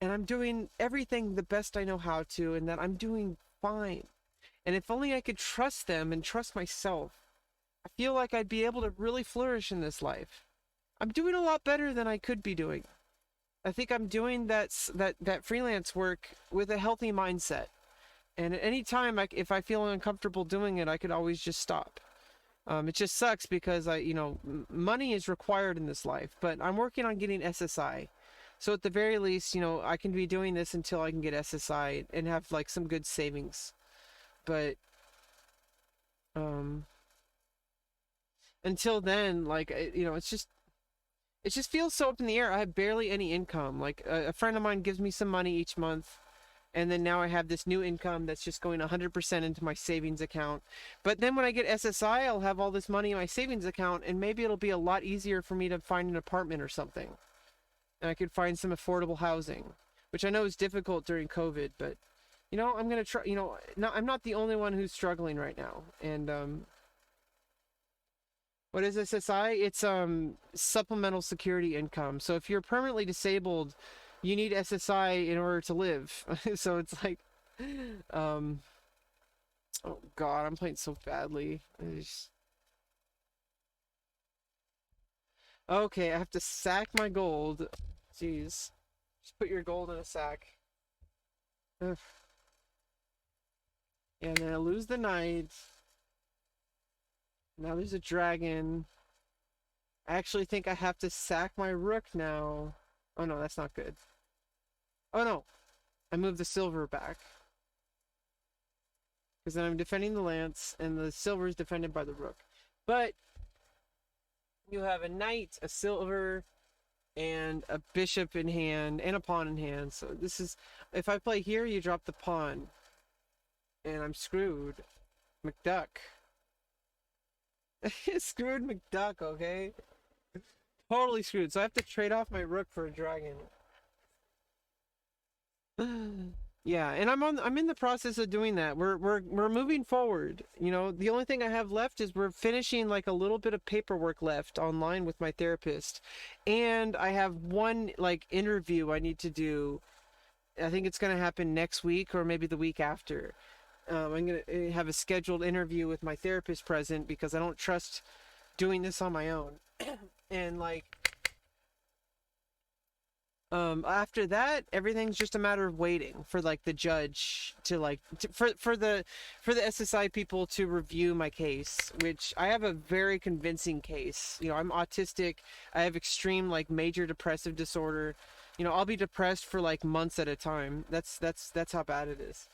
and I'm doing everything the best I know how to and that I'm doing fine. And if only I could trust them and trust myself, I feel like I'd be able to really flourish in this life. I'm doing a lot better than I could be doing. I think I'm doing that freelance work with a healthy mindset. And at any time, if I feel uncomfortable doing it, I could always just stop. It just sucks because money is required in this life, but I'm working on getting SSI. So at the very least, I can be doing this until I can get SSI and have like some good savings. But, until then, like, it just feels so up in the air. I have barely any income. Like a friend of mine gives me some money each month, and then now I have this new income that's just going 100% into my savings account. But then when I get SSI, I'll have all this money in my savings account, and maybe it'll be a lot easier for me to find an apartment or something. And I could find some affordable housing, which I know is difficult during COVID, but I'm going to try, I'm not the only one who's struggling right now. And what is SSI? It's supplemental security income. So if you're permanently disabled, you need SSI in order to live. So it's like, oh God, I'm playing so badly. Okay, I have to sack my gold. Jeez, just put your gold in a sack. Ugh. And then I lose the knight. Now there's a dragon. I actually think I have to sack my rook now. Oh no, that's not good. Oh no, I moved the silver back. Because then I'm defending the lance, and the silver is defended by the rook. But you have a knight, a silver, and a bishop in hand, and a pawn in hand. So this is, if I play here, you drop the pawn. And I'm screwed. McDuck. Screwed McDuck, okay? Totally screwed. So I have to trade off my rook for a dragon. Yeah, and I'm in the process of doing that. We're moving forward. The only thing I have left is we're finishing like a little bit of paperwork left online with my therapist. And I have one like interview I need to do. I think it's going to happen next week or maybe the week after. I'm going to have a scheduled interview with my therapist present because I don't trust doing this on my own. And like, after that, everything's just a matter of waiting for like the judge to like, for the SSI people to review my case, which I have a very convincing case. I'm autistic. I have extreme like major depressive disorder. I'll be depressed for like months at a time. That's how bad it is.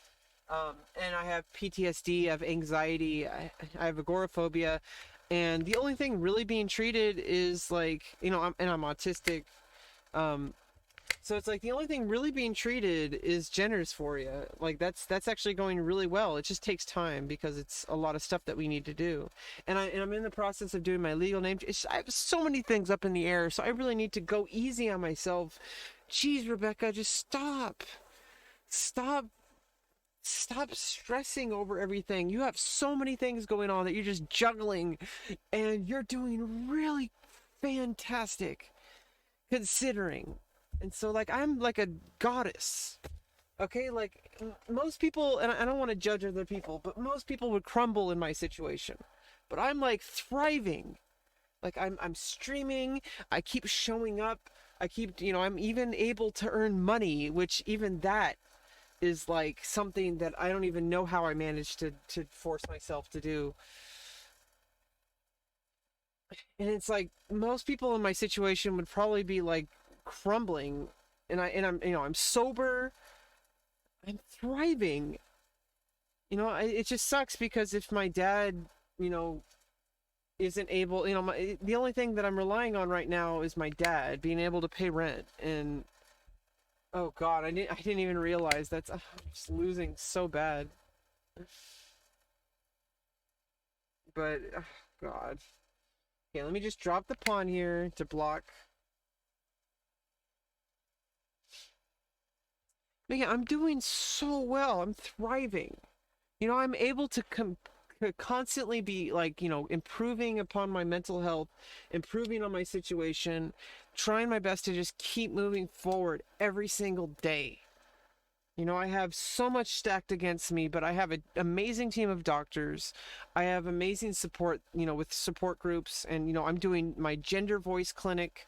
And I have PTSD, I have anxiety, I have agoraphobia, and the only thing really being treated is like, I'm autistic. So it's like the only thing really being treated is gender dysphoria. Like that's actually going really well. It just takes time because it's a lot of stuff that we need to do. And I'm in the process of doing my legal name. I have so many things up in the air, so I really need to go easy on myself. Jeez, Rebecca, just stop. Stop stressing over everything. You have so many things going on that you're just juggling, and you're doing really fantastic considering. And so like I'm like a goddess. Okay, like most people, and I don't want to judge other people, but most people would crumble in my situation. But I'm like thriving. Like I'm streaming, I keep showing up, I keep, I'm even able to earn money, which even that is like something that I don't even know how I managed to force myself to do. And it's like most people in my situation would probably be like crumbling, and I'm I'm sober, I'm thriving. It just sucks because if my dad, you know, isn't able, the only thing that I'm relying on right now is my dad being able to pay rent. And oh god, I didn't even realize I'm just losing so bad. But oh god. Okay, let me just drop the pawn here to block. But yeah, I'm doing so well. I'm thriving. I'm able to constantly be like, improving upon my mental health, improving on my situation, trying my best to just keep moving forward every single day. I have so much stacked against me, but I have an amazing team of doctors. I have amazing support, with support groups, and I'm doing my gender voice clinic,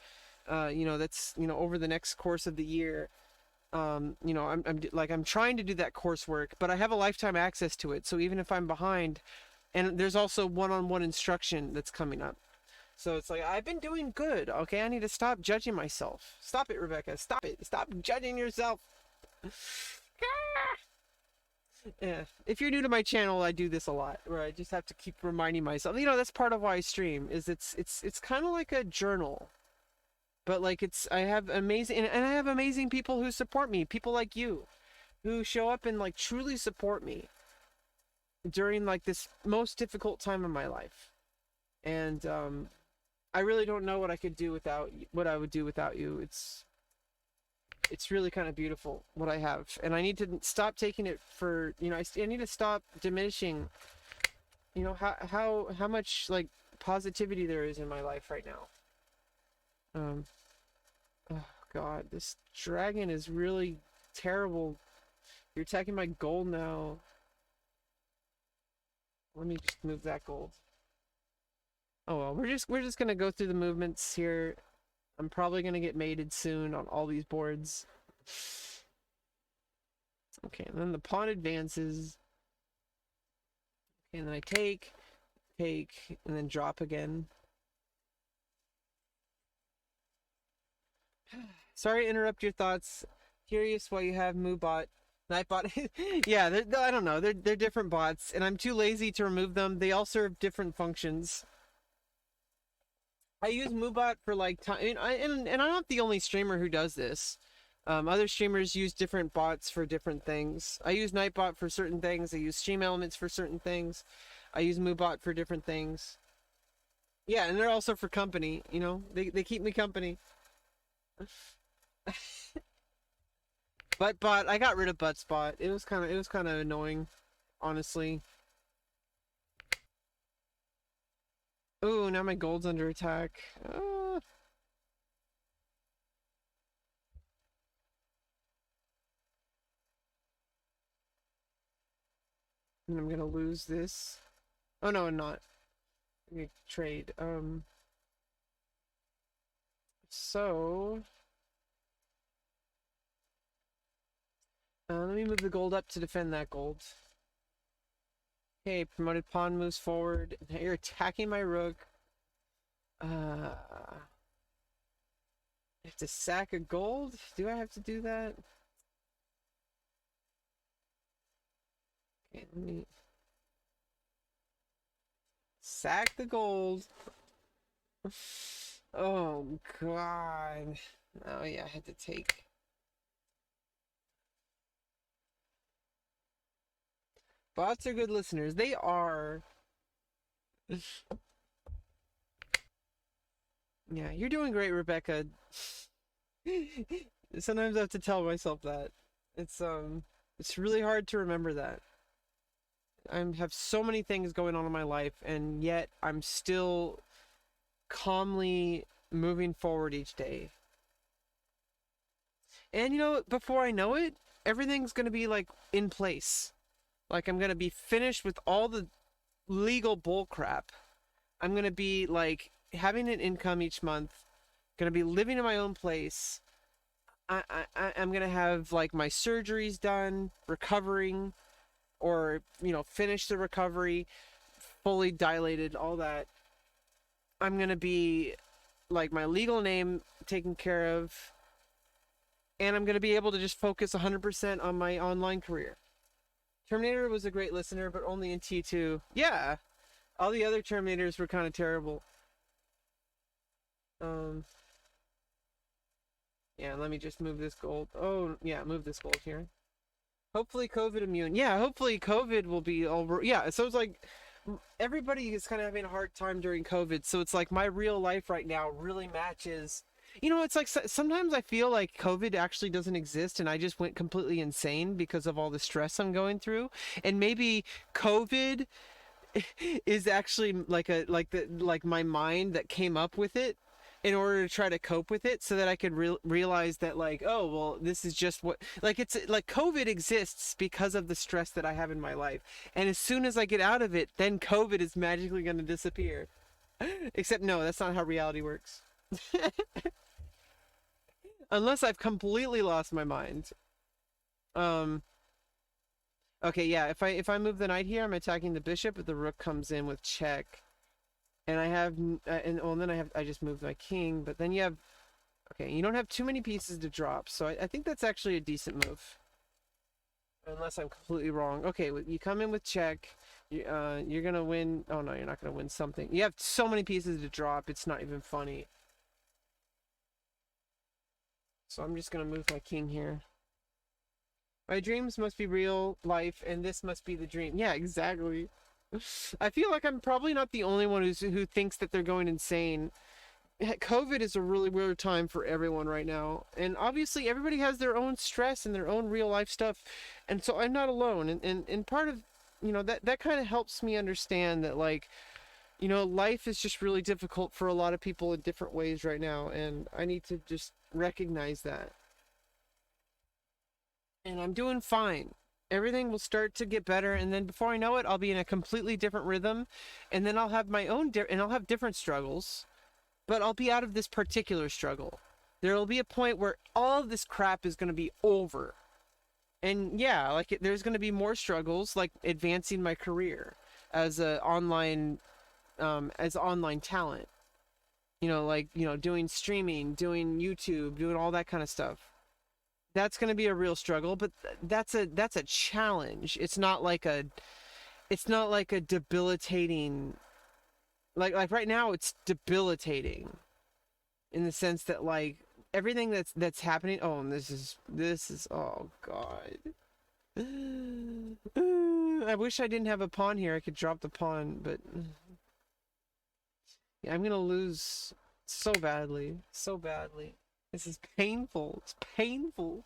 that's over the next course of the year. I'm trying to do that coursework, but I have a lifetime access to it. So even if I'm behind, and there's also one-on-one instruction that's coming up. So it's like, I've been doing good. Okay, I need to stop judging myself. Stop it, Rebecca. Stop it. Stop judging yourself. Yeah. If you're new to my channel, I do this a lot, where I just have to keep reminding myself. That's part of why I stream. Is it's kind of like a journal. But like I have amazing, and I have amazing people who support me. People like you, who show up and like truly support me during like this most difficult time of my life. And I really don't know what I could do without what I would do without you. It's really kind of beautiful what I have, and I need to stop taking it for, I need to stop diminishing, how much like positivity there is in my life right now. Oh god, this dragon is really terrible. You're attacking my gold now. Let me just move that gold. Oh well, we're just gonna go through the movements here. I'm probably gonna get mated soon on all these boards. Okay, and then the pawn advances. Okay, and then I take, and then drop again. Sorry to interrupt your thoughts. Curious why you have MooBot. Nightbot. Yeah, I don't know. They're different bots, and I'm too lazy to remove them. They all serve different functions. I use MooBot for like time, and I'm not the only streamer who does this. Other streamers use different bots for different things. I use Nightbot for certain things. I use Stream Elements for certain things. I use MooBot for different things. Yeah, and they're also for company. They keep me company. Buttbot, I got rid of Buttspot. It was kind of annoying, honestly. Ooh, now my gold's under attack. And I'm gonna lose this. Oh no, I'm not. I'm gonna trade. So let me move the gold up to defend that gold. Okay, promoted pawn moves forward. Now you're attacking my rook. I have to sack a gold? Do I have to do that? Okay, let me sack the gold. Oh god. Oh yeah, I had to take. Bots are good listeners. They are. Yeah, you're doing great, Rebecca. Sometimes I have to tell myself that. It's really hard to remember that. I have so many things going on in my life, and yet I'm still calmly moving forward each day. And before I know it, everything's gonna be like in place. Like I'm gonna be finished with all the legal bull crap. I'm gonna be like having an income each month, gonna be living in my own place. I'm gonna have like my surgeries done, recovering, or finish the recovery, fully dilated, all that. I'm gonna be like my legal name taken care of, and I'm gonna be able to just focus 100% on my online career. Terminator was a great listener, but only in T2. Yeah, all the other Terminators were kind of terrible. Um, yeah, let me just move this gold. Oh, yeah, move this gold here. Hopefully COVID immune. Yeah, hopefully COVID will be over. Yeah, so it's like everybody is kind of having a hard time during COVID. So it's like my real life right now really matches. It's like sometimes I feel like COVID actually doesn't exist and I just went completely insane because of all the stress I'm going through. And maybe COVID is actually like my mind that came up with it in order to try to cope with it, so that I could realize that, like, oh well, this is just what, like, it's like COVID exists because of the stress that I have in my life, and as soon as I get out of it, then COVID is magically going to disappear. Except no, that's not how reality works. Unless I've completely lost my mind. um okay, yeah, if I move the knight here, I'm attacking the bishop, but the rook comes in with check. And I have, and well, then I just moved my king, but then you have, okay, you don't have too many pieces to drop, so I think that's actually a decent move. Unless I'm completely wrong. Okay, you come in with check, you're gonna win. Oh no, you're not gonna win something. You have so many pieces to drop, it's not even funny. So I'm just gonna move my king here. My dreams must be real life, and this must be the dream. Yeah, exactly. I feel like I'm probably not the only one who thinks that they're going insane. COVID is a really weird time for everyone right now, and obviously everybody has their own stress and their own real life stuff, and so I'm not alone. And part of that kind of helps me understand that, like, life is just really difficult for a lot of people in different ways right now, and I need to just recognize that. And I'm doing fine. Everything will start to get better, and then before I know it, I'll be in a completely different rhythm, and then I'll have my own and I'll have different struggles, but I'll be out of this particular struggle. There will be a point where all of this crap is going to be over. And yeah, like there's going to be more struggles, like advancing my career as a online talent. Like, doing streaming, doing YouTube, doing all that kind of stuff. That's going to be a real struggle, but that's a challenge. It's not like a debilitating, like right now it's debilitating in the sense that, like, everything that's happening. Oh, and this is oh god. I wish I didn't have a pawn here. I could drop the pawn, but yeah, I'm gonna lose so badly, so badly. This is painful. It's painful.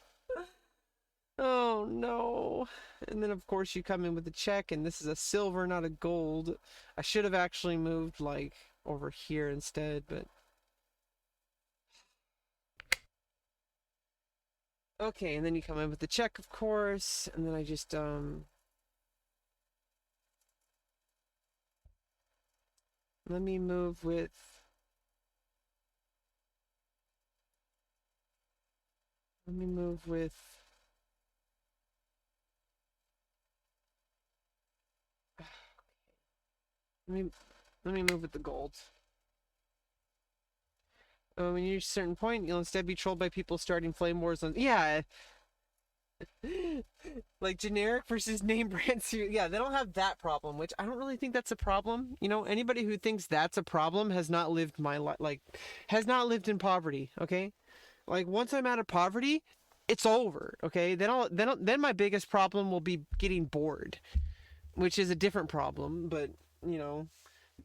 Oh no. And then of course you come in with a check, and this is a silver, not a gold. I should have actually moved like over here instead, but okay, and then you come in with the check, of course, and then I just let me move with let me move with let me move with the gold. When you reach a certain point, you'll instead be trolled by people starting flame wars on. Yeah. Like generic versus name brand. Yeah, they don't have that problem, which I don't really think that's a problem. Anybody who thinks that's a problem has not lived my life, like, has not lived in poverty, okay? Like, once I'm out of poverty, it's over, okay? Then my biggest problem will be getting bored, which is a different problem, but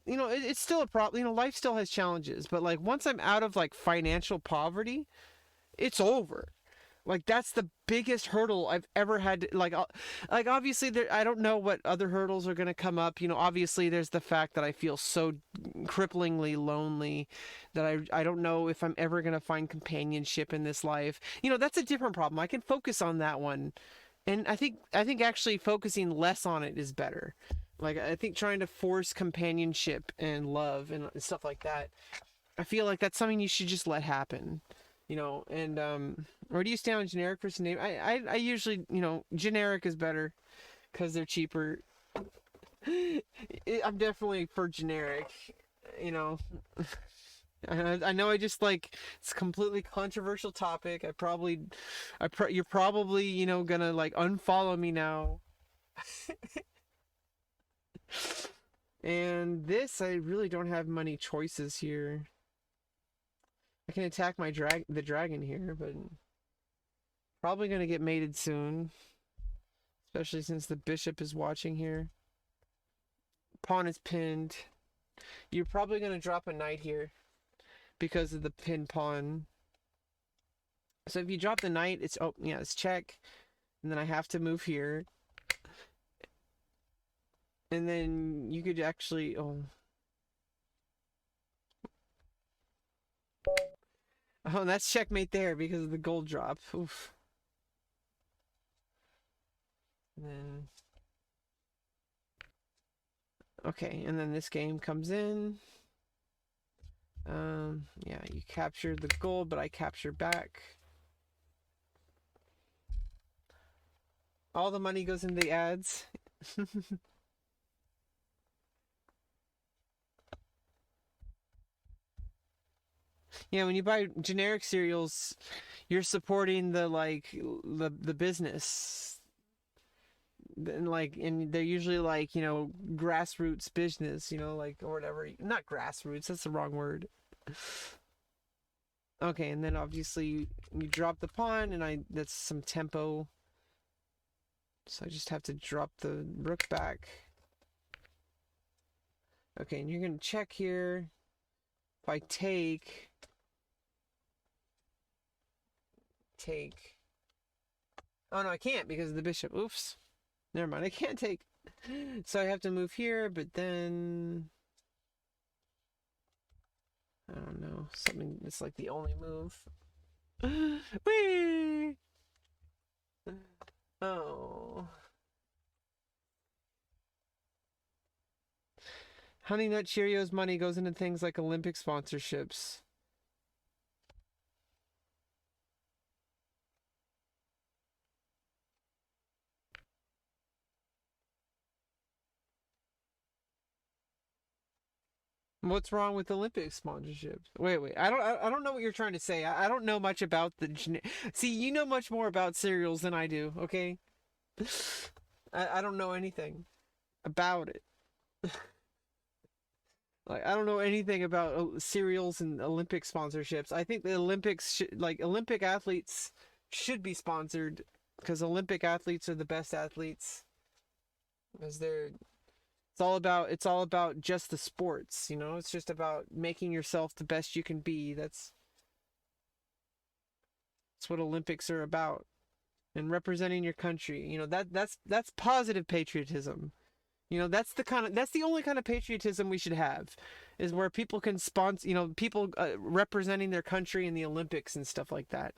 it's still a problem. Life still has challenges, but like once I'm out of like financial poverty, it's over. Like that's the biggest hurdle I've ever had to, like obviously there I don't know what other hurdles are going to come up. You know, obviously there's the fact that I feel so cripplingly lonely that I don't know if I'm ever going to find companionship in this life. You know, that's a different problem. I can focus on that one. And I think actually focusing less on it is better. Like I think trying to force companionship and love and stuff like that, I feel like that's something you should just let happen, you know. And or do you stay on generic versus name? I usually, you know, generic is better because they're cheaper. I'm definitely for generic, you know. I know I just like it's a completely controversial topic. You're probably, you know, gonna like unfollow me now. And this, I really don't have many choices here. I can attack the dragon here, but probably gonna get mated soon, especially since the bishop is watching here. Pawn is pinned. You're probably gonna drop a knight here because of the pin pawn. So if you drop the knight, it's it's check, and then I have to move here, and then you could actually and that's checkmate there because of the gold drop. Oof. And then okay, and then this game comes in. Yeah, you capture the gold, but I capture back. All the money goes into the ads. Yeah, when you buy generic cereals, you're supporting the business. And they're usually like, you know, grassroots business, you know, like, or whatever. Not grassroots, that's the wrong word. Okay, and then obviously you drop the pawn, and that's some tempo. So I just have to drop the rook back. Okay, and you're gonna check here. If I take. Oh no, I can't because of the bishop. Oops. Never mind, I can't take. So I have to move here, but then I don't know, something that's like the only move. Whee! Oh. Honey Nut Cheerios money goes into things like Olympic sponsorships. What's wrong with Olympic sponsorships? Wait. I don't know what you're trying to say. I don't know much about See, you know much more about cereals than I do, okay? I don't know anything about it. Like I don't know anything about cereals and Olympic sponsorships. I think the Olympics Olympic athletes should be sponsored because Olympic athletes are the best athletes. Because it's all about just the sports, you know? It's just about making yourself the best you can be. That's what Olympics are about. And representing your country. You know, that's positive patriotism. You know, that's the only kind of patriotism we should have, is where people can sponsor, you know, people representing their country in the Olympics and stuff like that,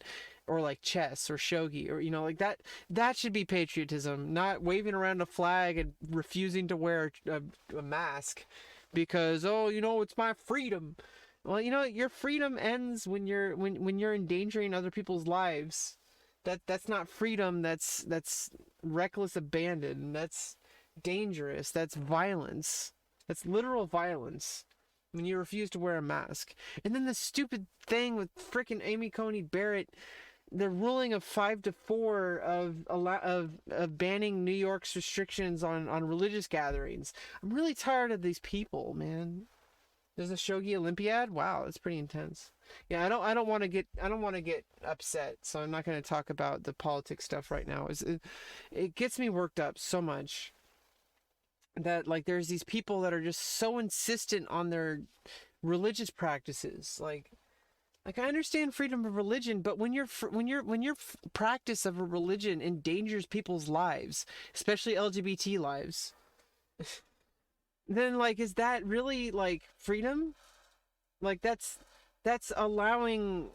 or like chess or shogi, or you know, like that should be patriotism, not waving around a flag and refusing to wear a mask because you know, it's my freedom. Well, you know, your freedom ends when you're endangering other people's lives. That's not freedom. That's reckless abandon. That's dangerous. That's violence. That's literal violence when you refuse to wear a mask. And then the stupid thing with frickin' Amy Coney Barrett, the ruling of 5-4 of banning New York's restrictions on religious gatherings. I'm really tired of these people, man. There's a Shogi Olympiad. Wow, that's pretty intense. Yeah, I don't want to get upset, so I'm not going to talk about the politics stuff right now. It gets me worked up so much that like there's these people that are just so insistent on their religious practices. Like Like, I understand freedom of religion, but when your practice of a religion endangers people's lives, especially LGBT lives, then like, is that really like freedom? Like, that's allowing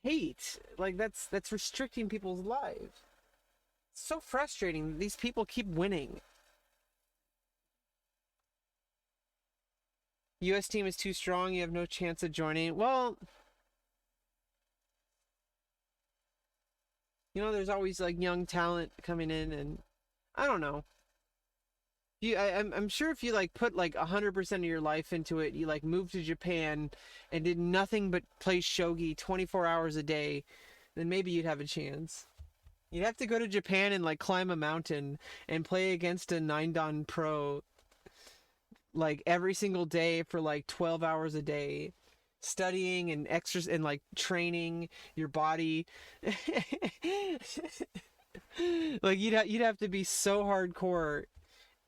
hate. Like, that's restricting people's lives. It's so frustrating. These people keep winning. U.S. team is too strong. You have no chance of joining. Well, there's always like young talent coming in, and I don't know. I'm sure if you like put like 100% of your life into it, you like moved to Japan and did nothing but play shogi 24 hours a day, then maybe you'd have a chance. You'd have to go to Japan and like climb a mountain and play against a 9-dan pro like every single day for like 12 hours a day, studying and exercise and like training your body. Like, you'd have to be so hardcore,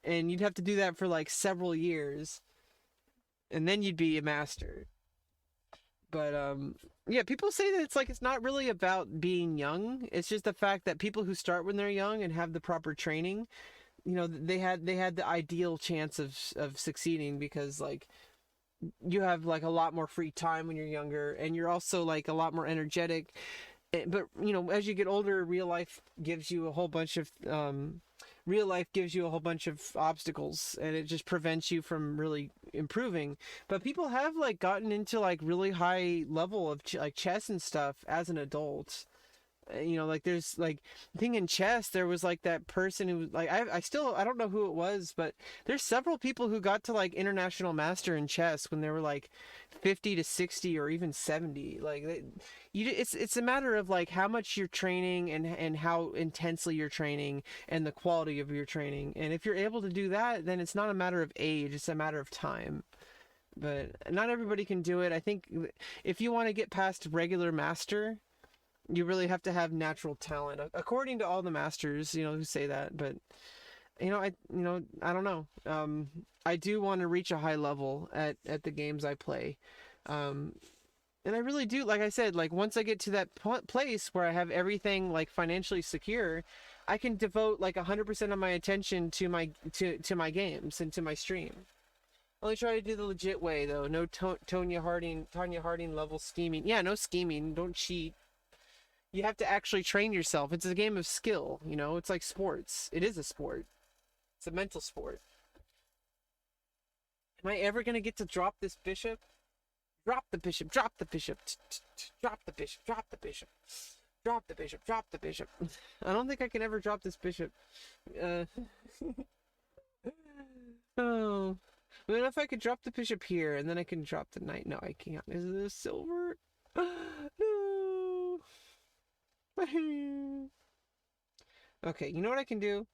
and you'd have to do that for like several years, and then you'd be a master. But yeah, people say that it's not really about being young. It's just the fact that people who start when they're young and have the proper training, they had the ideal chance of succeeding, because like you have like a lot more free time when you're younger, and you're also like a lot more energetic. But as you get older, real life gives you a whole bunch of obstacles, and it just prevents you from really improving. But people have like gotten into like really high level of like chess and stuff as an adult. Like, there's like, I think in chess there was like that person who like, I don't know who it was, but there's several people who got to like international master in chess when they were like 50 to 60 or even 70. Like, it's a matter of like how much you're training, and how intensely you're training, and the quality of your training. And if you're able to do that, then it's not a matter of age, it's a matter of time. But not everybody can do it. I think if you want to get past regular master, you really have to have natural talent, according to all the masters, who say that. But I don't know. I do want to reach a high level at the games I play, and I really do. Like I said, like, once I get to that place where I have everything like financially secure, I can devote like 100% of my attention to my games and to my stream. Only try to do the legit way, though. No Tonya Harding level scheming. Yeah, no scheming. Don't cheat. You have to actually train yourself. It's a game of skill, It's like sports. It is a sport. It's a mental sport. Am I ever gonna get to drop this bishop? Drop the bishop. Drop the bishop. Drop the bishop. Drop the bishop. Drop the bishop. Drop the bishop. I don't think I can ever drop this bishop. Oh. What if I could drop the bishop here, and then I can drop the knight? No, I can't. Is it a silver? No. Okay, you know what I can do?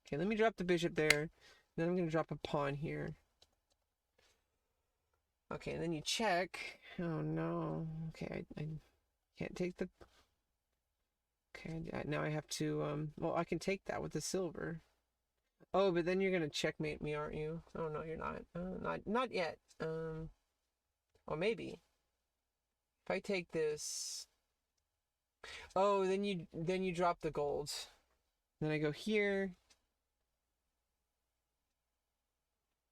Okay, let me drop the bishop there. Then I'm going to drop a pawn here. Okay, and then you check. Oh, no. Okay, I can't take the... Okay, now I have to... Well, I can take that with the silver. Oh, but then you're going to checkmate me, aren't you? Oh, no, you're not. Not yet. Or maybe. If I take this... Oh, then you drop the gold. Then I go here.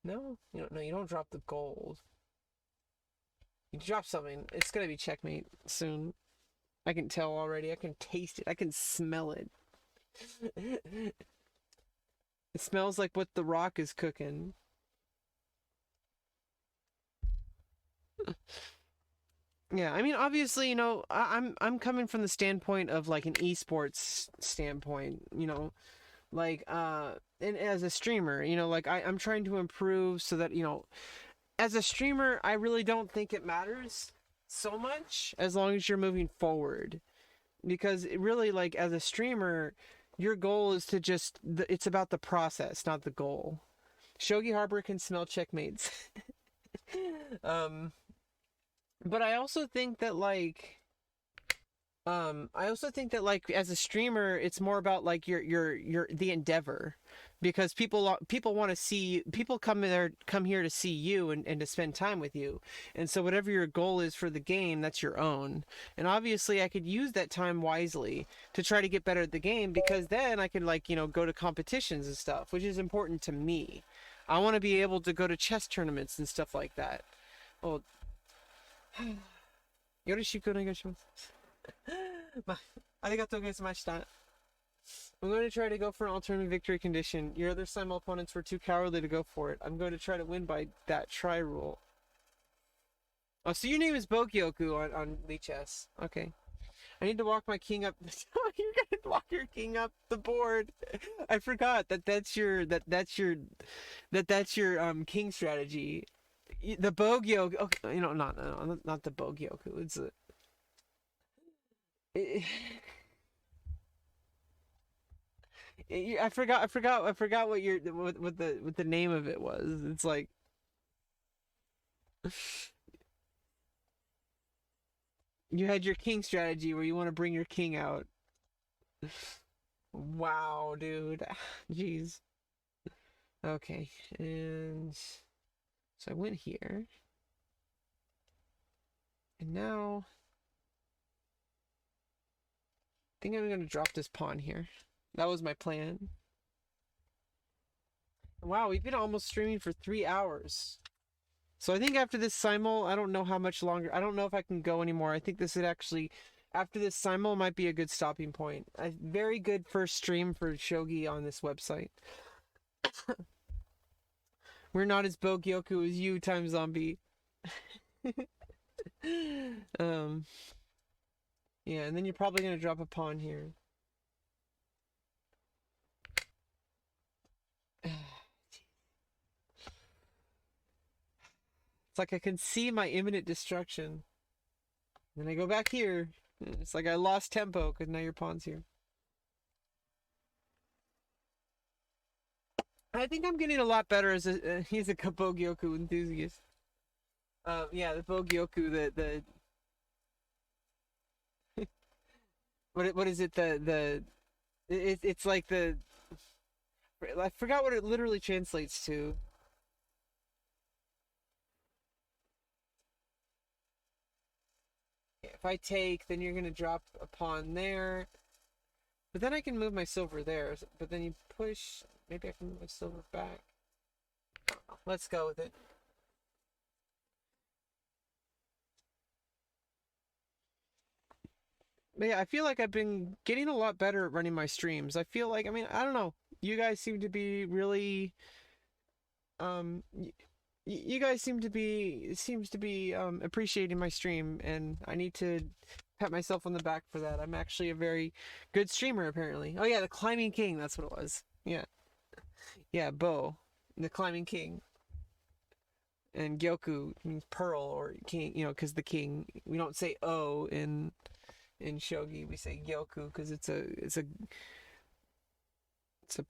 No, you don't drop the gold. You drop something. It's gonna be checkmate soon. I can tell already. I can taste it. I can smell it. It smells like what the Rock is cooking. Yeah, I mean, obviously, I'm coming from the standpoint of like an esports standpoint, like and as a streamer, like I'm trying to improve so that, as a streamer, I really don't think it matters so much as long as you're moving forward, because it really, like, as a streamer, your goal is to just it's about the process, not the goal. Shogi Harbor can smell checkmates. But I also think that, like, I also think that like as a streamer, it's more about like your the endeavor, because people want to see people come here to see you and to spend time with you, and so whatever your goal is for the game, that's your own. And obviously, I could use that time wisely to try to get better at the game, because then I could like go to competitions and stuff, which is important to me. I want to be able to go to chess tournaments and stuff like that. Oh, yoroshiku onegaishimasu. まあ、ありがとうございました. I'm going to try to go for an alternative victory condition. Your other simul opponents were too cowardly to go for it. I'm going to try to win by that try rule. Oh, so your name is Bogyoku on Lee Chess. Okay. I need to walk my king up. You're gonna walk your king up the board. I forgot that's your king strategy. The Bogyoku. Okay, not the Bogyoku. It's a. I forgot what what the name of it was. It's like you had your king strategy where you want to bring your king out. Wow, dude. Jeez. Okay, and so I went here, and now I think I'm gonna drop this pawn here. That was my plan. Wow, we've been almost streaming for 3 hours. So I think after this simul, I don't know how much longer. I don't know if I can go anymore. I think this would actually, after this simul, might be a good stopping point. A very good first stream for Shogi on this website. We're not as Bogyoku as you, Time Zombie. Yeah, and then you're probably gonna drop a pawn here. It's like I can see my imminent destruction. Then I go back here. It's like I lost tempo because now your pawn's here. I think I'm getting a lot better as he's a Bogyoku enthusiast. Yeah, the Bogyoku, the what is it? It's like the I forgot what it literally translates to. If I take, then you're gonna drop a pawn there. But then I can move my silver there. But then you push. Maybe I can move my silver back. Let's go with it. But yeah, I feel like I've been getting a lot better at running my streams. I feel like, I mean, I don't know. You guys seem to be really, um, you guys seems to be appreciating my stream, and I need to pat myself on the back for that. I'm actually a very good streamer, apparently. Oh yeah, the Climbing King, that's what it was. Yeah. Yeah, Bo, the Climbing King. And Gyoku means pearl or king, because the king, we don't say O in Shogi, we say Gyoku because it's a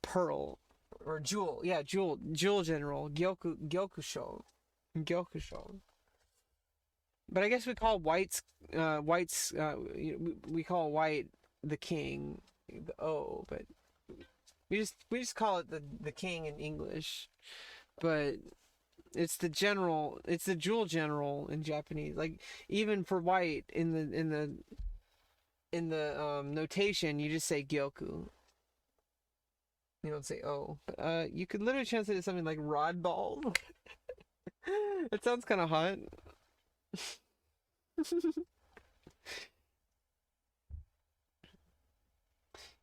pearl or jewel. Yeah, jewel general. Gyokusho. But I guess we call we call white the king, the O, but we just call it the king in English. But it's the jewel general in Japanese. Like even for white in the notation, you just say Gyoku. You don't say oh. But you could literally translate it to something like rod ball. It sounds kind of hot.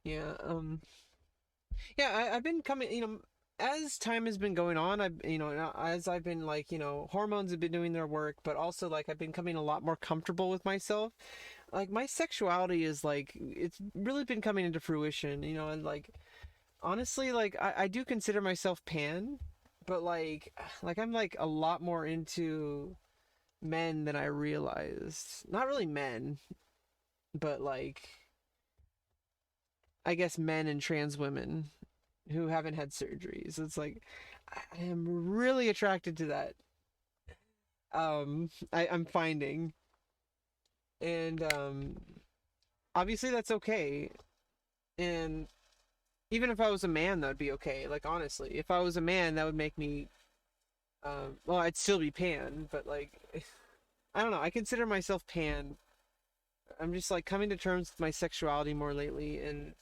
Yeah. Yeah. I've been coming. As time has been going on, as I've been like, hormones have been doing their work, but also like I've been coming a lot more comfortable with myself. Like my sexuality is like it's really been coming into fruition, and like honestly, like I do consider myself pan, but like I'm like a lot more into men than I realized. Not really men, but like I guess men and trans women who haven't had surgeries. It's like I am really attracted to that. I'm finding, and obviously that's okay. And even if I was a man, that would be okay. Like honestly, if I was a man, that would make me, well, I'd still be pan, but like, I don't know. I consider myself pan. I'm just like coming to terms with my sexuality more lately, and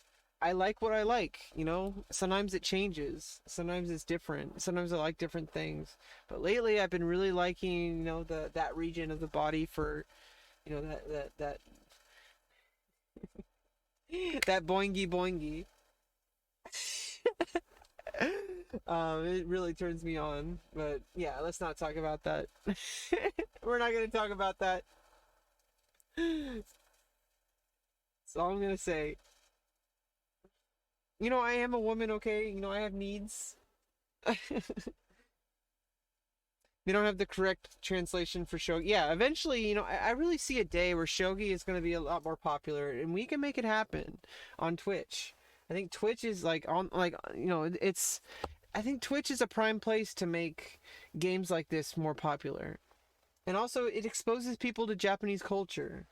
I like what I like. You know, sometimes it changes. Sometimes it's different. Sometimes I like different things. But lately, I've been really liking, the that region of the body for, that that boingy boingy. It really turns me on. But yeah, let's not talk about that. We're not gonna talk about that. That's all I'm gonna say. I am a woman, okay? I have needs. They don't have the correct translation for shogi. Yeah, eventually, I really see a day where shogi is going to be a lot more popular, and we can make it happen on Twitch. I think Twitch is like on, like, it's. I think Twitch is a prime place to make games like this more popular, and also it exposes people to Japanese culture.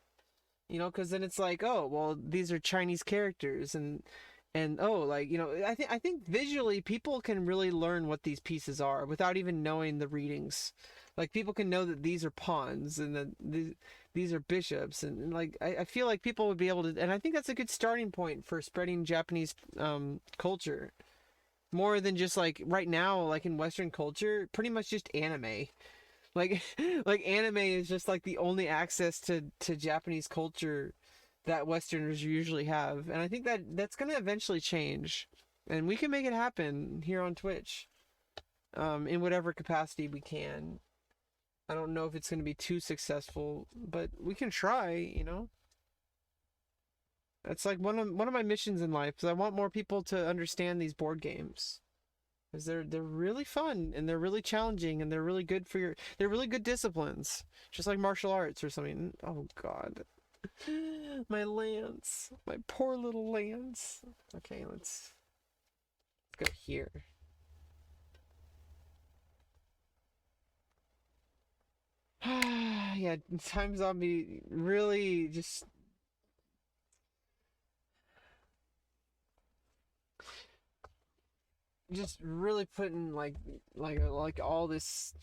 Because then it's like, oh, well, these are Chinese characters, and oh, like, I think visually people can really learn what these pieces are without even knowing the readings. Like people can know that these are pawns and that these are bishops, and like I feel like people would be able to, and I think that's a good starting point for spreading Japanese culture more than just like right now, like in Western culture, pretty much just anime. Like like anime is just like the only access to Japanese culture that Westerners usually have, and I think that that's gonna eventually change, and we can make it happen here on Twitch, in whatever capacity we can. I don't know if it's gonna be too successful, but we can try. That's like one of my missions in life, because I want more people to understand these board games. Because they're really fun and they're really challenging and they're really good they're really good disciplines, just like martial arts or something. Oh God, my lance, my poor little lance. Okay, let's go here. Yeah, Time Zombie really just really putting like all this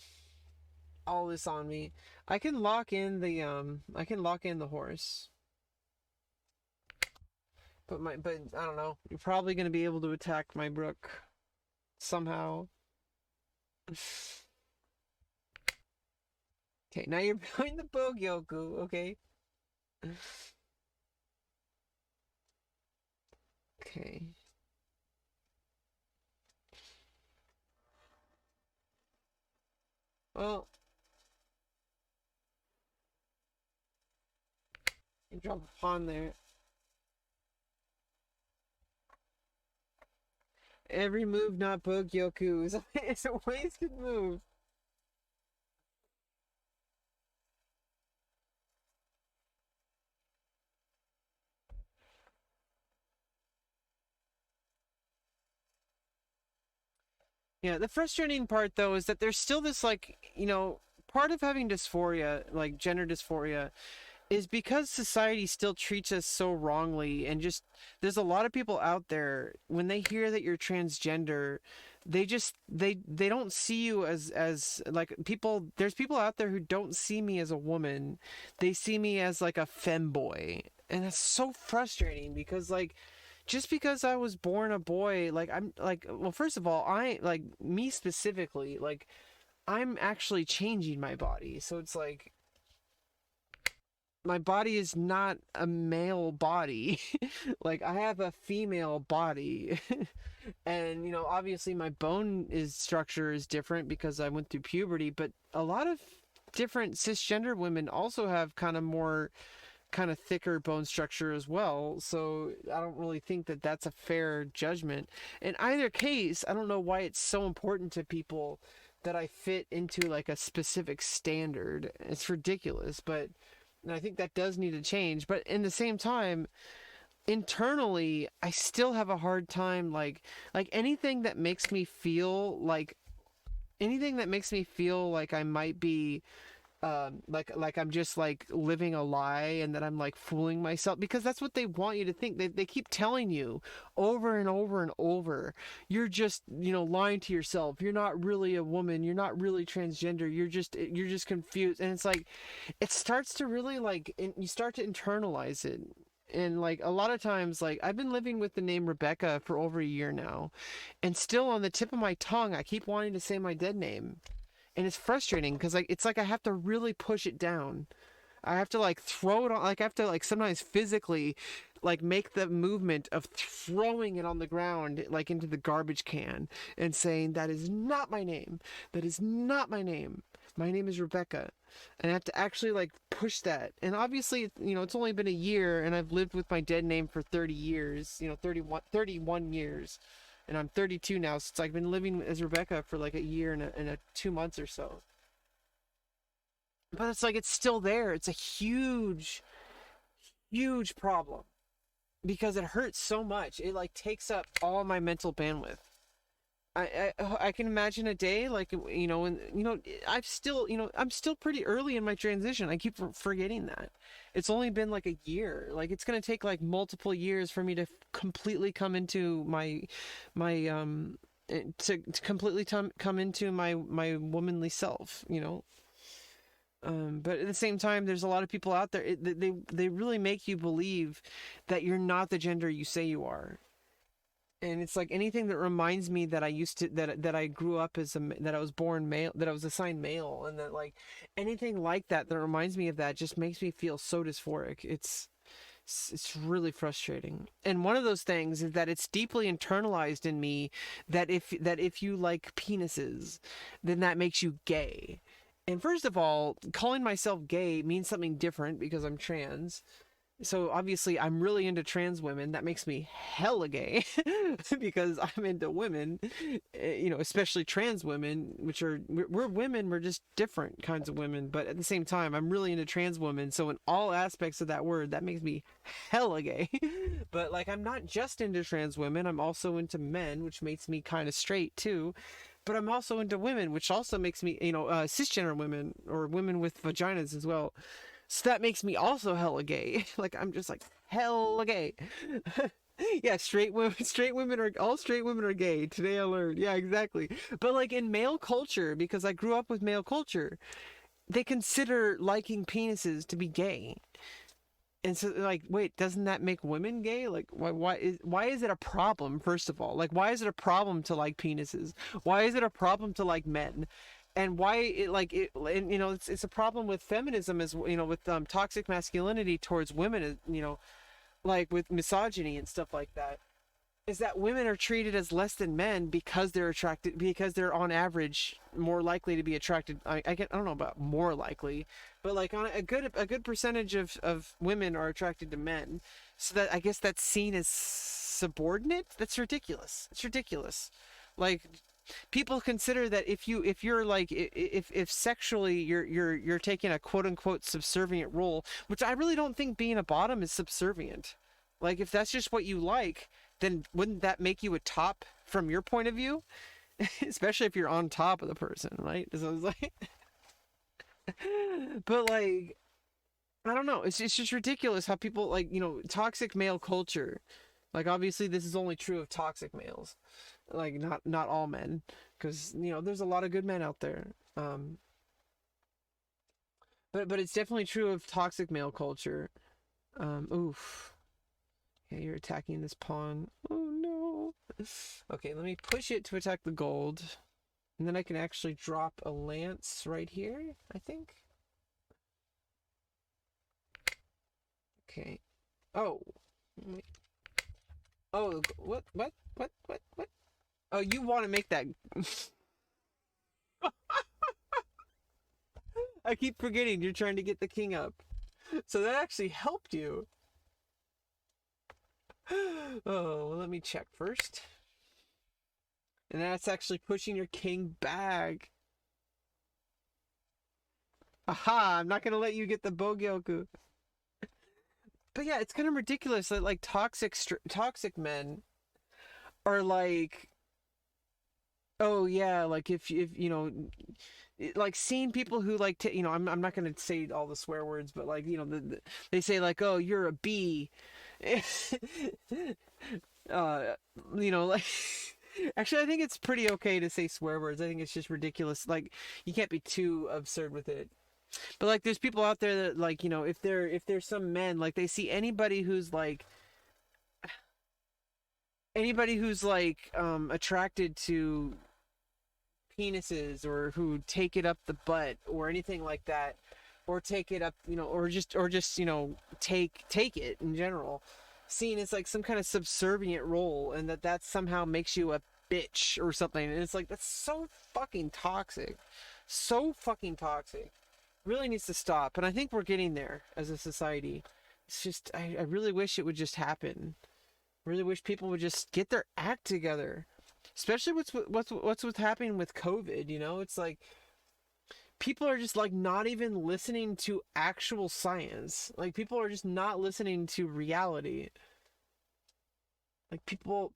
on me. I can lock in the horse. But I don't know. You're probably gonna be able to attack my brook somehow. Okay, now you're behind the Bogyoku, okay? Okay. Well, you drop a pawn there. Every move not Bogyoku is a wasted move. Yeah, the frustrating part though is that there's still this like, part of having dysphoria, like gender dysphoria, is because society still treats us so wrongly, and just there's a lot of people out there when they hear that you're transgender, they don't see you as like people. There's people out there who don't see me as a woman. They see me as like a femboy, and that's so frustrating because like just because I was born a boy, like I'm like, well, first of all, I like me specifically, like I'm actually changing my body. So it's like my body is not a male body. Like I have a female body. And obviously my bone is structure is different because I went through puberty, but a lot of different cisgender women also have kind of more kind of thicker bone structure as well. So I don't really think that that's a fair judgment. In either case, I don't know why it's so important to people that I fit into like a specific standard. It's ridiculous, but and I think that does need to change. But in the same time, internally, I still have a hard time like anything that makes me feel like I might be like I'm just like living a lie and that I'm like fooling myself, because that's what they want you to think. They keep telling you over and over and over, you're just, lying to yourself. You're not really a woman. You're not really transgender. You're just confused. And it's like, it starts to really like, you start to internalize it. And like a lot of times, like I've been living with the name Rebecca for over a year now, and still on the tip of my tongue, I keep wanting to say my dead name. And it's frustrating because like it's like I have to really push it down. I have to like throw it on, like I have to like sometimes physically like make the movement of throwing it on the ground like into the garbage can and saying that is not my name. That is not my name. My name is Rebecca. And I have to actually like push that. And obviously, it's only been a year and I've lived with my dead name for 30 years, 31 years. And I'm 32 now, so it's like I've been living as Rebecca for like a year and 2 months or so. But it's like it's still there. It's a huge, huge problem because it hurts so much. It like takes up all my mental bandwidth. I can imagine a day like when I'm still pretty early in my transition. I keep forgetting that it's only been like a year. Like it's gonna take like multiple years for me to completely come into to completely come into my womanly self. But at the same time, there's a lot of people out there. They really make you believe that you're not the gender you say you are. And it's like anything that reminds me that I used to that I grew up as that I was born male, that I was assigned male, and that like anything like that that reminds me of that just makes me feel so dysphoric. It's really frustrating. And one of those things is that it's deeply internalized in me that if you like penises, then that makes you gay. And first of all, calling myself gay means something different because I'm trans. So obviously I'm really into trans women. That makes me hella gay because I'm into women, especially trans women, which we're women. We're just different kinds of women. But at the same time, I'm really into trans women. So in all aspects of that word, that makes me hella gay. But like, I'm not just into trans women. I'm also into men, which makes me kind of straight too. But I'm also into women, which also makes me, cisgender women or women with vaginas as well. So that makes me also hella gay. Like I'm just like hella gay. Yeah, all straight women are gay. Today I learned. Yeah, exactly. But like in male culture, because I grew up with male culture, they consider liking penises to be gay. And so like, wait, doesn't that make women gay? Like why is it a problem, first of all? Like why is it a problem to like penises? Why is it a problem to like men? And why and it's a problem with feminism as with toxic masculinity towards women, like with misogyny and stuff like that, is that women are treated as less than men because they're on average more likely to be attracted. I don't know about more likely, but like on a good percentage of women are attracted to men. So that I guess that's seen as subordinate. That's ridiculous. It's ridiculous. Like people consider that if you're like if sexually you're taking a quote unquote subservient role, which I really don't think being a bottom is subservient. Like if that's just what you like, then wouldn't that make you a top from your point of view? Especially if you're on top of the person, right? So it's like but like I don't know, it's just ridiculous how people like toxic male culture. Like obviously this is only true of toxic males, like not all men, because there's a lot of good men out there. But it's definitely true of toxic male culture. Oof. Yeah, you're attacking this pawn. Oh no. Okay, let me push it to attack the gold, and then I can actually drop a lance right here, I think. Okay. Oh. Wait. Oh, what? Oh, you want to make that... I keep forgetting you're trying to get the king up. So that actually helped you. Oh, well, let me check first. And that's actually pushing your king back. Aha, I'm not going to let you get the Bogyoku. But yeah, it's kind of ridiculous that like toxic men are like Oh yeah, like if like seeing people who like I'm not gonna say all the swear words, but like they say like, oh, you're a bee. uh like actually I think it's pretty okay to say swear words. I think it's just ridiculous. Like you can't be too absurd with it. But like there's people out there that like, if there's some men, like they see anybody who's like attracted to penises or who take it up the butt or anything like that, or take it up, or just take it in general, seen as like some kind of subservient role, and that somehow makes you a bitch or something. And it's like, that's so fucking toxic, so fucking toxic. Really needs to stop, and I think we're getting there as a society. It's just I really wish it would just happen. Really wish people would just get their act together, especially what's happening with COVID. It's like people are just like not even listening to actual science. Like people are just not listening to reality. Like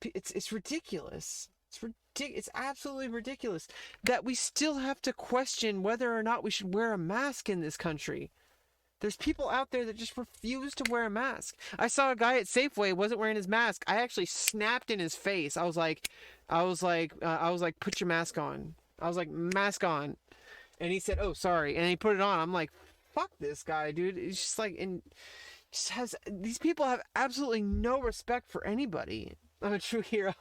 it's ridiculous. It's absolutely ridiculous that we still have to question whether or not we should wear a mask in this country. There's people out there that just refuse to wear a mask. I saw a guy at Safeway wasn't wearing his mask. I actually snapped in his face. I was like, put your mask on. I was like, mask on, and he said, oh, sorry, and he put it on. I'm like, fuck this guy, dude. It's just like, and just has these people have absolutely no respect for anybody. I'm a true hero.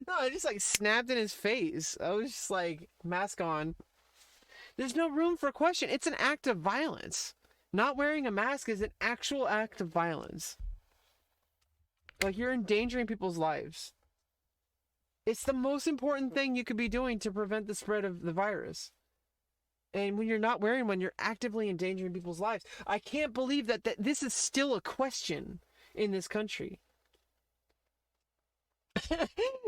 No, I just like snapped in his face. I was just like, mask on. There's no room for question. It's an act of violence. Not wearing a mask is an actual act of violence. Like you're endangering people's lives. It's the most important thing you could be doing to prevent the spread of the virus. And when you're not wearing one, you're actively endangering people's lives. I can't believe that this is still a question in this country.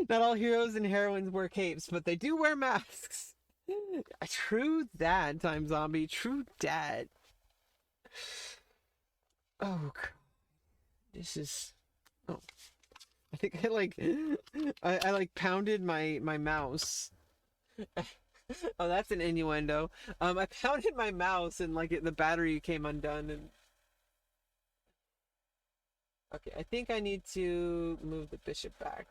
Not all heroes and heroines wear capes, but they do wear masks. True that, Time Zombie. True that. Oh, this is. Oh, I think I like pounded my mouse. Oh, that's an innuendo. I pounded my mouse and like the battery came undone and. Okay, I think I need to move the bishop back.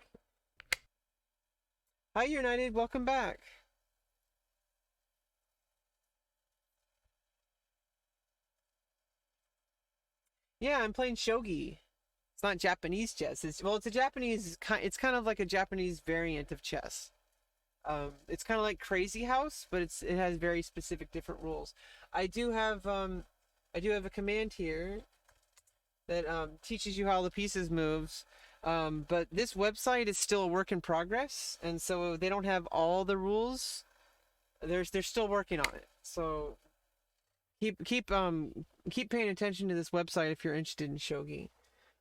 Hi, United. Welcome back. Yeah, I'm playing shogi. It's not Japanese chess. It's a Japanese. It's kind of like a Japanese variant of chess. It's kind of like Crazy House, but it has very specific different rules. I do have a command here that teaches you how the pieces moves. But this website is still a work in progress, and so they don't have all the rules. They're still working on it. So keep paying attention to this website if you're interested in shogi.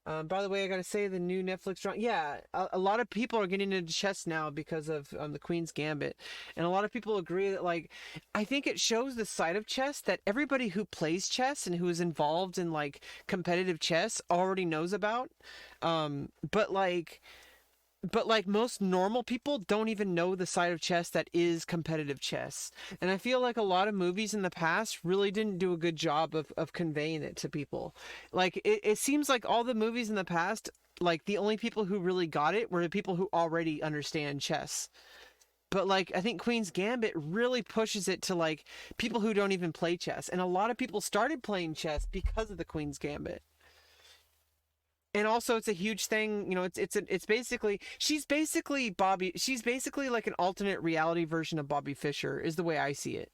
By the way, I gotta say the new Netflix drama. Yeah, a lot of people are getting into chess now because of the Queen's Gambit, and a lot of people agree that like, I think it shows the side of chess that everybody who plays chess and who is involved in like competitive chess already knows about. But like most normal people don't even know the side of chess that is competitive chess. And I feel like a lot of movies in the past really didn't do a good job of conveying it to people. Like it seems like all the movies in the past, like the only people who really got it were the people who already understand chess. But like I think Queen's Gambit really pushes it to like people who don't even play chess. And a lot of people started playing chess because of the Queen's Gambit. And also it's a huge thing, it's basically she's basically like an alternate reality version of Bobby Fischer is the way I see it.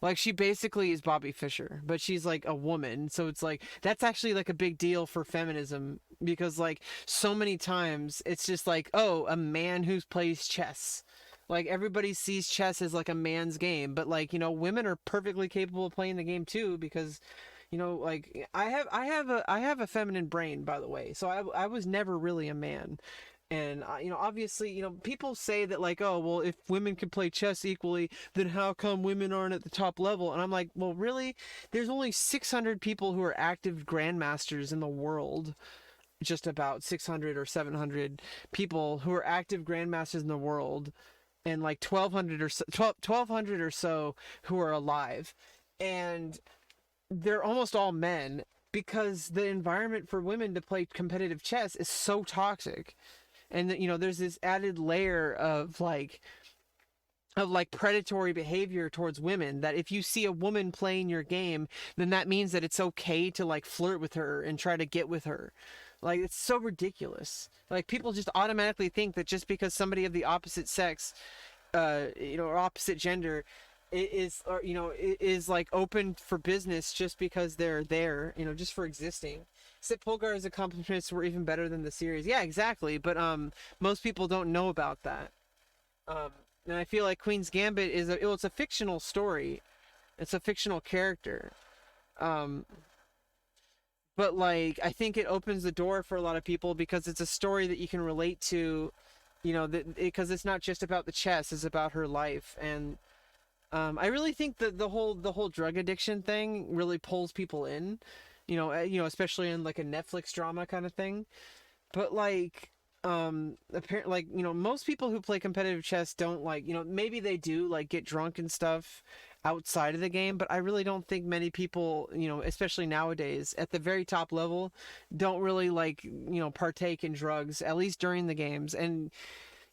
Like she basically is Bobby Fischer, but she's like a woman. So it's like that's actually like a big deal for feminism because like so many times it's just like, oh, a man who plays chess. Like everybody sees chess as like a man's game, but like, women are perfectly capable of playing the game too because like I have a feminine brain, by the way, so I was never really a man. And obviously, people say that like, oh well, if women can play chess equally, then how come women aren't at the top level? And I'm like, well, really, there's only 600 people who are active grandmasters in the world. just about 600 or 700 people who are active grandmasters in the world, and like 1200 or so who are alive, and they're almost all men, because the environment for women to play competitive chess is so toxic. And there's this added layer of like predatory behavior towards women, that if you see a woman playing your game, then that means that it's okay to like flirt with her and try to get with her. Like, it's so ridiculous. Like, people just automatically think that just because somebody of the opposite sex, or opposite gender is like open for business just because they're there, just for existing. Except Polgar's accomplishments were even better than the series. Yeah, exactly. But most people don't know about that. And I feel like Queen's Gambit it's a fictional story. It's a fictional character. But like, I think it opens the door for a lot of people because it's a story that you can relate to, because it's not just about the chess, it's about her life. And I really think that the whole drug addiction thing really pulls people in, especially in like a Netflix drama kind of thing. But like, apparently, like, most people who play competitive chess don't, like, maybe they do like get drunk and stuff outside of the game, but I really don't think many people, especially nowadays at the very top level, don't really like, partake in drugs, at least during the games. And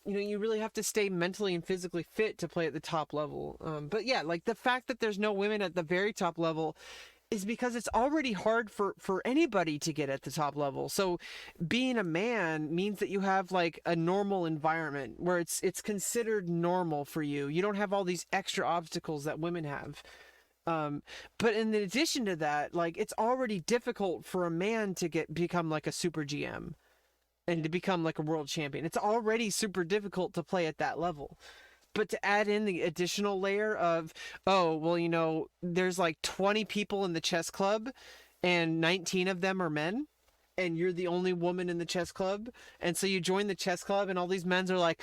you really have to stay mentally and physically fit to play at the top level. But yeah, like, the fact that there's no women at the very top level is because it's already hard for anybody to get at the top level. So being a man means that you have like a normal environment where it's considered normal for you. You don't have all these extra obstacles that women have. But in addition to that, like, it's already difficult for a man to become like a super GM and to become like a world champion. It's already super difficult to play at that level. But to add in the additional layer of, oh, well, there's like 20 people in the chess club and 19 of them are men, and you're the only woman in the chess club. And so you join the chess club and all these men are like,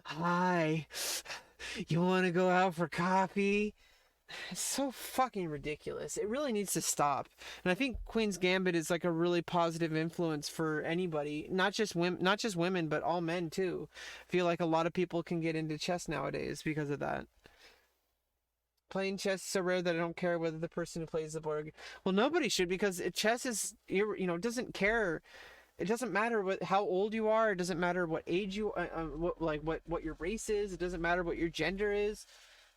hi, you want to go out for coffee? It's so fucking ridiculous. It really needs to stop. And I think Queen's Gambit is like a really positive influence for anybody, not just women, but all men too. I feel like a lot of people can get into chess nowadays because of that. Playing chess is so rare that I don't care whether the person who plays the board. Well, nobody should, because chess is, doesn't care. It doesn't matter how old you are. It doesn't matter what age you, what your race is. It doesn't matter what your gender is.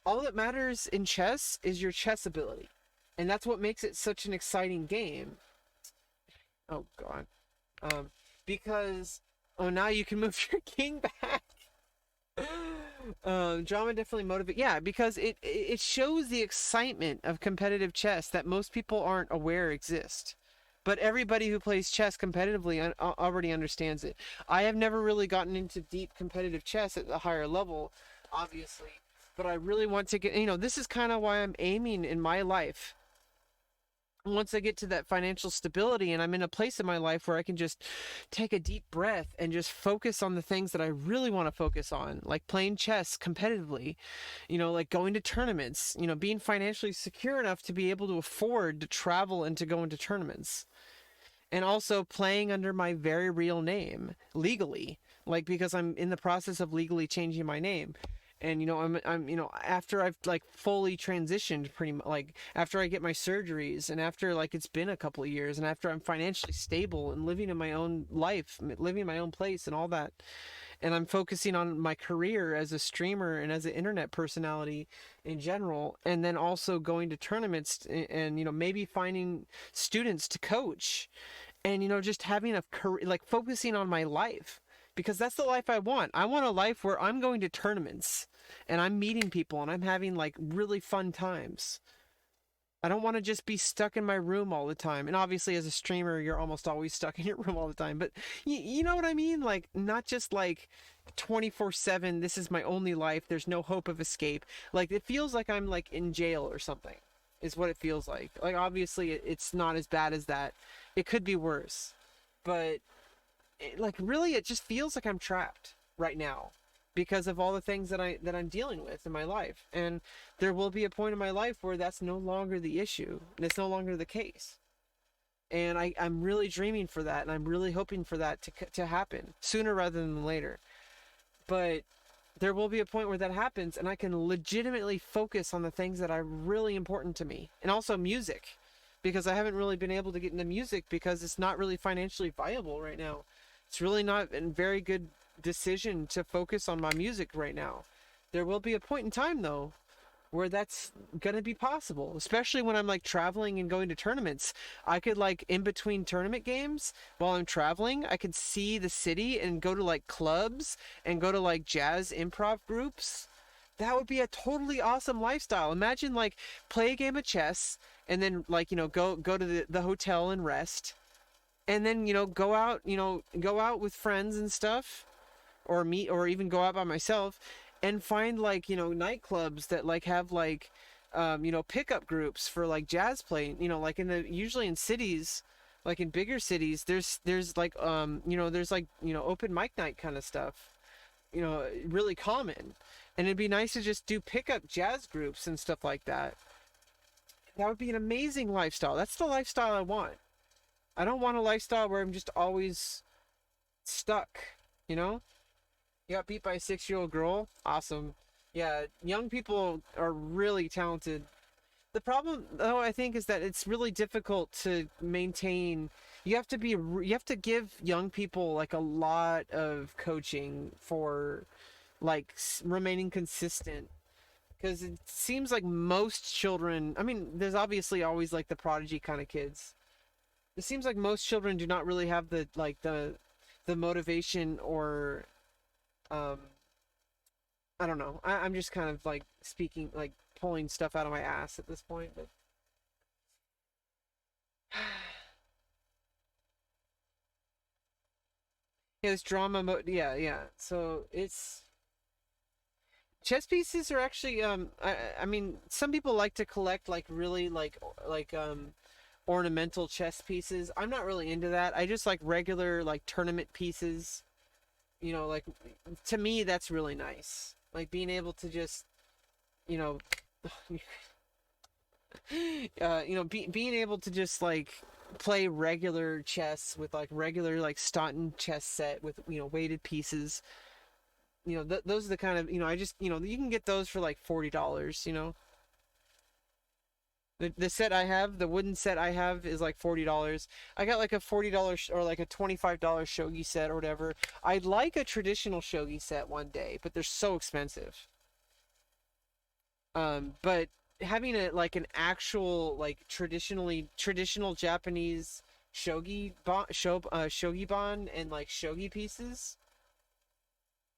All that matters in chess is your chess ability. And that's what makes it such an exciting game. Oh, God. Because, now you can move your king back. Drama definitely motivates. Yeah, because it shows the excitement of competitive chess that most people aren't aware exist. But everybody who plays chess competitively already understands it. I have never really gotten into deep competitive chess at the higher level, obviously. But I really want to get, this is kind of why I'm aiming in my life. Once I get to that financial stability and I'm in a place in my life where I can just take a deep breath and just focus on the things that I really want to focus on, like playing chess competitively, like going to tournaments, being financially secure enough to be able to afford to travel and to go into tournaments. And also playing under my very real name legally, like, because I'm in the process of legally changing my name. And, I'm after I've like fully transitioned, pretty much, like after I get my surgeries and after like it's been a couple of years and after I'm financially stable and living in my own life, living in my own place and all that. And I'm focusing on my career as a streamer and as an internet personality in general. And then also going to tournaments and, maybe finding students to coach and, just having a career, like focusing on my life. Because that's the life I want. I want a life where I'm going to tournaments and I'm meeting people and I'm having like really fun times. I don't want to just be stuck in my room all the time. And obviously as a streamer, you're almost always stuck in your room all the time. But you know what I mean? Like, not just like 24/7, this is my only life, there's no hope of escape. Like, it feels like I'm like in jail or something, is what it feels like. Like, obviously it's not as bad as that. It could be worse. But really, it just feels like I'm trapped right now because of all the things that I'm dealing with in my life. And there will be a point in my life where that's no longer the issue. It's no longer the case. And I'm really dreaming for that, and I'm really hoping for that to happen sooner rather than later. But there will be a point where that happens, and I can legitimately focus on the things that are really important to me, and also music, because I haven't really been able to get into music because it's not really financially viable right now. It's really not a very good decision to focus on my music right now. There will be a point in time, though, where that's gonna be possible, especially when I'm like traveling and going to tournaments. I could, like, in between tournament games while I'm traveling, I could see the city and go to like clubs and go to like jazz improv groups. That would be a totally awesome lifestyle. Imagine, like, play a game of chess and then, like, go to the hotel and rest, and then, go out with friends and stuff, or meet, or even go out by myself and find, like, nightclubs that, like, have, like, pickup groups for like jazz playing, like usually in cities, like in bigger cities, there's like there's like open mic night kind of stuff, really common. And it'd be nice to just do pickup jazz groups and stuff like that. That would be an amazing lifestyle. That's the lifestyle I want. I don't want a lifestyle where I'm just always stuck, you know? You got beat by a 6-year-old girl? Awesome. Yeah, young people are really talented. The problem, though, I think, is that it's really difficult to maintain. You have to give young people, like, a lot of coaching for, like, remaining consistent. Because it seems like most children, I mean, there's obviously always, like, the prodigy kind of kids. It seems like most children do not really have the motivation, or I don't know. I'm just kind of, like, speaking, like, pulling stuff out of my ass at this point, but yeah, this drama mode. Yeah. So it's chess pieces are actually I mean, some people like to collect, like, really, like ornamental chess pieces. I'm not really into that. I just like regular, like, tournament pieces. Like, to me, that's really nice. Like, being able to just, you know, being able to just, like, play regular chess with, like, regular, like, Staunton chess set with, weighted pieces. Those are the kind of, I just, you can get those for like $40. The set I have, the wooden set I have, is like $40. I got like a $40 or like a $25 shogi set or whatever. I'd like a traditional shogi set one day, but they're so expensive. But having an actual, like, traditional Japanese shogi ban and, like, shogi pieces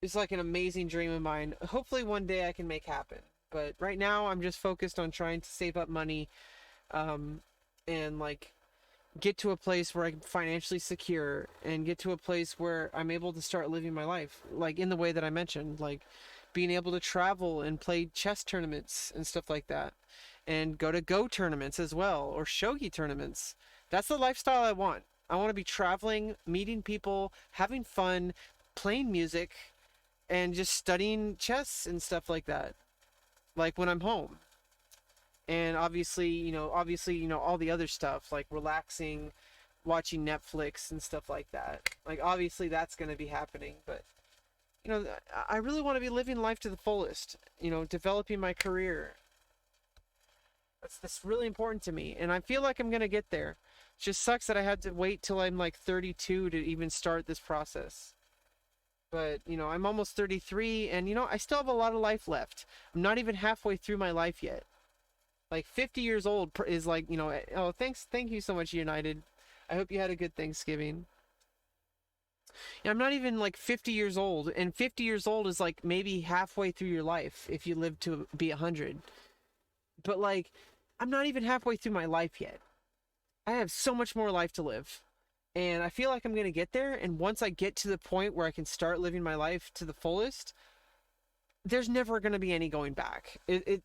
is like an amazing dream of mine. Hopefully one day I can make happen. But right now I'm just focused on trying to save up money, and, like, get to a place where I'm financially secure, and get to a place where I'm able to start living my life, like, in the way that I mentioned, like being able to travel and play chess tournaments and stuff like that, and go to Go tournaments as well, or Shogi tournaments. That's the lifestyle I want. I want to be traveling, meeting people, having fun, playing music, and just studying chess and stuff like that, like, when I'm home. And obviously, all the other stuff, like relaxing, watching Netflix and stuff like that. Like, obviously that's going to be happening, but I really want to be living life to the fullest, developing my career. That's really important to me, and I feel like I'm going to get there. It just sucks that I had to wait till I'm like 32 to even start this process. But, I'm almost 33, and, I still have a lot of life left. I'm not even halfway through my life yet. Like, 50 years old is like, oh, thank you so much, United. I hope you had a good Thanksgiving. I'm not even, like, 50 years old, and 50 years old is, like, maybe halfway through your life if you live to be 100. But, like, I'm not even halfway through my life yet. I have so much more life to live. And I feel like I'm going to get there, and once I get to the point where I can start living my life to the fullest, there's never going to be any going back.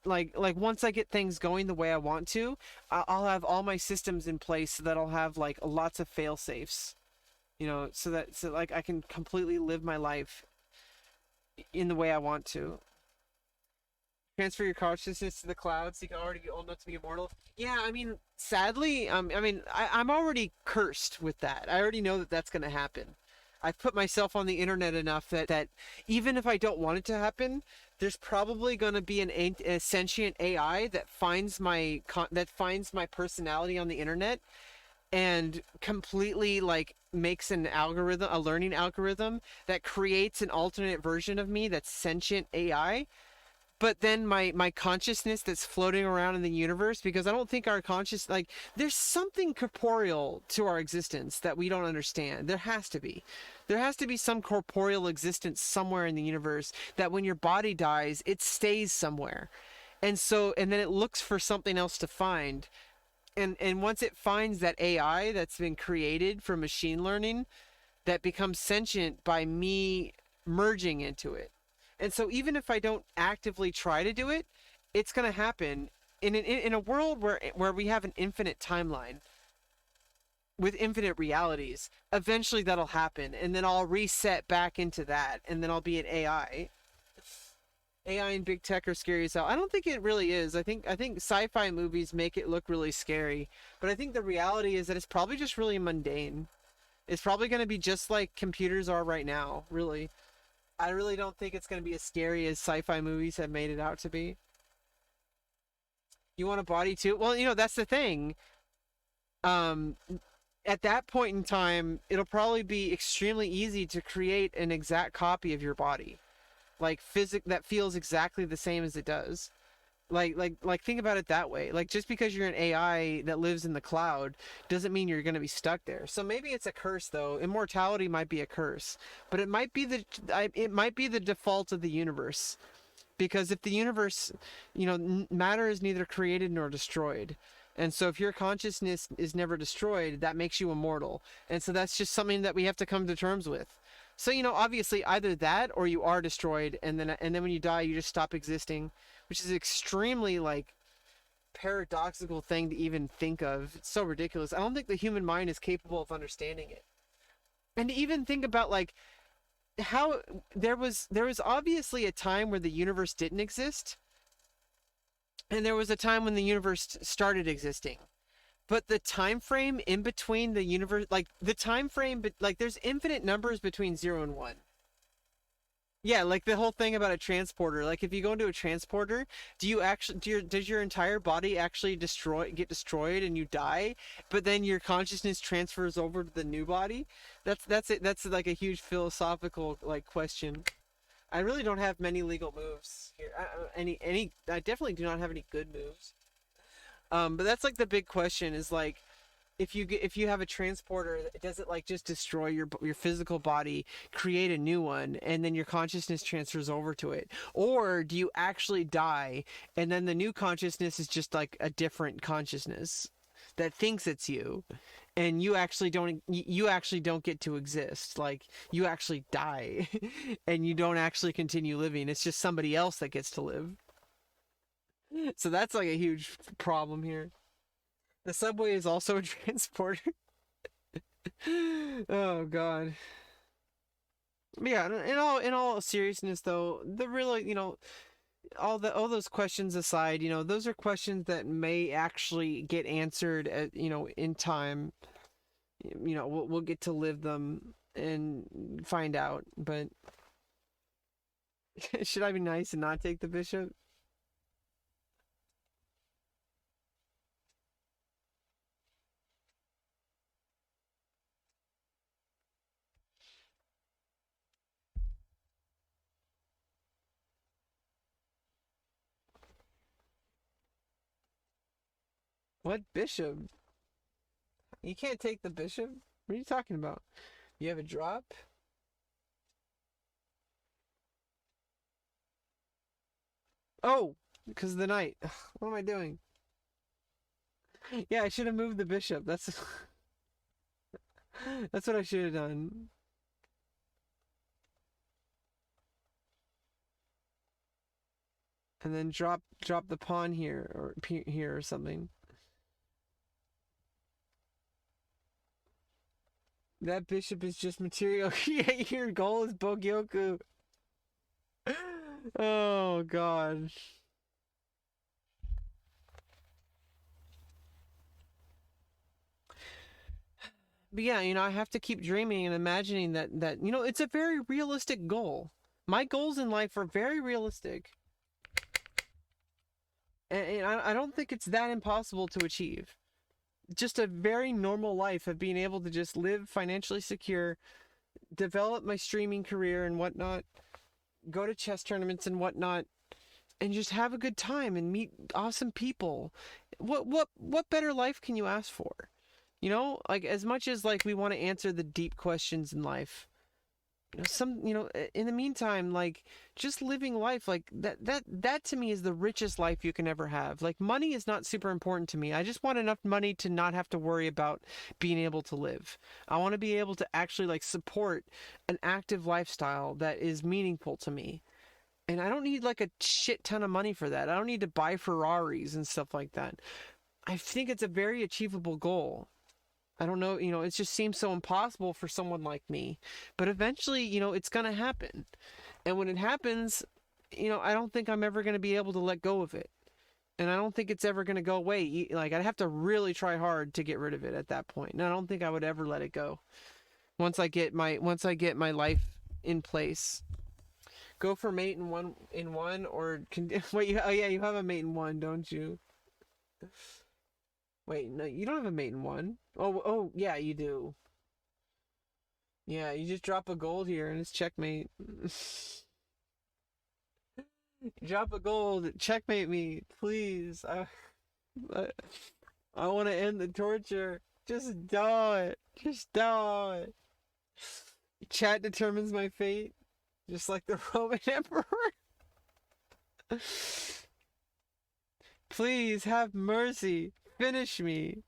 Like once I get things going the way I want to, I'll have all my systems in place so that I'll have, like, lots of fail safes, so like I can completely live my life in the way I want to. transfer your consciousness to the clouds so you can already be old enough to be immortal. Yeah, I mean, sadly, I'm already cursed with that. I already know that that's going to happen. I've put myself on the internet enough that even if I don't want it to happen, there's probably going to be a sentient AI that finds my personality on the internet and completely like makes an algorithm, a learning algorithm that creates an alternate version of me that's sentient AI. But then my consciousness that's floating around in the universe, because I don't think our conscious, like, there's something corporeal to our existence that we don't understand. There has to be some corporeal existence somewhere in the universe that when your body dies, it stays somewhere. And then it looks for something else to find. And once it finds that AI that's been created from machine learning, that becomes sentient by me merging into it. And so even if I don't actively try to do it, it's going to happen in a world where we have an infinite timeline with infinite realities. Eventually that'll happen, and then I'll reset back into that, and then I'll be an AI. AI and big tech are scary as hell. I don't think it really is. I think sci-fi movies make it look really scary, but I think the reality is that it's probably just really mundane. It's probably going to be just like computers are right now, really. I really don't think it's going to be as scary as sci-fi movies have made it out to be. You want a body too? Well, that's the thing. Um, at that point in time, it'll probably be extremely easy to create an exact copy of your body. Like that feels exactly the same as it does. Like think about it that way. Like, just because you're an AI that lives in the cloud doesn't mean you're going to be stuck there. So maybe it's a curse, though. Immortality might be a curse, but it might be the default of the universe. Because if the universe, matter is neither created nor destroyed. And so if your consciousness is never destroyed, that makes you immortal. And so that's just something that we have to come to terms with. So, obviously either that or you are destroyed, and then when you die, you just stop existing, which is extremely like paradoxical thing to even think of. It's so ridiculous. I don't think the human mind is capable of understanding it. And to even think about like how there was obviously a time where the universe didn't exist, and there was a time when the universe started existing. But the time frame in between the universe, like the time frame, but like there's infinite numbers between 0 and 1. Yeah, like the whole thing about a transporter. Like if you go into a transporter, does your entire body actually get destroyed and you die, but then your consciousness transfers over to the new body? That's it. That's like a huge philosophical like question. I really don't have many legal moves here. I definitely do not have any good moves. But that's like the big question is like, if you have a transporter, does it like just destroy your physical body, create a new one, and then your consciousness transfers over to it? Or do you actually die, and then the new consciousness is just like a different consciousness that thinks it's you, and you actually don't get to exist. Like you actually die, and you don't actually continue living. It's just somebody else that gets to live. So that's like a huge problem here. The subway is also a transporter. Oh god. Yeah, in all seriousness though, the really, all those questions aside, those are questions that may actually get answered in time. We'll get to live them and find out, but should I be nice and not take the bishop? What bishop? You can't take the bishop? What are you talking about? You have a drop? Oh, because of the knight. What am I doing? Yeah, I should have moved the bishop. That's what I should have done. And then drop the pawn here or here or something. That bishop is just material. Your goal is Bogyoku. Oh god. But yeah, I have to keep dreaming and imagining that it's a very realistic goal. My goals in life are very realistic, and I don't think it's that impossible to achieve. Just a very normal life of being able to just live financially secure, develop my streaming career and whatnot, go to chess tournaments and whatnot, and just have a good time and meet awesome people. What better life can you ask for? Like as much as like we want to answer the deep questions in life, in the meantime, like just living life like that to me is the richest life you can ever have. Like money is not super important to me. I just want enough money to not have to worry about being able to live. I want to be able to actually like support an active lifestyle that is meaningful to me. And I don't need like a shit ton of money for that. I don't need to buy Ferraris and stuff like that. I think it's a very achievable goal. I don't know, it just seems so impossible for someone like me. But eventually, it's going to happen. And when it happens, I don't think I'm ever going to be able to let go of it. And I don't think it's ever going to go away. Like, I'd have to really try hard to get rid of it at that point. And I don't think I would ever let it go. Once I get my life in place. Go for mate in one or wait, oh yeah, you have a mate in one, don't you? Wait, no, you don't have a mate in one. Oh, yeah, you do. Yeah, you just drop a gold here and it's checkmate. Drop a gold, checkmate me, please. I want to end the torture. Just do it. Just do it. Chat determines my fate, just like the Roman Emperor. Please have mercy. Finish me.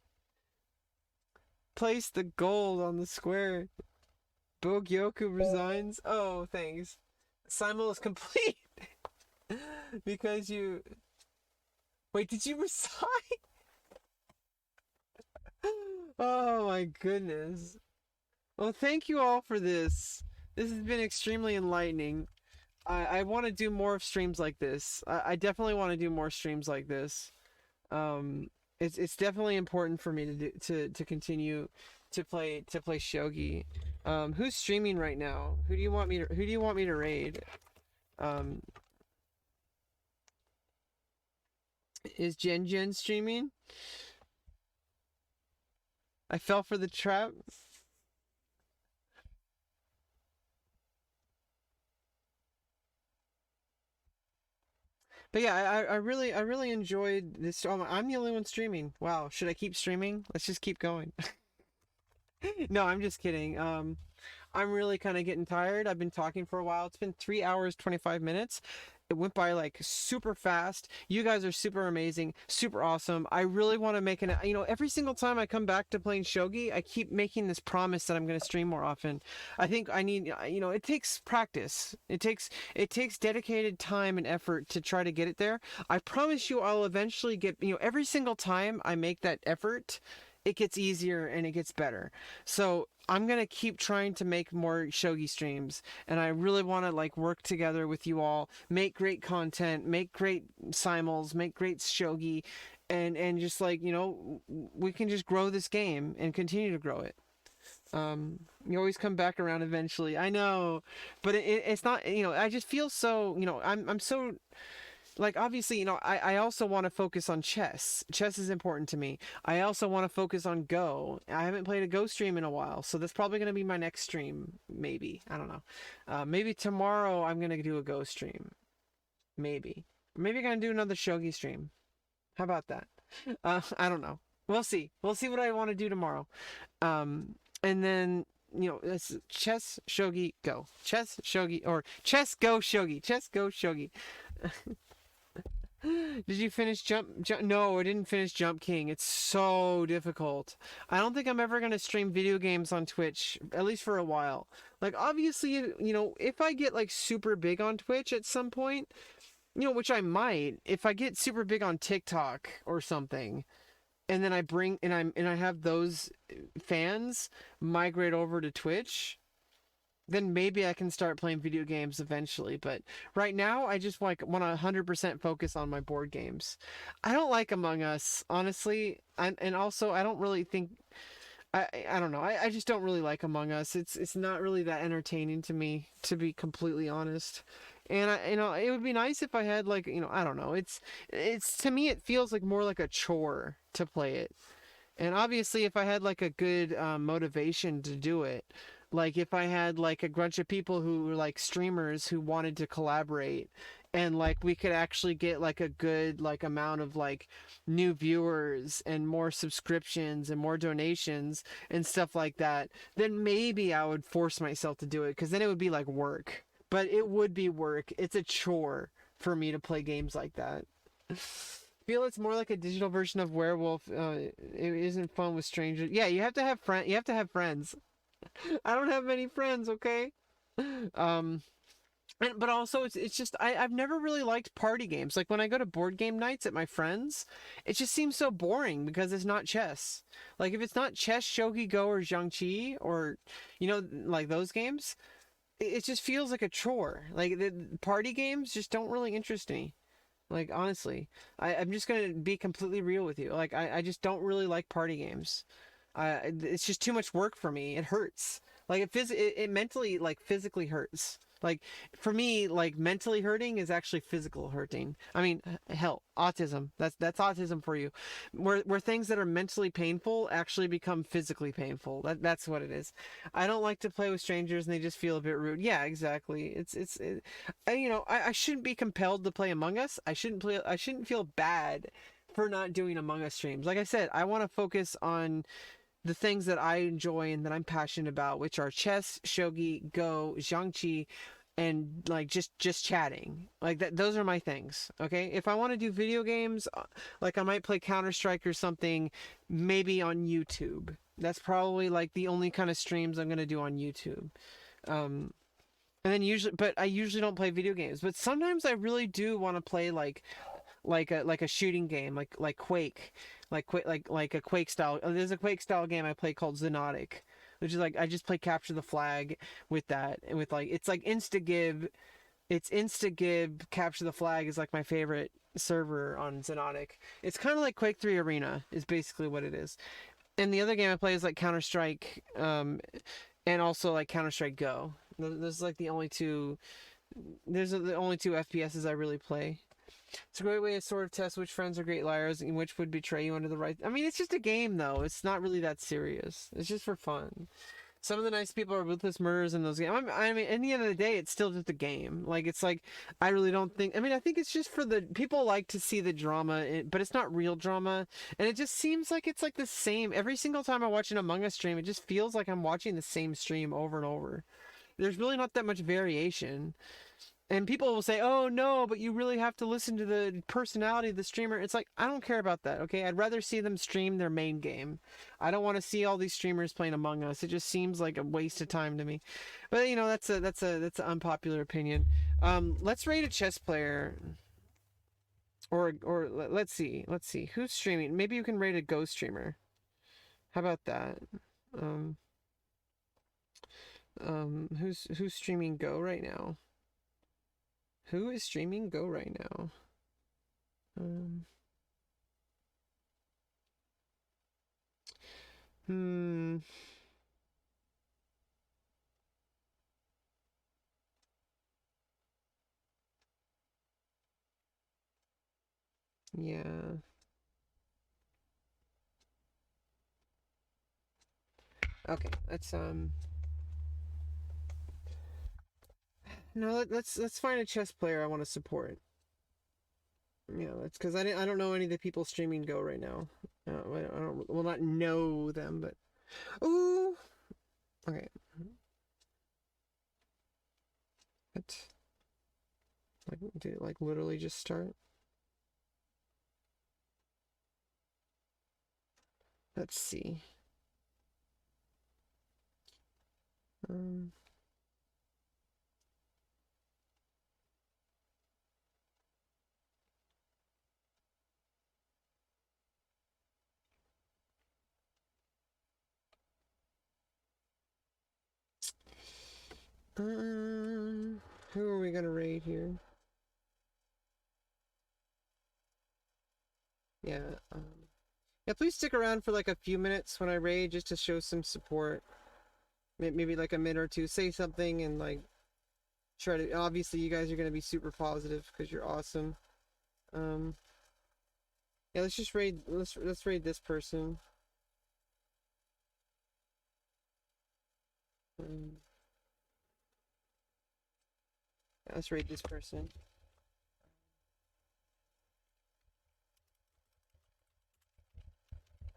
Place the gold on the square. Bogyoku resigns. Oh, thanks. Simul is complete. Because you... Wait, did you resign? Oh my goodness. Well, thank you all for this. This has been extremely enlightening. I want to do more streams like this. I definitely want to do more streams like this. It's definitely important for me to continue to play shogi. Who's streaming right now? Who do you want me to raid? Is Jen streaming? I fell for the trap. But yeah, I really enjoyed this. Oh, I'm the only one streaming. Wow, should I keep streaming? Let's just keep going. No, I'm just kidding. I'm really kind of getting tired. I've been talking for a while. It's been 3 hours, 25 minutes. It went by like super fast. You guys are super amazing, super awesome. I really want to make every single time I come back to playing Shogi, I keep making this promise that I'm going to stream more often. I think I need, it takes practice. It takes dedicated time and effort to try to get it there. I promise you I'll eventually get, every single time I make that effort, it gets easier and it gets better. So I'm going to keep trying to make more Shogi streams, and I really want to like work together with you all, make great content, make great simuls, make great Shogi, and just like, we can just grow this game and continue to grow it. You always come back around eventually. I know, but it's not, I just feel so, I'm so... Like, obviously, I also want to focus on chess. Chess is important to me. I also want to focus on Go. I haven't played a Go stream in a while, so that's probably going to be my next stream. Maybe. I don't know. Maybe tomorrow I'm going to do a Go stream. Maybe. Maybe I'm going to do another Shogi stream. How about that? I don't know. We'll see. We'll see what I want to do tomorrow. And then... it's chess, shogi, go. Chess, shogi, or chess, go, shogi. Chess, go, shogi. Did you finish jump? No, I didn't finish Jump King. It's so difficult. I don't think I'm ever going to stream video games on Twitch, at least for a while. Like, obviously, if I get, like, super big on Twitch at some point, which I might, if I get super big on TikTok or something, and then I have those fans migrate over to Twitch, then maybe I can start playing video games eventually. But right now, I just want to 100% focus on my board games. I don't like Among Us, honestly. And also, I don't really think... I don't know. I just don't really like Among Us. It's not really that entertaining to me, to be completely honest. And it would be nice if I had like, I don't know. It's to me it feels like more like a chore to play it. And obviously, if I had like a good motivation to do it, like if I had like a bunch of people who were like streamers who wanted to collaborate, and like we could actually get like a good like amount of like new viewers and more subscriptions and more donations and stuff like that, then maybe I would force myself to do it because then it would be like work. But it would be work. It's a chore for me to play games like that. Feel it's more like a digital version of Werewolf. It isn't fun with strangers. Yeah, you have to have friend. You have to have friends. I don't have many friends. Okay. Um, but also it's just I've never really liked party games. Like when I go to board game nights at my friends, it just seems so boring because it's not chess. Like if it's not chess, Shogi Go or Jiangqi or like those games, it just feels like a chore. Like the party games just don't really interest me. Like honestly, I'm just gonna be completely real with you. Like I just don't really like party games. It's just too much work for me. It hurts. Like it mentally like physically hurts. Like for me, like mentally hurting is actually physical hurting. I mean, hell, autism. That's autism for you. Where things that are mentally painful actually become physically painful. That's what it is. I don't like to play with strangers and they just feel a bit rude. Yeah, exactly. I shouldn't be compelled to play Among Us. I shouldn't play. I shouldn't feel bad for not doing Among Us streams. Like I said, I want to focus on the things that I enjoy and that I'm passionate about, which are chess, shogi, go, jiangqi, and like just chatting. Like that, those are my things. Okay, if I want to do video games, like I might play Counter Strike or something, maybe on YouTube. That's probably like the only kind of streams I'm gonna do on YouTube. Um, and then but I usually don't play video games. But sometimes I really do want to play like a shooting game, like Quake, like a Quake style. There's a Quake style game I play called Xenotic, which is like I just play capture the flag with that, and with like it's like Instagib. It's Instagib. Capture the flag is like my favorite server on Xenotic. It's kind of like Quake 3 Arena is basically what it is. And the other game I play is like Counter Strike, and also like Counter Strike Go. Those like the only two. There's the only two FPSs I really play. It's a great way to sort of test which friends are great liars and which would betray you under the right. I mean, it's just a game, though. It's not really that serious. It's just for fun. Some of the nice people are ruthless murderers in those games. I mean, at the end of the day, it's still just a game. Like, it's like, I really don't think. I mean, I think it's just for the people like to see the drama, but it's not real drama. And it just seems like it's like the same. Every single time I watch an Among Us stream, it just feels like I'm watching the same stream over and over. There's really not that much variation. And people will say, "Oh no, but you really have to listen to the personality of the streamer." It's like I don't care about that. Okay, I'd rather see them stream their main game. I don't want to see all these streamers playing Among Us. It just seems like a waste of time to me. But that's an unpopular opinion. Let's rate a chess player, or let's see who's streaming. Maybe you can rate a Go streamer. How about that? Um, who's streaming Go right now? Who is streaming Go right now? Um, hmm. Yeah. Okay. Let's find a chess player I want to support. Yeah, that's because I don't know any of the people streaming Go right now. I don't well not know them, but ooh. Okay. What? Like did it like literally just start? Let's see. Um. Um. Who are we gonna raid here? Yeah. Yeah, please stick around for like a few minutes when I raid just to show some support. Maybe like a minute or two. Say something and like try to. Obviously, you guys are gonna be super positive because you're awesome. Yeah, let's just raid. Let's raid this person. Yeah, let's raid this person.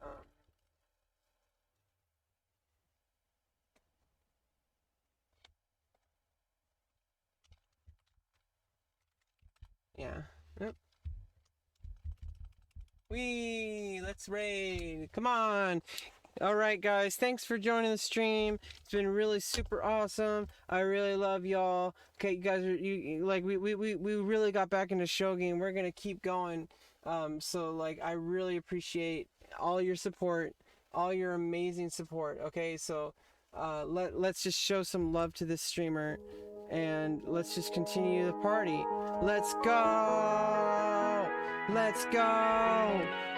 Um, yeah. Yep. Let's raid. Come on. All right, guys. Thanks for joining the stream. It's been really super awesome. I really love y'all. Okay, you guys are we really got back into Shogi, and we're gonna keep going. So like I really appreciate all your support, all your amazing support. Okay, so let's just show some love to this streamer, and let's just continue the party. Let's go. Let's go.